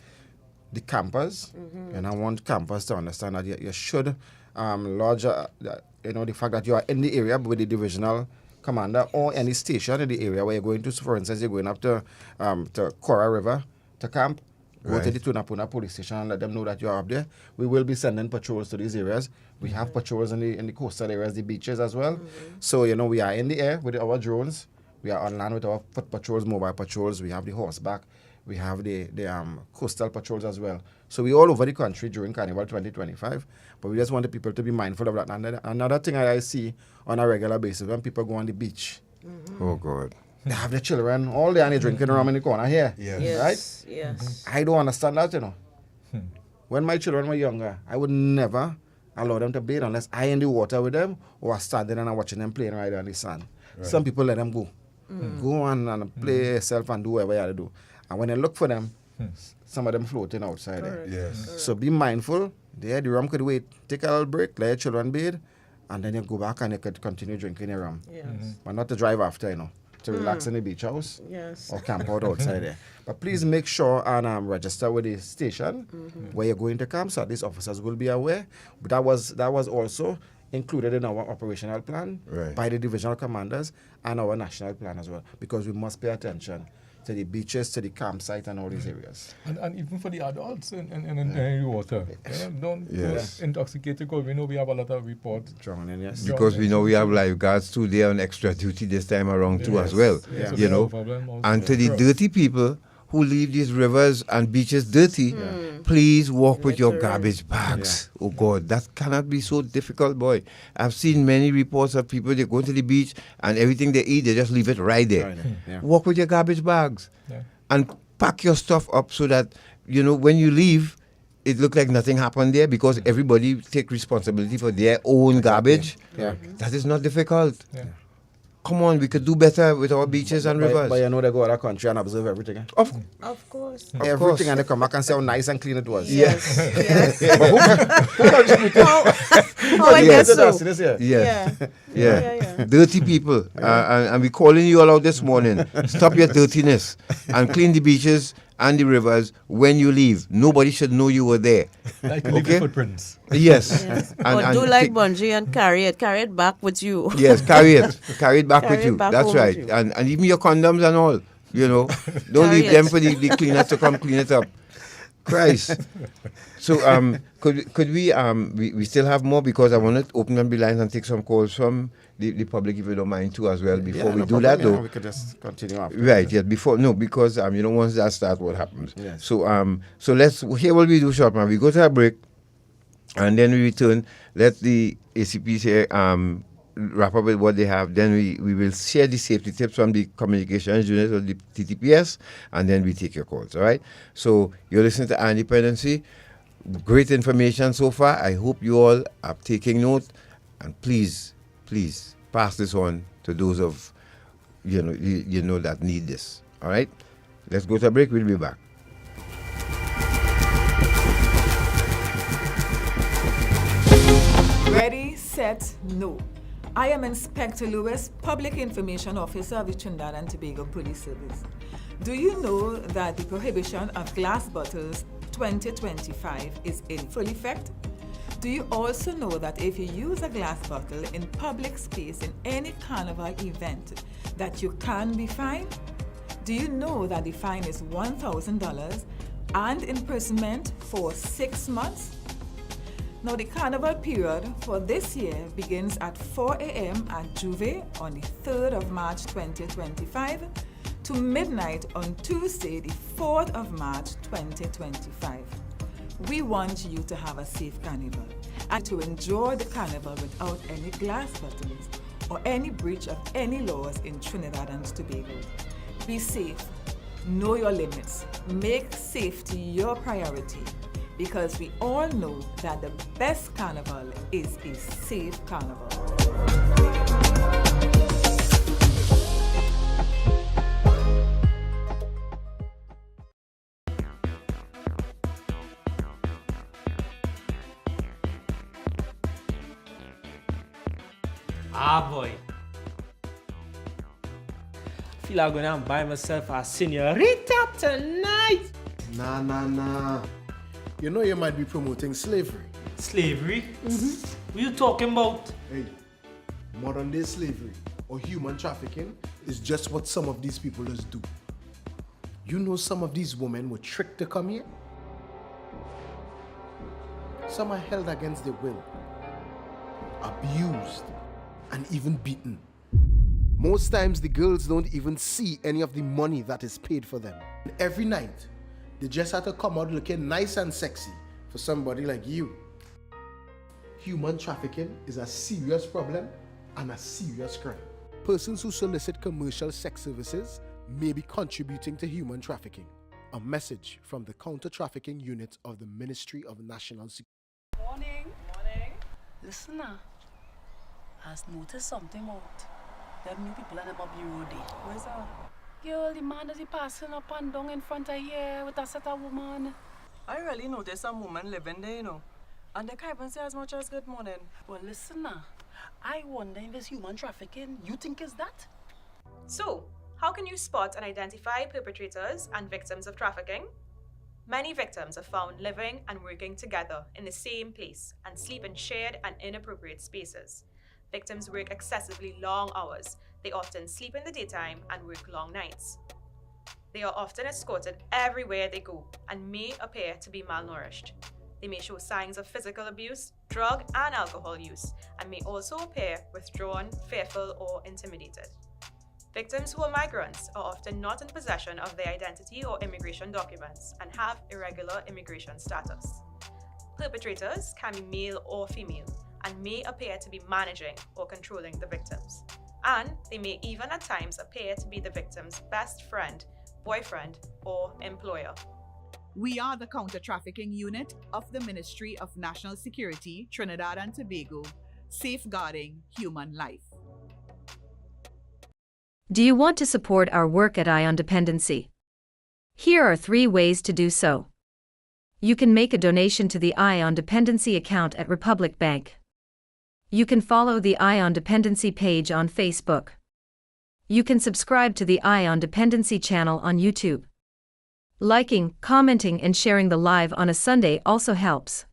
The campers, and I want campers to understand that you should lodge, the fact that you are in the area with the divisional commander or any station in the area where you're going to, for instance, you're going up to Cora River to camp, go to the Tunapuna police station and let them know that you're up there. We will be sending patrols to these areas. We have patrols in the coastal areas, the beaches as well. So, you know, we are in the air with our drones. We are on land with our foot patrols, mobile patrols. We have the horseback. We have the coastal patrols as well. So we're all over the country during Carnival 2025. But we just want the people to be mindful of that. And another thing I see on a regular basis, when people go on the beach. Oh, God. They have their children all day and they're drinking rum in the corner here. Yes. Right? Yes. I don't understand that, you know. When my children were younger, I would never allow them to bathe unless I in the water with them or standing and watching them playing right on the sand. Right. Some people let them go. Go on and play yourself and do whatever you have to do. And when they look for them, some of them floating outside there. Yes. So be mindful. There, the rum could wait. Take a little break, let your children bathe, and then you go back and you could continue drinking your rum. Yes. But not to drive after, you know. To relax in the beach house. Yes. Or camp out outside there. But please make sure and register with the station where you're going to camp, so these officers will be aware. But that was also included in our operational plan by the divisional commanders and our national plan as well, because we must pay attention to the beaches, to the campsite and all these areas. And even for the adults in the water. Don't intoxicate, because we know we have a lot of reports. Drowning, yes. Because we know we have lifeguards too. They are on extra duty this time around too as well. Yes. You know. And to the dirty people who leave these rivers and beaches dirty, please walk with your garbage bags. Oh God, that cannot be so difficult, boy. I've seen many reports of people, they go to the beach and everything they eat, they just leave it right there. Walk with your garbage bags and pack your stuff up so that, you know, when you leave, it look like nothing happened there, because everybody take responsibility for their own garbage. That is not difficult. Come on, we could do better with our beaches and rivers. But you know they go to other country and observe everything. Eh? Of course. Everything, and they come back and say how nice and clean it was. Yes. But who contributed? How I guess so. Yes. Yeah. Dirty people. And we're calling you all out this morning. Stop your dirtiness and clean the beaches and the rivers when you leave. Nobody should know you were there. Like leave the footprints. Yes. Or do like Bungie and carry it back with you. Yes, carry it back with you. Back That's right. you. And even your condoms and all, you know. Don't leave them for the cleaners to come clean it up. Christ. So could we still have more, because I want to open up the lines and take some calls from the public, if you don't mind too, as well, before we do that though. We could just continue after. Right, yes, because you know, once that starts, what happens. Yes. So let's hear what we do short, man. We go to a break and then we return. Let the ACPs here wrap up with what they have. Then we will share the safety tips from the communications unit of the TTPS, and then we take your calls, all right? So you're listening to Independency. Great information so far. I hope you all are taking note, and please pass this on to those of you know that need this. All right, let's go to a break. We'll be back. Ready, set, no. I am Inspector Lewis, Public Information Officer of the Trinidad and Tobago Police Service. Do you know that the prohibition of glass bottles 2025 is in full effect? Do you also know that if you use a glass bottle in public space in any carnival event, that you can be fined? Do you know that the fine is $1,000 and imprisonment for 6 months? Now, the carnival period for this year begins at 4 a.m. at Juve on the 3rd of March 2025 to midnight on Tuesday, the 4th of March 2025. We want you to have a safe carnival and to enjoy the carnival without any glass bottles or any breach of any laws in Trinidad and Tobago. Be safe, know your limits, make safety your priority, because we all know that the best carnival is a safe carnival. Ah boy. I feel like I'm going to buy myself a senorita tonight. Nah. You know you might be promoting slavery. Slavery? What are you talking about? Hey, modern day slavery. or human trafficking is just what some of these people just do. You know some of these women were tricked to come here? Some are held against their will, abused, and even beaten. Most times the girls don't even see any of the money that is paid for them. And every night, they just have to come out looking nice and sexy for somebody like you. Human trafficking is a serious problem and a serious crime. Persons who solicit commercial sex services may be contributing to human trafficking. A message from the Counter-Trafficking Unit of the Ministry of National Security. Morning. Listen now. I've noticed something out. Them new people on the Bobby Road there. Where's that? Girl, the man that is passing up and down in front of here with a set of woman. I really noticed some woman living there, you know. And they can't even say as much as good morning. Well, listen now. I wonder if it's human trafficking. You think it's that? So, how can you spot and identify perpetrators and victims of trafficking? Many victims are found living and working together in the same place and sleep in shared and inappropriate spaces. Victims work excessively long hours. They often sleep in the daytime and work long nights. They are often escorted everywhere they go and may appear to be malnourished. They may show signs of physical abuse, drug and alcohol use, and may also appear withdrawn, fearful, or intimidated. Victims who are migrants are often not in possession of their identity or immigration documents and have irregular immigration status. Perpetrators can be male or female and may appear to be managing or controlling the victims. And they may even at times appear to be the victim's best friend, boyfriend, or employer. We are the Counter-Trafficking Unit of the Ministry of National Security, Trinidad and Tobago, safeguarding human life. Do you want to support our work at Eye on Dependency? Here are 3 ways to do so. You can make a donation to the Eye on Dependency account at Republic Bank. You can follow the Eye on Dependency page on Facebook. You can subscribe to the Eye on Dependency channel on YouTube. Liking, commenting, and sharing the live on a Sunday also helps.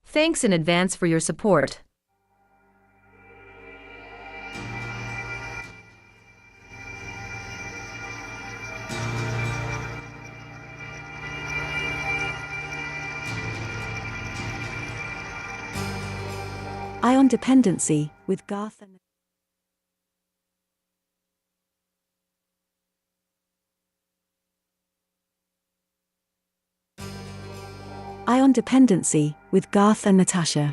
Thanks in advance for your support. Eye on Dependency with Garth and Eye on Dependency with Garth and Natasha.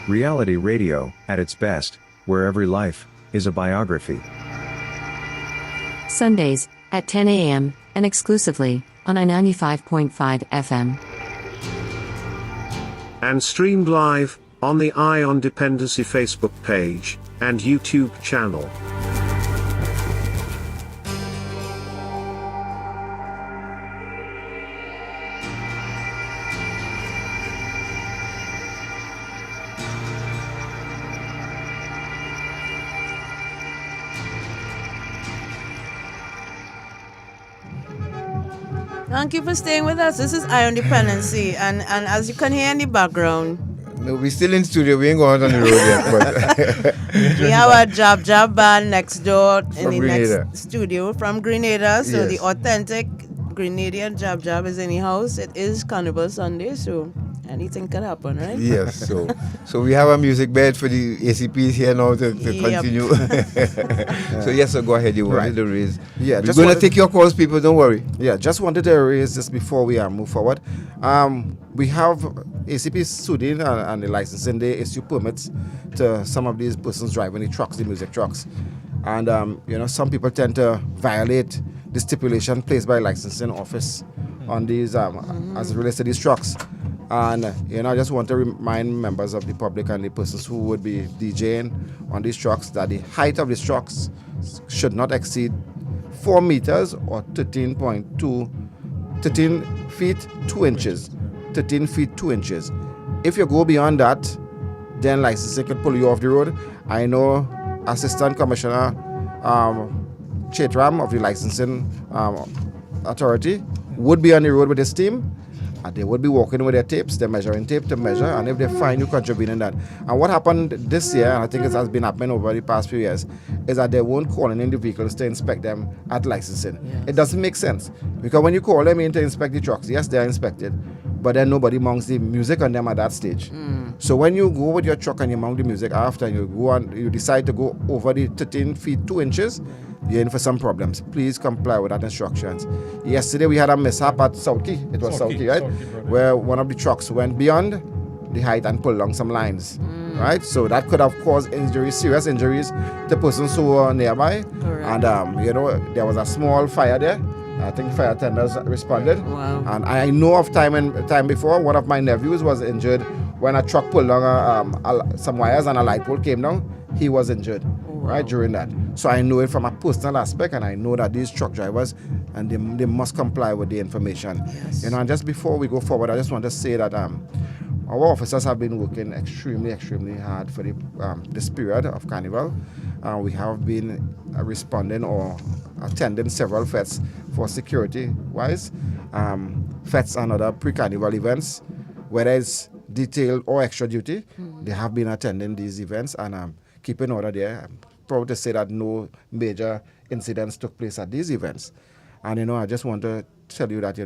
Reality radio, at its best, where every life is a biography. Sundays at 10 a.m. and exclusively on I-95.5 FM. And streamed live on the Eye on Dependency Facebook page and YouTube channel. Thank you for staying with us. This is Eye on Dependency, and as you can hear in the background, no, we're still in studio. We ain't going on the road yet. But we have a Jab band next door in from the Grenada. next studio from Grenada. So Yes. the authentic Grenadian Jab is in the house. It is Carnival Sunday, so anything can happen, right? Yes, so we have a music bed for the ACPs here now to Yep. continue. So yes, so go ahead. You wanted to raise. Yeah, we're just going to wanted- take your calls, people. Don't worry. Yeah, just wanted to raise this before we move forward. We have ACP Sudan and the licensing, they issue permits to some of these persons driving the trucks, the music trucks. And, some people tend to violate the stipulation placed by licensing office on these, as it relates to these trucks. And, I just want to remind members of the public and the persons who would be DJing on these trucks that the height of these trucks should not exceed 4 meters or 13 feet 2 inches. 13 feet 2 inches. If you go beyond that, then licensing can pull you off the road. I know Assistant Commissioner Chetram of the licensing authority would be on the road with his team, And they would be walking with their tapes, their measuring tape to measure, and if they find you contravening that. And what happened this year, and I think it has been happening over the past few years, is that they won't call in the vehicles to inspect them at licensing. Yes. It doesn't make sense. Because when you call them in to inspect the trucks, yes, they are inspected, but then nobody mounts the music on them at that stage. So when you go with your truck and you mount the music after, and you decide to go over the 13 feet 2 inches, you're in for some problems. Please comply with that instructions. Yesterday we had a mishap at South Key. It was South Key, right? Where one of the trucks went beyond the height and pulled along some lines, right? So that could have caused injuries, serious injuries to persons who were nearby. Correct. And there was a small fire there. I think fire tenders responded. Wow. And I know of time before, one of my nephews was injured when a truck pulled along some wires and a light pole came down. He was injured, right, during that. So I know it from a personal aspect, and I know that these truck drivers, and they must comply with the information. Yes. And just before we go forward, I just want to say that our officers have been working extremely, extremely hard for this period of Carnival. We have been responding or attending several fetes for security-wise, fetes and other pre-Carnival events, whether it's detailed or extra duty. They have been attending these events and keeping order there. I'm proud to say that no major incidents took place at these events. And, I just want to tell you that,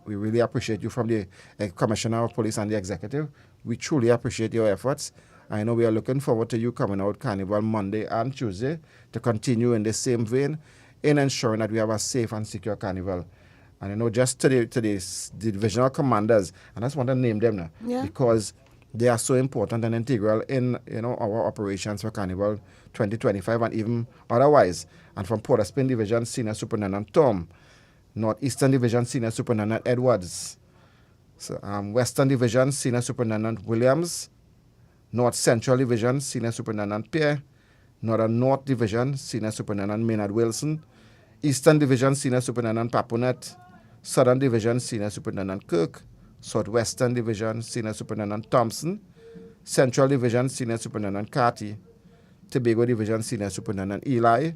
we really appreciate you from the Commissioner of Police and the Executive. We truly appreciate your efforts. I know we are looking forward to you coming out Carnival Monday and Tuesday to continue in the same vein in ensuring that we have a safe and secure Carnival. And, just to the divisional commanders, and I just want to name them now, because they are so important and integral in, our operations for Carnival 2025 and even otherwise. And from Port of Spain Division, Senior Superintendent Tom, Northeastern Division, Senior Superintendent Edwards, so, Western Division, Senior Superintendent Williams, North Central Division, Senior Superintendent Pierre, Northern North Division, Senior Superintendent Maynard Wilson, Eastern Division, Senior Superintendent Papunet, Southern Division, Senior Superintendent Kirk, Southwestern Division, Senior Superintendent Thompson, Central Division, Senior Superintendent Carty, Tobago Division, Senior Superintendent Eli.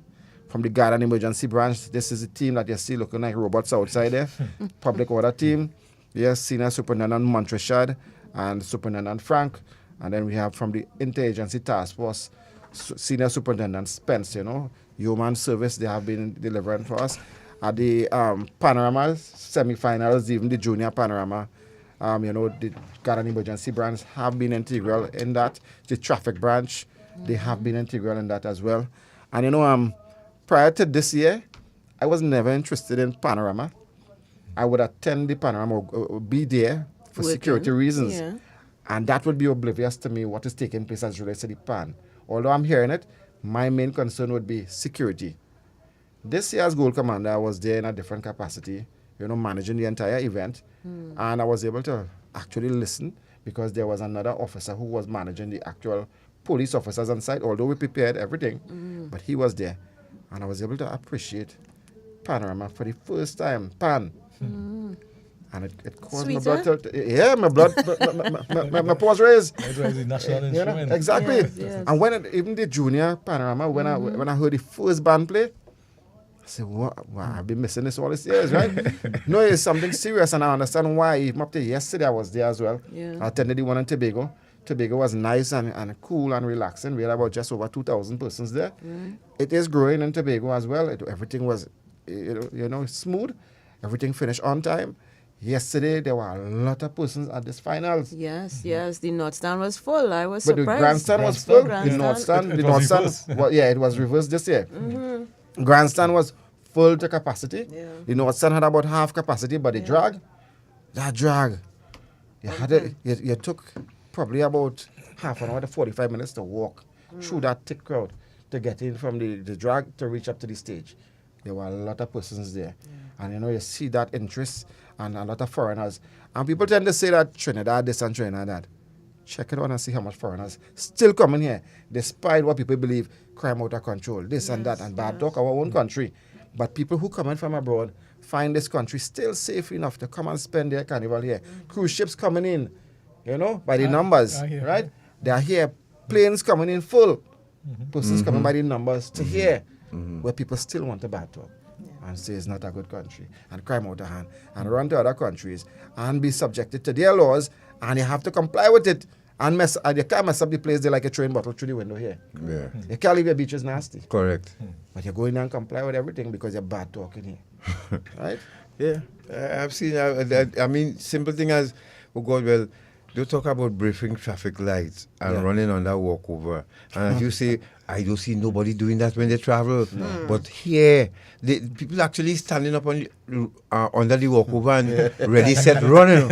From the Guard and Emergency Branch, this is the team that you see looking like robots outside there. Public Order Team, yes, Senior Superintendent Montrechard and Superintendent Frank. And then we have from the Interagency Task Force, Senior Superintendent Spence, Human Service, they have been delivering for us. At the Panorama semi-finals, even the Junior Panorama, the Guard and Emergency Branch have been integral in that. The Traffic Branch, they have been integral in that as well. And prior to this year, I was never interested in Panorama. I would attend the Panorama or be there for security reasons. Yeah. And that would be oblivious to me what is taking place as relates to the PAN. Although I'm hearing it, my main concern would be security. This year's Gold Commander, I was there in a different capacity, managing the entire event. And I was able to actually listen because there was another officer who was managing the actual police officers on site, although we prepared everything. But he was there. And I was able to appreciate Panorama for the first time. PAN. And it caused my blood to... my pulse raised. It was the national instrument. Exactly. Yes. And when even the junior Panorama, when I heard the first band play, I said, wow, I've been missing this all these years, right? No, it's something serious, and I understand why. Even up to yesterday, I was there as well. Yeah. I attended the one in Tobago. Tobago was nice and cool and relaxing. We had about just over 2,000 persons there. It is growing in Tobago as well. Everything was, smooth. Everything finished on time. Yesterday, there were a lot of persons at this finals. Yes, the North Stand was full. I was but surprised. the grandstand was full. The North Stand, it was reversed this year. Grandstand was full to capacity. Yeah. The North Stand had about half capacity, but the drag, you took probably about half an hour to 45 minutes to walk through that thick crowd to get in from the drag to reach up to the stage. There were a lot of persons there. Yeah. And you see that interest and a lot of foreigners. And people tend to say that Trinidad this and Trinidad that. Check it out and see how much foreigners still coming here, despite what people believe, crime out of control, this and that, and bad talk our own country. But people who come in from abroad find this country still safe enough to come and spend their carnival here. Cruise ships coming in, by the numbers, right? They are here. Planes coming in full. Persons coming by the numbers to here, where people still want to bad talk. and say it's not a good country and crime out of hand and run to other countries and be subjected to their laws, and you have to comply with it. And you can't mess up the place there like a train bottle through the window here. Yeah. You can't leave your beaches nasty. Correct. But you go in and comply with everything because you're bad talking here. Right? Yeah. I've seen, I mean, simple thing as, oh God, well, you talk about breaking traffic lights and running on that walkover. And as you say, I don't see nobody doing that when they travel. But here, people actually standing up on under the walkover and ready, set, running.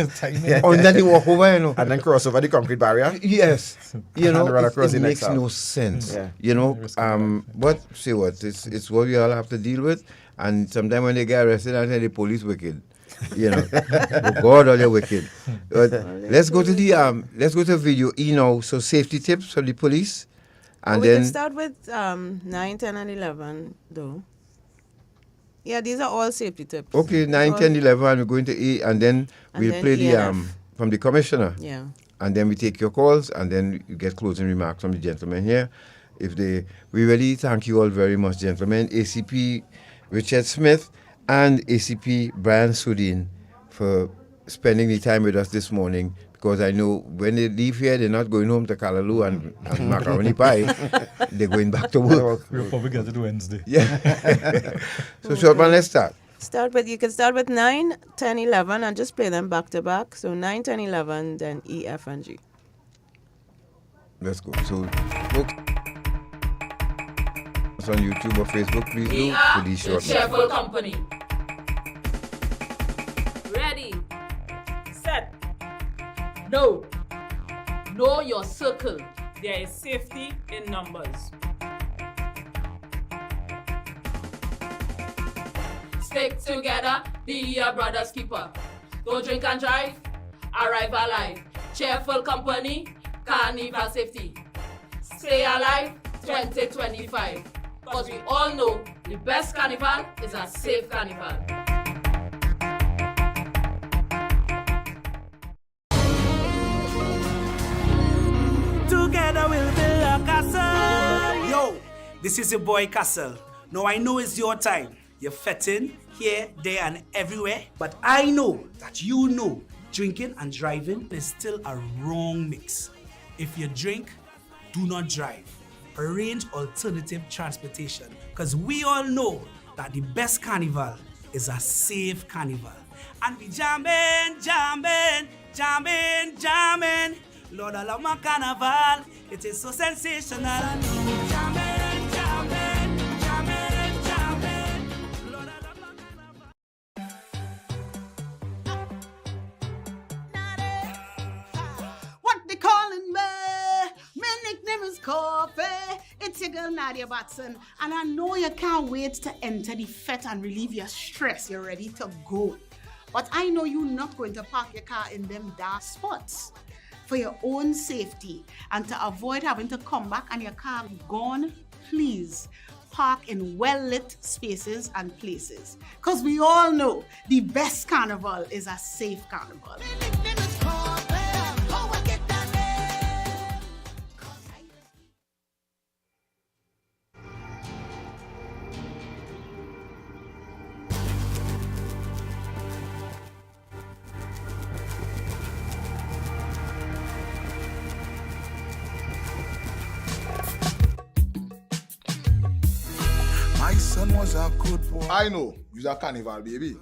Under the walkover, you know. And then cross over the concrete barrier. Yes. You know, run across it the makes next no house. sense. Yeah. You know, but say what, it's what we all have to deal with. And sometimes when they get arrested, I say the police wicked. You know, oh God, all you're wicked. But let's go to the video E now. So safety tips for the police, and we then can start with 9, 10, and 11, though. Yeah, these are all safety tips. okay, 9, 10, 11, and we're going to E, and then we'll then play E the and F. from the commissioner. Yeah. And then we take your calls, and then you get closing remarks from the gentlemen here. We really thank you all very much, gentlemen. ACP Richard Smith and ACP Brian Sudin for spending the time with us this morning, because I know when they leave here, they're not going home to Callaloo and macaroni pie. They're going back to work. We'll probably get it Wednesday. Yeah. So, Shortman, let's start. You can start with 9, 10, 11, and just play them back to back. So 9, 10, 11, then E, F, and G. Let's go. So, folks, on YouTube or Facebook, please do for these short Cheerful company. Ready. Set. No. Know your circle. There is safety in numbers. Stick together, be your brother's keeper. Don't drink and drive, arrive alive. Cheerful company, Carnival safety. Stay alive 2025. Because we all know the best carnival is a safe carnival. Together we'll build a castle. Yo, this is your boy Castle. Now I know it's your time. You're fitting here, there, and everywhere. But I know that you know drinking and driving is still a wrong mix. If you drink, do not drive. Arrange alternative transportation, because we all know that the best carnival is a safe carnival. And we jamming, jamming, jamming, jamming. Lord, I love my carnival. It is so sensational. Jamming, jamming, jamming, jamming. Lord, I love my carnival. What they calling me? My nickname is Coffee. It's your girl Nadia Batson, and I know you can't wait to enter the fete and relieve your stress. You're ready to go. But I know you're not going to park your car in them dark spots. For your own safety and to avoid having to come back and your car gone, please park in well-lit spaces and places. Because we all know the best carnival is a safe carnival. My son was a good boy. I know, you're a carnival baby. You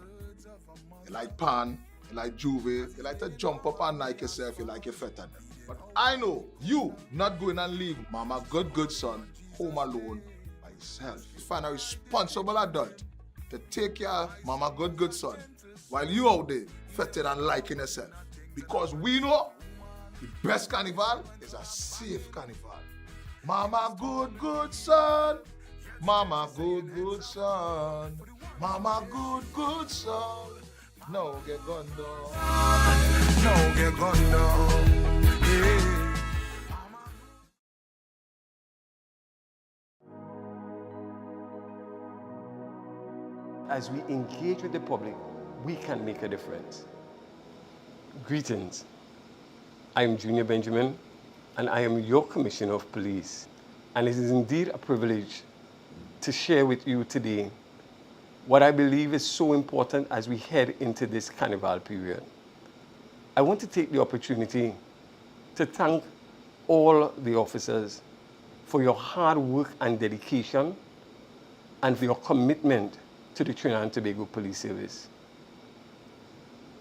like pan, you like juve, you like to jump up and like yourself, you like your fettered. But I know you not going and leave mama good son home alone by yourself. You find a responsible adult to take care of mama good son while you out there fettered and liking yourself. Because we know the best carnival is a safe carnival. Mama good son. Mama good son. Mama good son. No get gunned down. No get gunned down. Yeah. As we engage with the public, we can make a difference. Greetings. I am Junior Benjamin, and I am your Commissioner of Police. And it is indeed a privilege to share with you today what I believe is so important as we head into this Carnival period. I want to take the opportunity to thank all the officers for your hard work and dedication and for your commitment to the Trinidad and Tobago Police Service.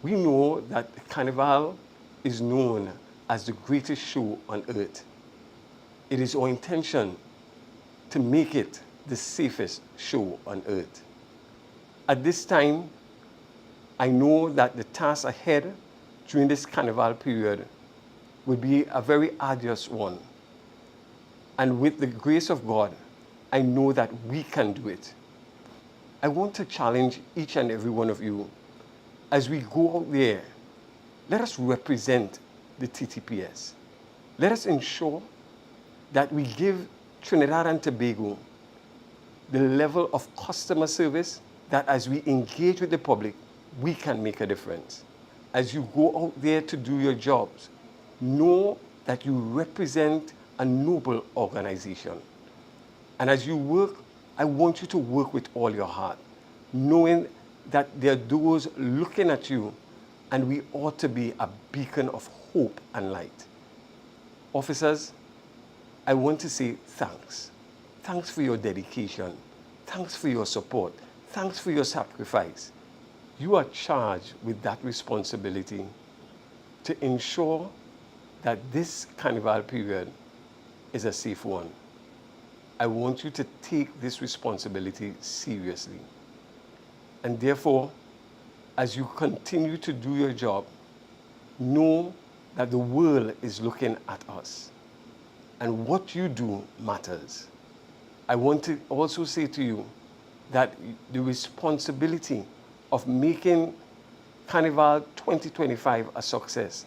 We know that Carnival is known as the greatest show on earth. It is our intention to make it the safest show on earth. At this time, I know that the task ahead during this Carnival period will be a very arduous one. And with the grace of God, I know that we can do it. I want to challenge each and every one of you as we go out there. Let us represent the TTPS. Let us ensure that we give Trinidad and Tobago the level of customer service that as we engage with the public, we can make a difference. As you go out there to do your jobs, know that you represent a noble organization. And as you work, I want you to work with all your heart, knowing that there are those looking at you, and we ought to be a beacon of hope and light. Officers, I want to say thanks. Thanks for your dedication. Thanks for your support. Thanks for your sacrifice. You are charged with that responsibility to ensure that this Carnival period is a safe one. I want you to take this responsibility seriously. And therefore, as you continue to do your job, know that the world is looking at us. And what you do matters. I want to also say to you that the responsibility of making Carnival 2025 a success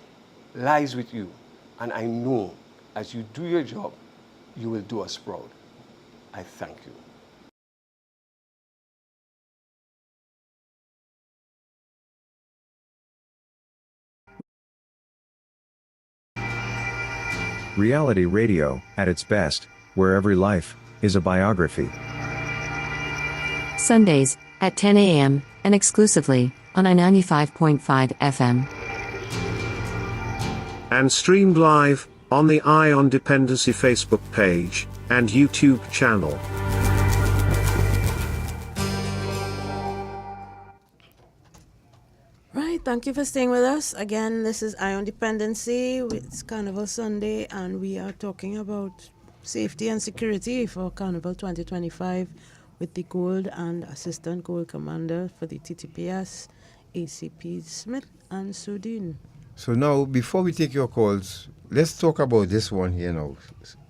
lies with you. And I know as you do your job, you will do us proud. I thank you. Reality radio, at its best, where every life is a biography. Sundays, at 10 a.m., and exclusively, on I-95.5 FM. And streamed live on the Ion Dependency Facebook page and YouTube channel. Right, thank you for staying with us. Again, this is Ion Dependency. It's Carnival Sunday, and we are talking about safety and security for Carnival 2025 with the Gold and Assistant Gold Commander for the TTPS, ACP Smith and Sudin. So now, before we take your calls, let's talk about this one here now,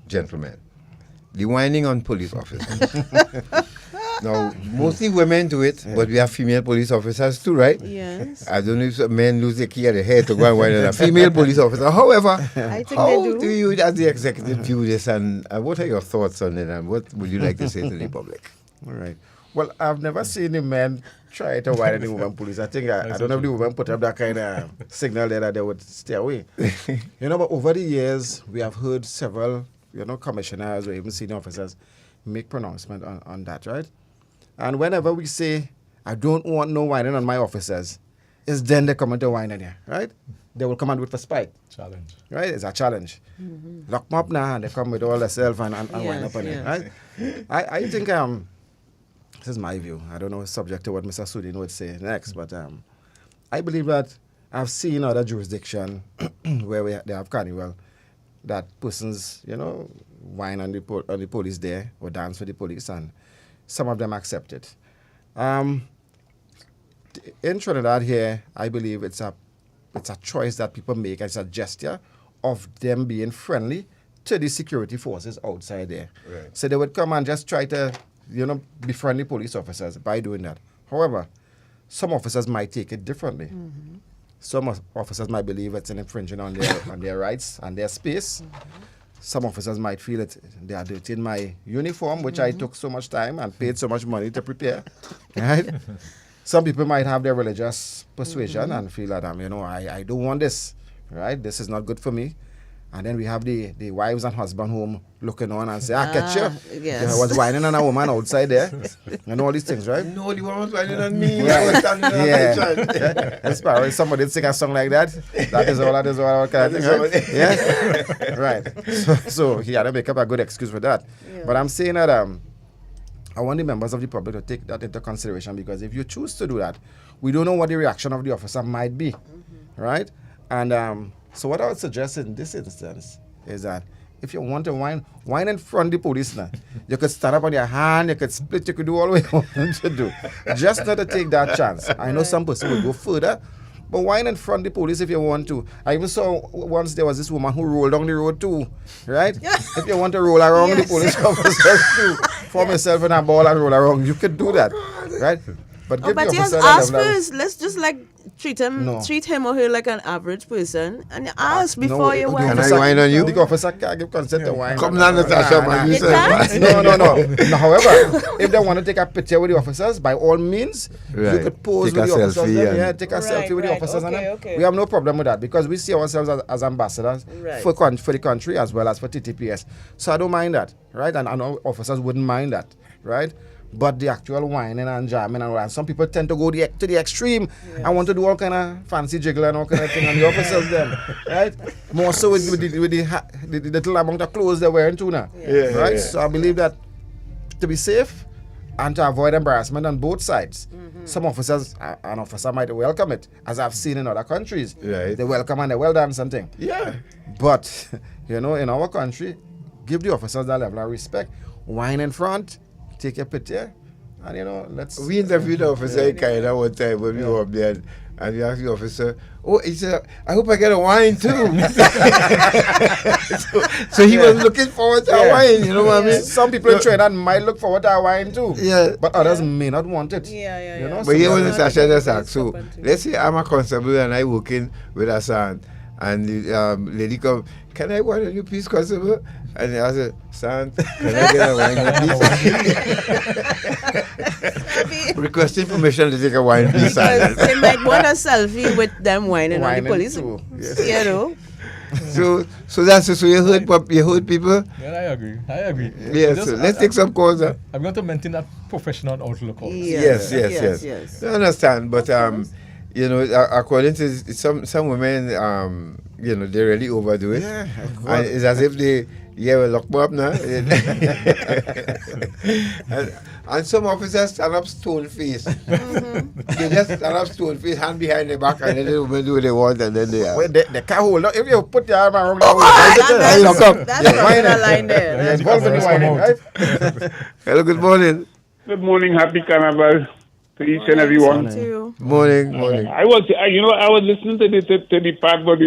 gentlemen. The whining on police officers. Now, mostly women do it, but we have female police officers too, right? Yes. I don't know if men lose their key at the head to go and whine on a female police officer. However, I think how they do. you, as the executive, view this, and what are your thoughts on it, and what would you like to say to the public? All right. Well, I've never seen a man try to whine at the woman police. I think I don't know if the woman put up that kind of signal there that they would stay away. But over the years, we have heard several, commissioners or even senior officers make pronouncement on that, right? And whenever we say, I don't want no whining on my officers, it's then they come into whining here, right? They will come and do it for spite. Challenge. Right? It's a challenge. Mm-hmm. Lock them up now, and they come with all themselves and wind up on it, right? I think, this is my view. I don't know, subject to what Mr. Sudin would say next, but I believe that I've seen other jurisdiction where they have Carnival, that persons, whine on the police there or dance with the police, and some of them accept it. In Trinidad here, I believe it's a choice that people make. It's a gesture of them being friendly to the security forces outside there. Right. So they would come and just try to, be friendly police officers by doing that. However, some officers might take it differently. Mm-hmm. Some officers might believe it's an infringement on their rights and their space. Mm-hmm. Some officers might feel that they are dirtying my uniform, which I took so much time and paid so much money to prepare. Right? Some people might have their religious persuasion and feel that I don't want this. Right? This is not good for me. And then we have the wives and husband home looking on and say, catch you. Yes. I was whining on a woman outside there. And all these things, right? No, the woman was whining on me. Yeah. I was standing on the That's probably somebody sing a song like that. That is all kind of thing, right? Yeah. Right. So he had to make up a good excuse for that. Yeah. But I'm saying that I want the members of the public to take that into consideration, because if you choose to do that, we don't know what the reaction of the officer might be. Right? And so what I would suggest in this instance is that if you want to whine in front of the police now. You could stand up on your hand, you could split, you could do all the way you want to do. Just not to take that chance. I know some person will go further, but whine in front of the police if you want to. I even saw once there was this woman who rolled down the road too, right? If you want to roll around the police officers too, form yourself in a ball and roll around, you could do that, right? But give the yes, officer ask first. Let's just like treat him or her like an average person, and ask before you whine. Can I whine on you? The officer can't give consent to whine. Come down, Natasha, man. You said no. No. However, if they want to take a picture with the officers, by all means, you could pose with the officers. Take a selfie with the officers, and we have no problem with that, because we see ourselves as ambassadors for the country as well as for TTPS. So I don't mind that, right? And our officers wouldn't mind that, right? But the actual whining and jamming and some people tend to go to the extreme and want to do all kind of fancy jiggle and all kind of thing, and the officers then, right? More so with the little amount of clothes they're wearing too now, right? Yeah. So I believe that to be safe and to avoid embarrassment on both sides, some officers, an officer might welcome it, as I've seen in other countries. Right. They welcome and they well done something. Yeah. But, in our country, give the officers that level of respect. Whine in front, take a picture, and let's. We interviewed the officer in Canada one time when we were up there, and we asked the officer, he said, I hope I get a wine too. so he was looking forward to a wine, you know what I mean? Some people in Trinidad might look forward to a wine too, but others may not want it. But here was Natasha just asked, so let's say I'm a constable and I working with a son, and the lady come, can I wine on you please, constable? And I said, son, can I get a wine please? Requesting permission to take a wine please. They might want a selfie with them whining on the police. So that's it. So you heard people? Yeah, I agree. Yeah, so let's take some calls. I'm going to maintain that professional outlook. Yes. I understand, but according to some women, they really overdo it. And it's as if they will lock me up now. and some officers stand up stone face. They just stand up stone face, hand behind their back, and then they women do what they want, and then they can't hold up. If you put your arm around that lock up. That's the line there. Involved in the whining, right? Hello, good morning. Good morning, happy Carnival to each and everyone. Morning. I was listening to the part about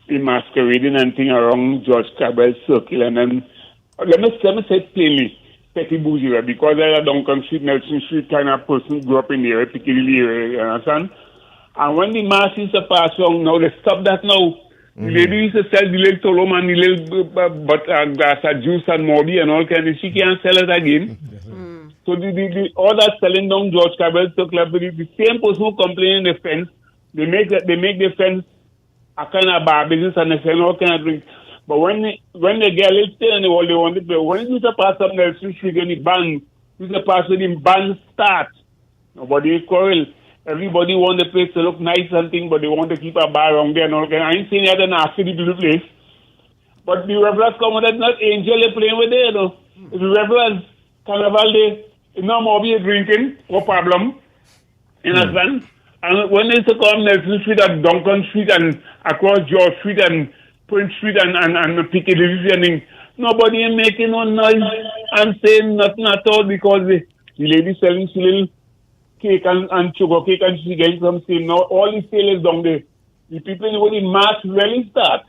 the masquerading and thing around George Cabell's circle, and then let me say it plainly, petty bourgeois, because I'm a Duncan Street, Nelson Street kind of person, grew up in the area, Piccadilly area, you understand? And when the mass used to pass on, now they stop that now. The lady used to sell the little tolom and the little glass of juice and Morby and all kind of, she can't sell it again. So the all that selling down George Cabell's circle, the same person who complain in the fence, they make the fence a kind of bar business and they sell all kind of drinks. But when they get a little stay on the wall, they want to play. When you pass up Nelson Street and the band, you pass with the band start. Nobody quarrel. Everybody want the place to look nice and thing, but they want to keep a bar around there and all kind. I ain't saying that an nasty little place. But the revelers come out, that's not angel they playing with there, though. The revelers, Carnival Day, no more be drinking, no problem. You understand? And when they used to come Nelson Street and Duncan Street and across George Street and Prince Street and Piccadilly Street and things, nobody ain't making no noise and saying nothing at all, because the lady selling little cake and sugar cake and she getting some sale. Now all the sale is down there. The people when the mass really start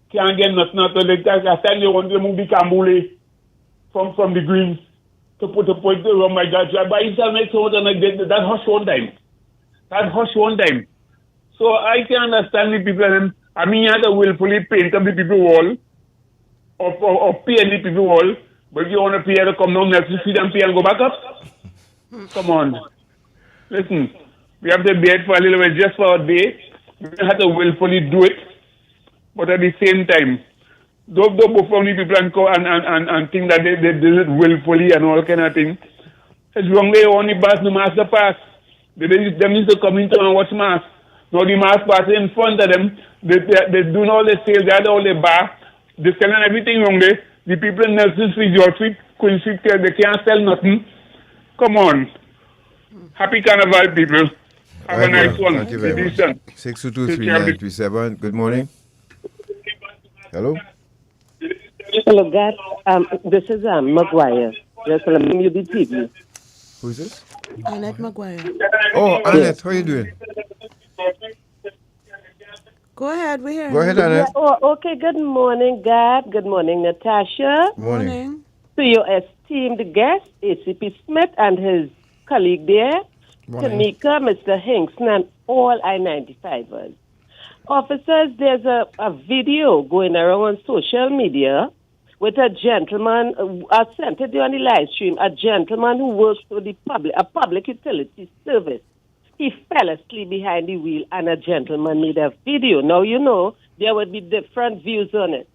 can't get nothing at all. Like that, I tell you, want to move the Cambule from the greens to put a point around my God. But it's a make so like that hush one time. So I can understand the people, and I mean, you have to willfully paint up the people wall or pay the people wall, but you want to pay to come down next street and pay and go back up? Come on. Listen, we have to bear it for a little bit, just for a day. We have to willfully do it. But at the same time, don't both only people and think that they did it willfully and all kind of thing. It's wrong they only pass the master pass. They need to come into and watch mass. Now the mass pass in front of them, they do all the sales, they had all the bar, they're selling everything wrong there. The people in Nelson Street, George Street, Queen Street, they can't sell nothing. Come on. Happy Carnival, people. Have a nice one. Thank you very much. 6223937. Good morning. Hello. Hello, guys. This is Maguire. Just let me use the TV. Who's this? Annette Maguire. Oh, Annette, how are you doing? Go ahead, we're here. Go ahead, Annette. Yeah, okay, good morning, Gab. Good morning, Natasha. Morning. To your esteemed guest, ACP Smith and his colleague there, Tamika, Mr. Hinkson, and all I-95ers. Officers, there's a video going around on social media with a gentleman, I sent it on the live stream, a gentleman who works for a public utility service. He fell asleep behind the wheel and a gentleman made a video. Now, you know, there would be different views on it.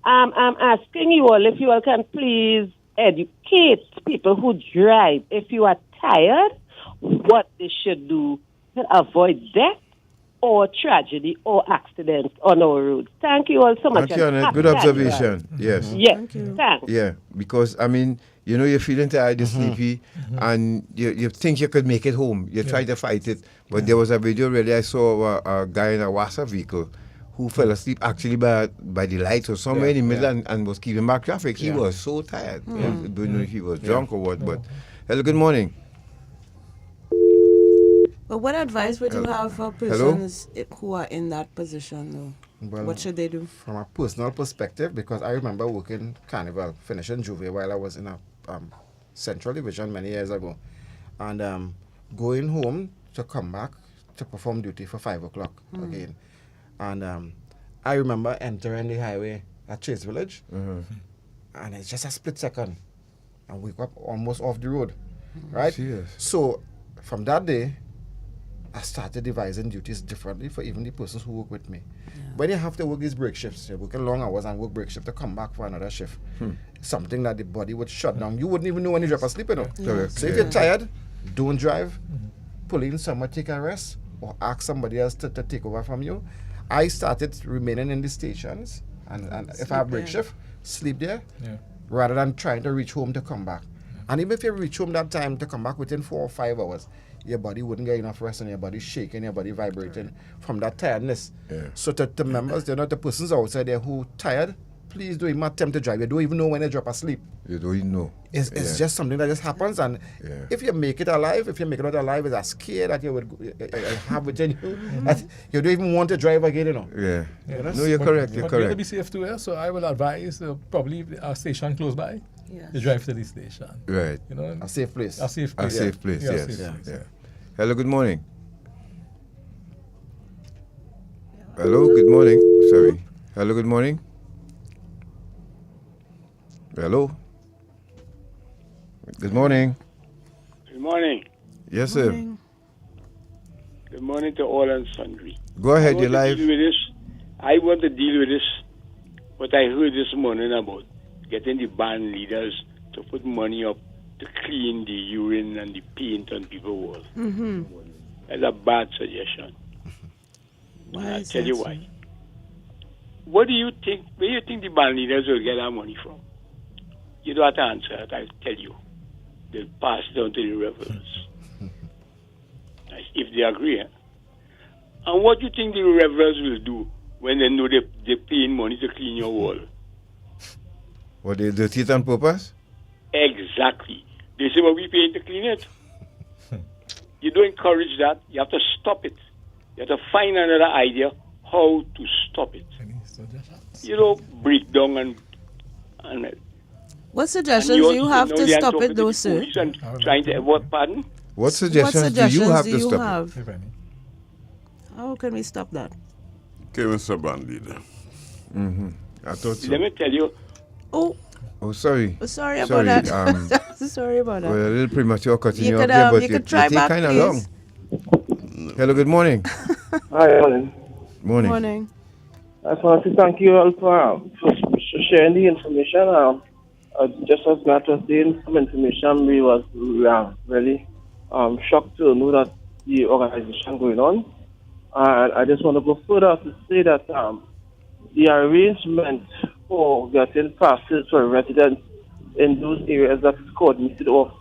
I'm asking you all if you all can please educate people who drive. If you are tired, what they should do to avoid death or tragedy or accidents on our roads. Thank you all so much. Thank you, Annette. Good observation. Yes. Yes. Thank you. Thanks. Yeah, because, I mean, you know, you're feeling tired, you're sleepy, and you think you could make it home. You try to fight it. But there was a video, really, I saw a guy in a Wasa vehicle who fell asleep actually by the lights or somewhere in the middle and was keeping back traffic. He was so tired. I don't know if he was drunk or what, but hello, good morning. But what advice would you have for persons who are in that position, though? Well, what should they do? From a personal perspective, because I remember working Carnival, finishing Juve while I was in a Central Division many years ago. And going home to come back to perform duty for 5 o'clock again. And I remember entering the highway at Chase Village, and it's just a split second. And we got almost off the road, right? Serious. So from that day, I started devising duties differently for even the persons who work with me. When you have to work these break shifts, you're working long hours and work break shift to come back for another shift. Something that the body would shut down. You wouldn't even know when you drop asleep, you know. So if you're tired, don't drive. Pull in somewhere, take a rest, or ask somebody else to take over from you. I started remaining in the stations, and if I have break shift, sleep there, rather than trying to reach home to come back. And even if you reach home that time to come back within 4 or 5 hours, your body wouldn't get enough rest and your body shaking, your body vibrating from that tiredness. So to members, they're not the persons outside there who tired, please don't even attempt to drive. You don't even know when you drop asleep. You don't even know. It's just something that just happens, and if you make it alive, if you make it not alive, it's a scare that you would have within you, that you don't even want to drive again, you know. No, you're correct, you're but correct. To be safe too, so I will advise probably a station close by. You drive to the station. Right. You know, a safe place. A safe place. A safe place, Yeah, yes. safe place. Hello, good morning. Hello, good morning. Sorry. Hello, good morning. Hello. Good morning. Good morning. Yes, sir. Good morning to all and sundry. Go ahead, you're live. I want to deal with this, what I heard this morning about getting the band leaders to put money up to clean the urine and the paint on people's walls. That's a bad suggestion. I'll tell you why. What do you think, where do you think the band leaders will get our money from? You don't have to answer it, I'll tell you. They'll pass it on to the revelers. If they agree. And what do you think the revelers will do when they know they're paying money to clean your wall? What, they dirty it on purpose? Exactly. They say, well, we paying to clean it. You don't encourage that. You have to stop it. You have to find another idea how to stop it. You know, break down and what suggestions do you have to stop it, though, sir? Trying to what? Pardon? What suggestions do you have to stop it? How can we stop that? Okay, Mr. Band Leader. I thought so. Let me tell you. Oh, sorry. Sorry about that. Sorry about that. Well, a little premature cutting You you could, off there, but you you could try take back, kind of please. long. Hello, good morning. Hi, morning. Morning. Morning. I just want to thank you all for sharing the information. Just as Matt was saying, some information we was really shocked to know that the organization going on. And I just want to go further to say that the arrangement for getting passes for residents in those areas that is coordinated off,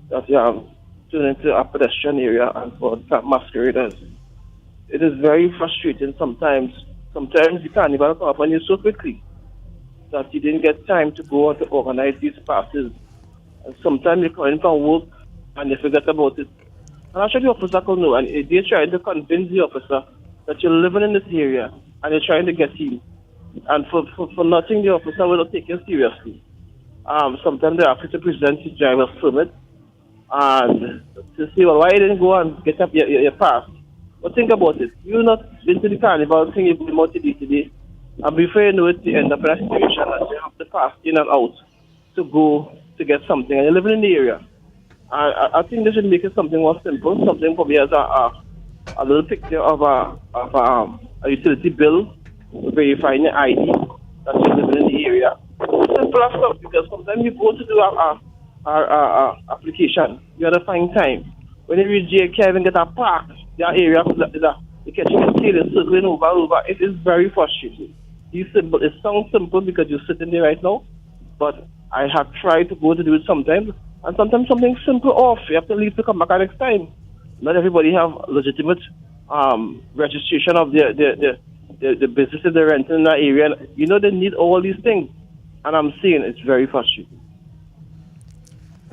that turn into a pedestrian area and for masqueraders. It is very frustrating sometimes. Sometimes the carnival come upon you so quickly that you didn't get time to go out to organize these passes. And sometimes you come in from work and you forget about it. And actually the officer could know, and they're trying to convince the officer that you're living in this area and you're trying to get in. And for nothing, the officer will not take you seriously. Sometimes they ask you to present your driver's permit and to say, well, why you didn't go and get up your pass? But think about it. You're not been to the carnival thing, you've been out today. And before you know it, you end up in a situation that you have to pass in and out to go to get something. And you're living in the area. I think they should make it something more simple. Something probably as a little picture of a utility bill verifying your ID that you're living in the area. Simple stuff, because sometimes you go to do our application, you have to find time. When you reach JK and get a park, that area, you catch a tail circling over. It is very frustrating. It sounds simple because you're sitting there right now, but I have tried to go to do it sometimes, and sometimes something simple off. You have to leave to come back next time. Not everybody have legitimate registration of the businesses they're renting in that area. You know, they need all these things, and I'm saying it's very frustrating.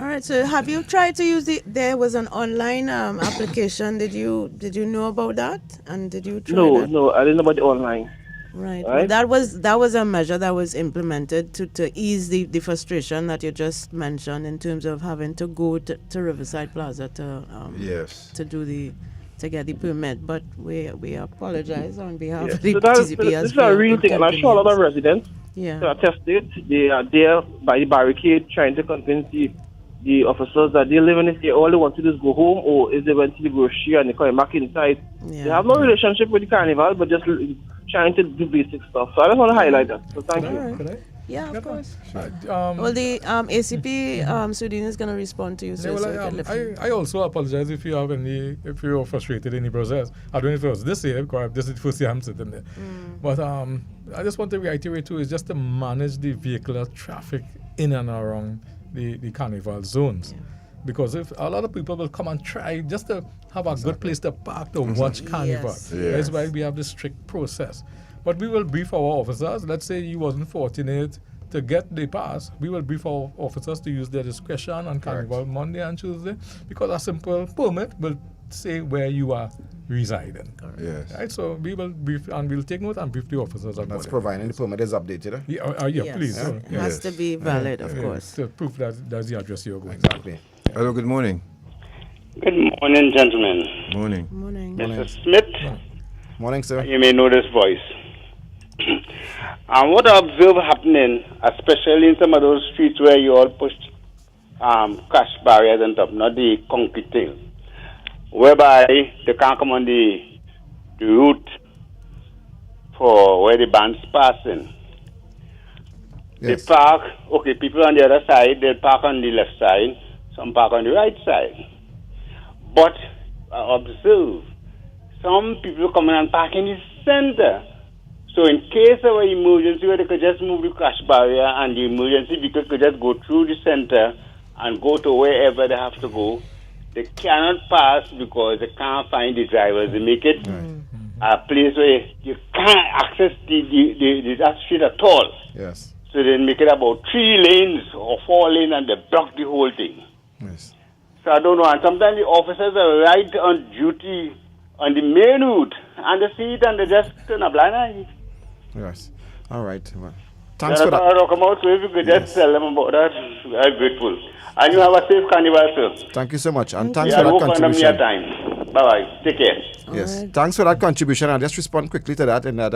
All right. So, have you tried to use there was an online application? Did you know about that? And did you try that? No, I didn't know about the online. Right. Well, that was a measure that was implemented to ease the frustration that you just mentioned in terms of having to go to Riverside Plaza to get the permit. But we apologize on behalf of the TTPS. This is a real thing, and I saw a lot of residents that are tested. They are there by the barricade trying to convince the officers that they live in this area, all they want to do is go home, or if they went to the grocery and they come back inside. Yeah. They have no relationship with the carnival, but just trying to do basic stuff. So I just want to highlight that. So thank you. Right. Yeah, of course. Well, the ACP Sudin is going to respond to you. I also apologize if you're frustrated in the process. I don't know if it was this year, because this is the first year I'm sitting there. But I just want to reiterate too, is just to manage the vehicular traffic in and around the carnival zones. Yeah. Because if a lot of people will come and try just to have a good place to park to watch carnival. Yes. That's why we have this strict process. But we will brief our officers. Let's say you wasn't fortunate to get the pass. We will brief our officers to use their discretion on Carnival Monday and Tuesday, because a simple permit will say where you are residing. Yes. Right? So we will brief, and we'll take note and brief the officers. That's providing the permit is updated. Yes. Please. Yeah. It has to be valid, of course. To prove that that's the address you're going. Exactly. Hello, good morning. Good morning, gentlemen. Morning. Morning. Mr. Smith. Morning, sir. You may know this voice. And what I observe happening, especially in some of those streets where you all pushed crash barriers and stuff, not the concrete thing, whereby they can't come on the route for where the band's passing. Yes. They park, people on the other side, they'll park on the left side, some park on the right side. But I observe some people coming and park in the center. So in case of an emergency where they could just move the crash barrier and the emergency vehicle could just go through the center and go to wherever they have to go, they cannot pass because they can't find the drivers. They make it a place where you can't access that street at all. Yes. So they make it about 3 lanes or 4 lanes and they block the whole thing. Yes. So I don't know. And sometimes the officers are right on duty on the main route and they see it and they just turn a blind eye. Yes. All right. Well, thanks for that. So if you could just tell them about that, I'm grateful. And you have a safe carnival, sir. Thank you so much. And thanks for that contribution. Time. Bye-bye. Take care. Yes. Thanks for that contribution. I'll just respond quickly to that. And that,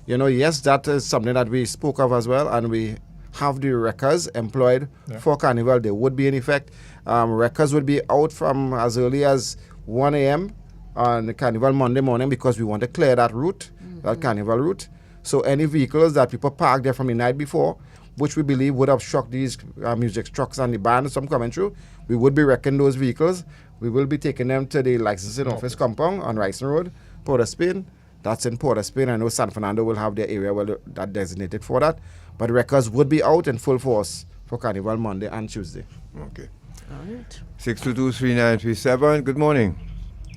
yes, that is something that we spoke of as well. And we have the wreckers employed for Carnival. They would be in effect. Wreckers would be out from as early as 1 a.m. on the Carnival Monday morning because we want to clear that route, that Carnival route. So any vehicles that people parked there from the night before, which we believe would obstruct these music trucks and the bands from coming through, we would be wrecking those vehicles. We will be taking them to the licensing office compound on Rice Road, Port of Spain. That's in Port of Spain. I know San Fernando will have their area that designated for that. But records would be out in full force for Carnival Monday and Tuesday. Okay. All right. 6223937. Good morning.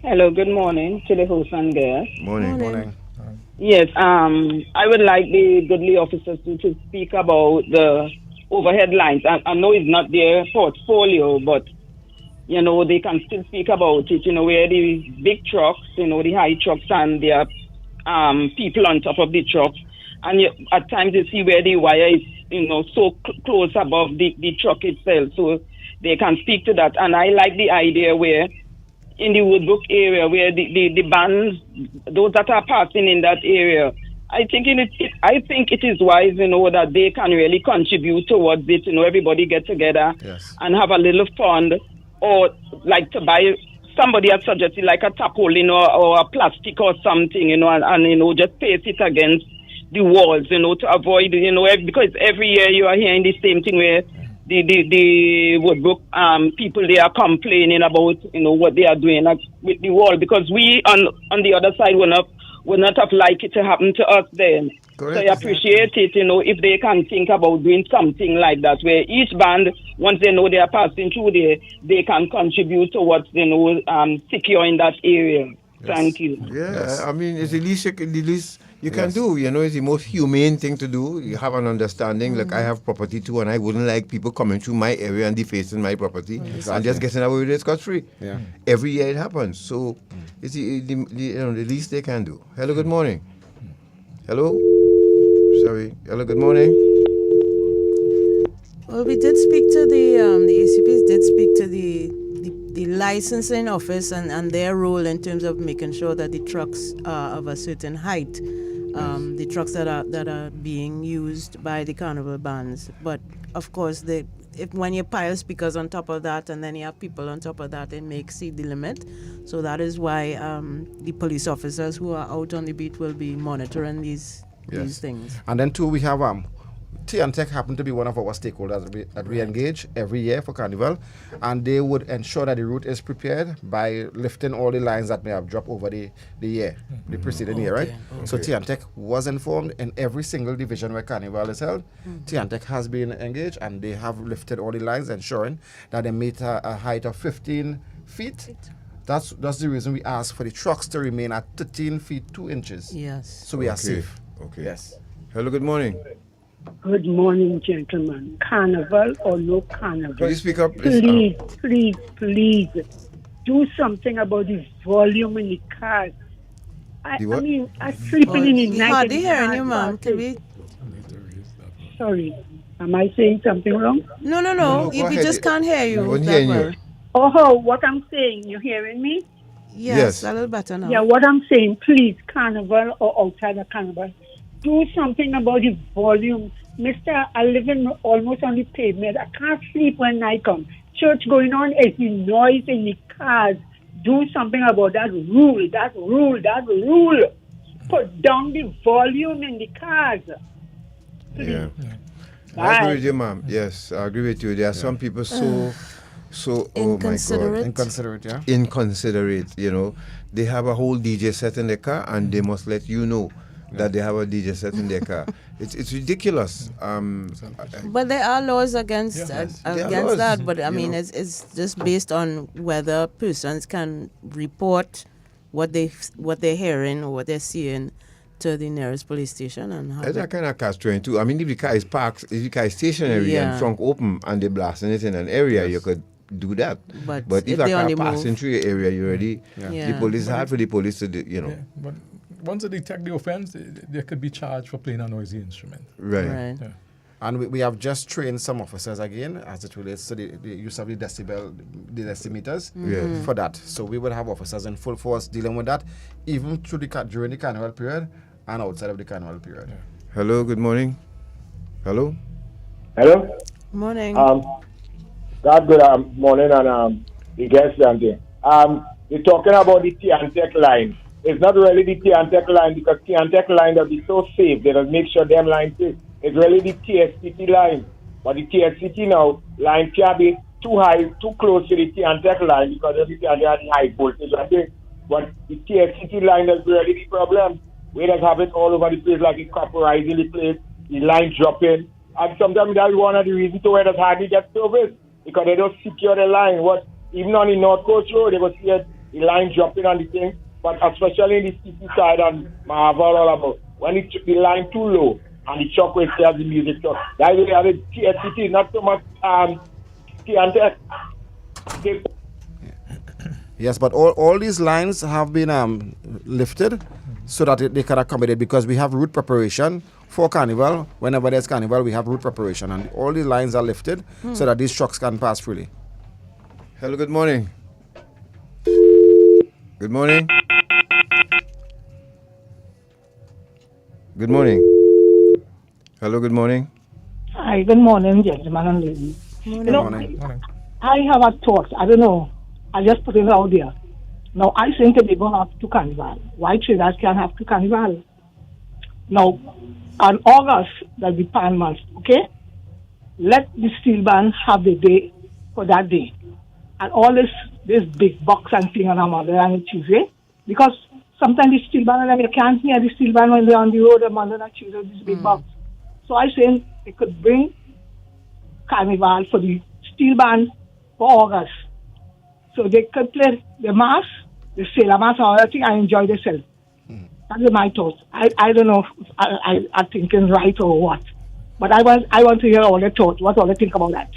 Hello, good morning to the host and guest. Morning. Yes, I would like the goodly officers to speak about the overhead lines. I know it's not their portfolio, but, you know, they can still speak about it, you know, where the big trucks, you know, the high trucks and their people on top of the trucks. And at times you see where the wire is, you know, so close above the truck itself. So they can speak to that. And I like the idea where in the Woodbrook area where the bands, those that are passing in that area, I think it is wise, you know, that they can really contribute towards it. You know, everybody get together and have a little fund, or like to buy. Somebody has suggested like a tarpaulin or a plastic or something, you know, and you know, just paste it against the walls, you know, to avoid, you know, because every year you are hearing the same thing where the Woodbrook people, they are complaining about, you know, what they are doing with the wall, because we on the other side would not have liked it to happen to us then. Correct. So I appreciate it, you know, if they can think about doing something like that, where each band, once they know they are passing through there, they can contribute towards, you know, securing that area. Thank you. Yeah, I mean, it's the least you can do. You know, it's the most humane thing to do. You have an understanding. Like, I have property too, and I wouldn't like people coming through my area and defacing my property and just getting away with it scot-free. Yeah. Every year it happens. So it's the least they can do. Hello, good morning. Hello? Sorry. Hello, good morning. Well, we did speak to the ACPs did speak to the licensing office and their role in terms of making sure that the trucks are of a certain height, the trucks that are being used by the carnival bands. But of course, when you pile speakers on top of that and then you have people on top of that, it may exceed the limit. So that is why the police officers who are out on the beat will be monitoring these things. And then too, we have T&Tech happen to be one of our stakeholders that we engage every year for Carnival, and they would ensure that the route is prepared by lifting all the lines that may have dropped over the year, the preceding year, right? Okay. So T&Tech was informed in every single division where Carnival is held. T&Tech has been engaged, and they have lifted all the lines, ensuring that they meet a height of 15 feet. That's the reason we ask for the trucks to remain at 13 feet 2 inches. Yes. So we are safe. Okay. Yes. Hello, good morning. Good morning, gentlemen. Carnival or no carnival? Could you speak up? Please, do something about the volume in the cars. I mean, I'm sleeping in the night. Hardly hearing you, ma'am. Sorry, am I saying something wrong? No. We just can't hear you. Oh, what I'm saying, you hearing me? Yes, a little better now. Yeah, what I'm saying, please, carnival or outside of carnival, do something about the volume. Mister, I live almost on the pavement. I can't sleep when I come. Church going on, is the noise in the cars. Do something about that rule. Put down the volume in the cars. Please. Yeah. I agree with you, ma'am. Yes, I agree with you. There are some people so inconsiderate. Inconsiderate, you know. They have a whole DJ set in their car, and they must let you know that they have a DJ set in their car. It's ridiculous. But there are laws against that. But I mean, it's just based on whether persons can report what they're hearing or what they're seeing to the nearest police station. And that's that kind of catch-22. I mean, if the car is parked, if the car is stationary and trunk open and they're blasting it in an area, you could do that. But if a car passing through your area, you already the police. It's hard for the police to do, you know. Yeah, but once they detect the offense, they could be charged for playing a noisy instrument. Right. Yeah. And we have just trained some officers again as it relates to the use of the decimeters for that. So we will have officers in full force dealing with that, even during the carnival period and outside of the carnival period. Yeah. Hello, good morning. Hello? Morning. Good morning, and the guests and there. You're talking about the T&Tech line. it's not really the T&Tech line because T&Tech line will be so safe. They will make sure them lines safe. It's really the TSCT line. But the TSCT now, line can't be too high, too close to the T&Tech line because everything has the high voltage. I think. But the TSCT line is really the problem. We just have it all over the place, like it's copperizing the place, the line dropping. And sometimes that's one of the reasons to where it hardly get service because they don't secure the line. What even on the North Coast Road, they will see it, the line dropping on the thing. But especially in the city side and Mahaval all about when the line too low and the truck will stay the music truck. That way have it TSCT, not so much T&Tech. Yes, but all these lines have been lifted so that they can accommodate because we have route preparation for Carnival. Whenever there's Carnival, we have route preparation and all these lines are lifted so that these trucks can pass freely. Hello, good morning. Good morning. Good morning. Hello, good morning. Hi, good morning, gentlemen and ladies. Good morning. I have a thought. I don't know. I just put it out there. Now, I think they go have to Carnival. Why traders can't have to Carnival? Now, on August, that'll be Pan month, okay? Let the steel band have the day for that day. And all this big box and thing on a Monday and a Tuesday. Because sometimes the steel band, and you can't hear the steel band when they're on the road on Monday and Tuesday, this big box. So I think they could bring Carnival for the steel band for August. So they could play the mass, the sailor mass, and all that thing, and enjoy themselves. That's my thoughts. I don't know if I think it's right or what. But I want to hear all the thoughts, what all they think about that.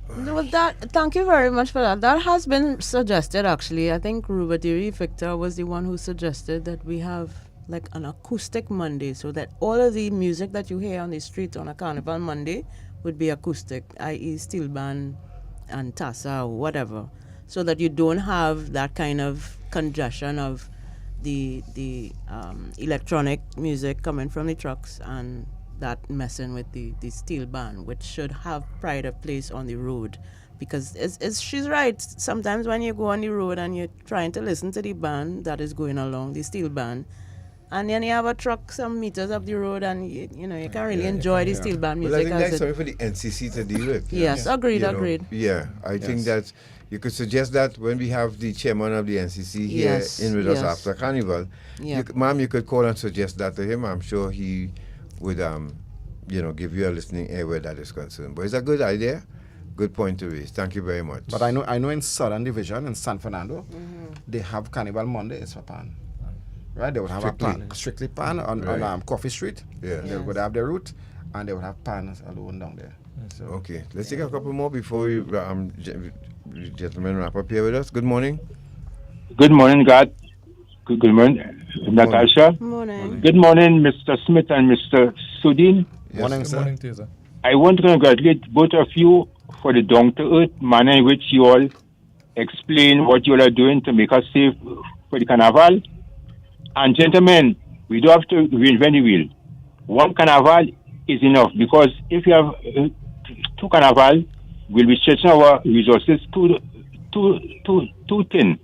Well, thank you very much for that. That has been suggested, actually. I think Rubadiri Victor was the one who suggested that we have like an acoustic Monday, so that all of the music that you hear on the street on a Carnival Monday would be acoustic, i.e. steel band and tassa or whatever, so that you don't have that kind of congestion of the electronic music coming from the trucks and that messing with the steel band, which should have pride of place on the road. Because she's right. Sometimes when you go on the road and you're trying to listen to the band that is going along, the steel band, and then you have a truck some meters up the road and you can't really enjoy the steel band music. Well, I think that's something for the NCC to deal with. Yes, agreed. Yeah, I think that you could suggest that when we have the chairman of the NCC here in with us after Carnival, ma'am, you could call and suggest that to him. I'm sure he would, give you a listening ear where that is concerned. But it's a good idea, good point to raise. Thank you very much. But I know in Southern Division in San Fernando, they have Carnival Mondays for Pan. Right, they would have strictly Pan on Coffee Street. Yeah, they would have their route, and they would have Pan alone down there. So okay, let's take a couple more before we gentlemen wrap up here with us. Good morning. Good morning, God. Good morning, Natasha. Morning. Good morning, Mr. Smith and Mr. Sudin. Yes. Morning, sir. Morning to you, sir. I want to congratulate both of you for the down-to-earth manner in which you all explain what you all are doing to make us safe for the Carnival. And gentlemen, we don't have to reinvent the wheel. One Carnival is enough, because if you have two Carnival, we'll be stretching our resources too thin.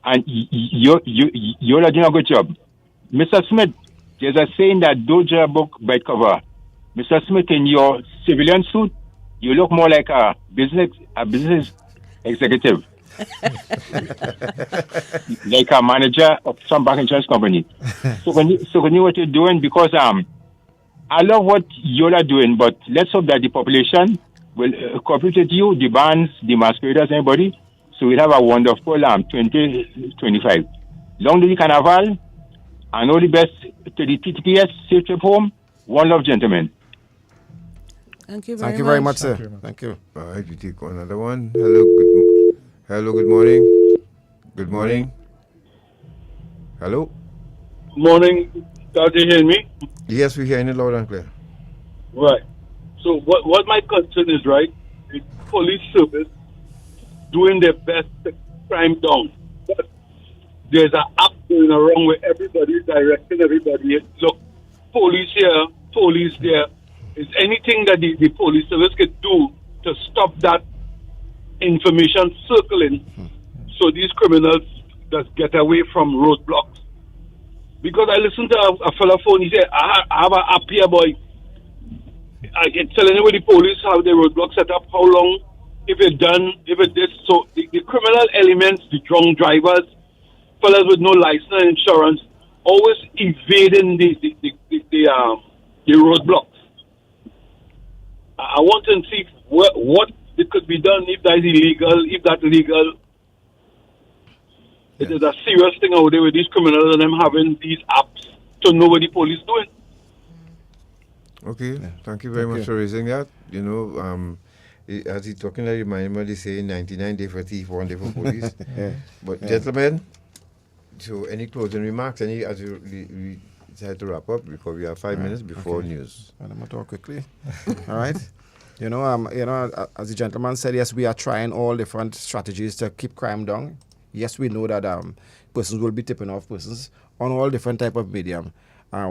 And you're doing a good job. Mr. Smith, there's a saying that don't judge a book by its cover. Mr. Smith, in your civilian suit, you look more like a business executive. Like a manager of some bank insurance company. So continue what you're doing, because I love what you all are doing, but let's hope that the population will cooperate with you, the bands, the masqueraders, everybody. So we'll have a wonderful 2025. Long live the Carnival, and all the best to the TTPS. Safe trip home. One love, gentlemen. Thank you very much, sir. Thank you. All right, we take another one. Hello, good morning. Good morning. Hello. Morning. Can you hear me? Yes, we hear you loud and clear. Right. So what my concern is, right, is police service doing their best to crime down. But there's an app going around where everybody is directing everybody. Look, police here, police there. Is anything that the police service could do to stop that information circling so these criminals just get away from roadblocks Because I listened to a fella phone, he said, I have an app here, boy. I can tell anybody the police how the roadblock set up, how long, if it's done, if it this. So the criminal elements, the drunk drivers, fellas with no license and insurance, always evading the roadblocks. I want to see what it could be done if that is illegal, if that's legal. It is a serious thing out there with these criminals and them having these apps to know what the police doing. Okay, thank you very much for raising that. You know, as he's talking, I remind me they say 99 days for thief, 1 day for police. But gentlemen, so any closing remarks? As we decide to wrap up because we have 5 minutes before news. I'm going to talk quickly. All right. You know, as the gentleman said, yes, we are trying all different strategies to keep crime down. Yes, we know that persons will be tipping off persons on all different type of medium.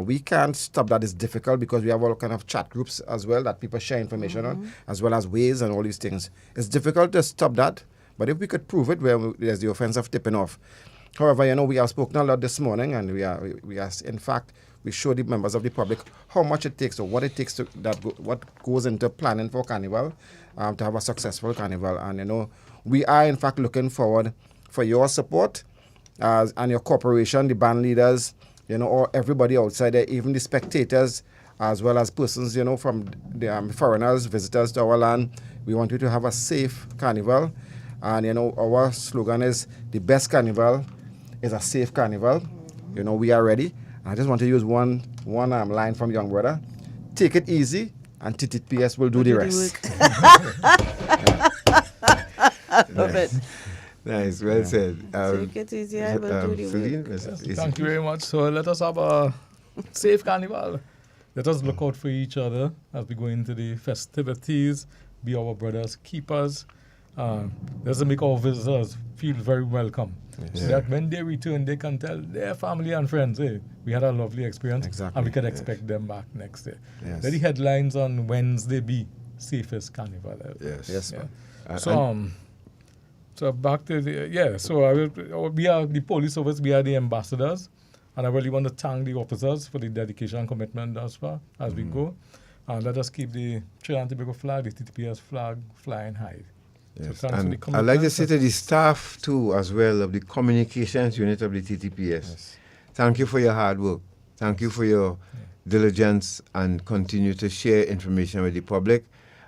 We can't stop that. It's difficult because we have all kind of chat groups as well that people share information on, as well as ways and all these things. It's difficult to stop that, but if we could prove it, where there's the offense of tipping off. However, you know, we have spoken a lot this morning, and we are in fact, we show the members of the public how much it takes or what it takes to what goes into planning for Carnival, to have a successful Carnival. And you know, we are in fact looking forward for your support and your cooperation, the band leaders, you know, or everybody outside there, even the spectators, as well as persons, you know, from the foreigners, visitors to our land. We want you to have a safe Carnival. And, you know, our slogan is, the best Carnival is a safe Carnival. You know, we are ready. And I just want to use one line from Young Brother. Take it easy, and TTPS will do the rest. Love it. Nice, well said. Take it easy, I will do the work. Thank you very much. So let us have a safe Carnival. Let us look out for each other as we go into the festivities, be our brothers, keepers. Let's make our visitors feel very welcome. So that when they return, they can tell their family and friends, hey, we had a lovely experience, and we can expect them back next day. Let the headlines on Wednesday be safest Carnival ever. Yes. So back to we are the police office, we are the ambassadors, and I really want to thank the officers for the dedication and commitment thus far as we go. And let us keep the Trinidad and Tobago flag, the TTPS flag, flying high. Yes. So and I'd like to say to the staff too as well of the communications unit of the TTPS, thank you for your hard work. Thank you for your diligence and continue to share information with the public.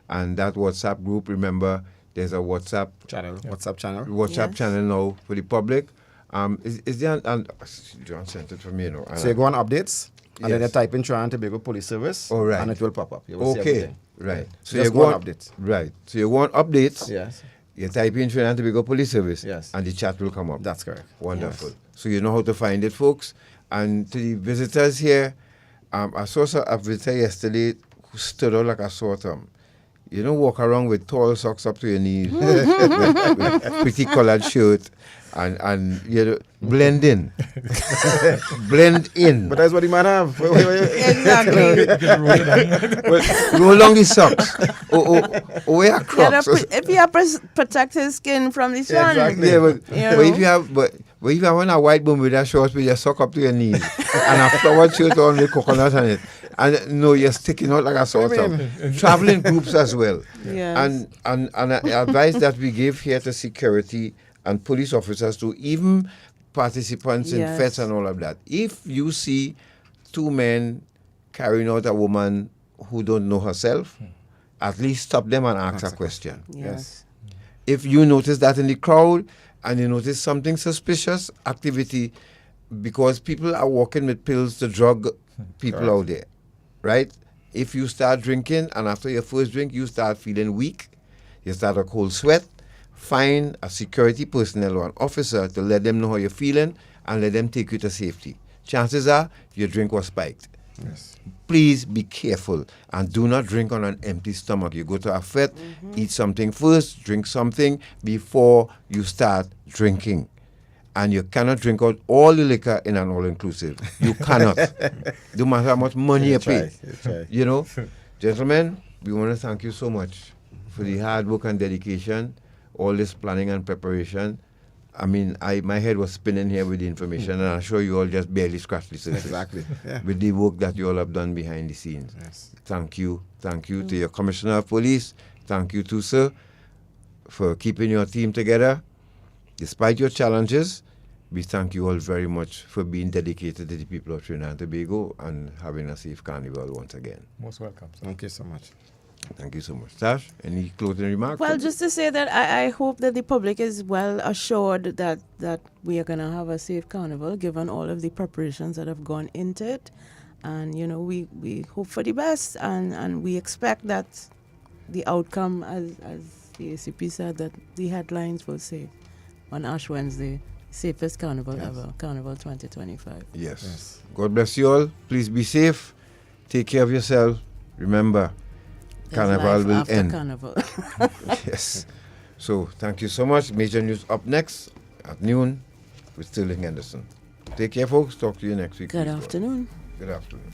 And that WhatsApp group, remember, there's a WhatsApp channel now for the public. Is there John sent it for me, you know. So you go on updates, and then you type in Trinidad and Tobago Police Service, and it will pop up. You will see everything. Right. So you go on updates. Right. So you want updates. Yes. You type in Trinidad and Tobago Police Service. Yes. And the chat will come up. That's correct. Wonderful. Yes. So you know how to find it, folks. And to the visitors here, I saw a visitor yesterday who stood out like a sore thumb. You don't walk around with tall socks up to your knees, with pretty colored shirt, and you know, blend in. Blend in. But that's what he might have. Exactly. Roll along the socks. Or wear Crocs. If you have protect his skin from the sun. Exactly. Yeah, but if you have on a white Bermuda shorts with your sock up to your knees and a flowered shirt on with coconut on it, and no, you're sticking out like a sore thumb. Traveling groups as well. Yes. And advice that we give here to security and police officers to even participants in fests and all of that. If you see two men carrying out a woman who don't know herself, at least stop them and ask a question. Yes. If you notice that in the crowd and you notice something suspicious activity, because people are walking with pills to drug people out there, right? If you start drinking and after your first drink you start feeling weak, you start a cold sweat, find a security personnel or an officer to let them know how you're feeling and let them take you to safety. Chances are your drink was spiked. Yes. Please be careful and do not drink on an empty stomach. You go to a fete, eat something first, drink something before you start drinking. And you cannot drink out all the liquor in an all-inclusive. You cannot. No matter how much money you pay. You know, gentlemen, we want to thank you so much for the hard work and dedication, all this planning and preparation. I mean, my head was spinning here with the information, and I'm sure you all just barely scratched the surface. Exactly. Yeah. With the work that you all have done behind the scenes. Yes. Thank you. Thank you to your Commissioner of Police. Thank you too, sir, for keeping your team together. Despite your challenges, we thank you all very much for being dedicated to the people of Trinidad and Tobago and having a safe carnival once again. Most welcome, sir. Thank you so much. Thank you so much. Tash, any closing remarks? Well, just to say that I hope that the public is well assured that we are going to have a safe carnival, given all of the preparations that have gone into it. And, you know, we hope for the best, and we expect that the outcome, as the ACP said, that the headlines will say on Ash Wednesday, safest carnival ever, Carnival 2025. Yes. God bless you all. Please be safe. Take care of yourself. Remember, Carnival will after end. Carnival. Yes. So, thank you so much. Major news up next at noon with Sterling Henderson. Take care, folks. Talk to you next week. Good afternoon. Good afternoon.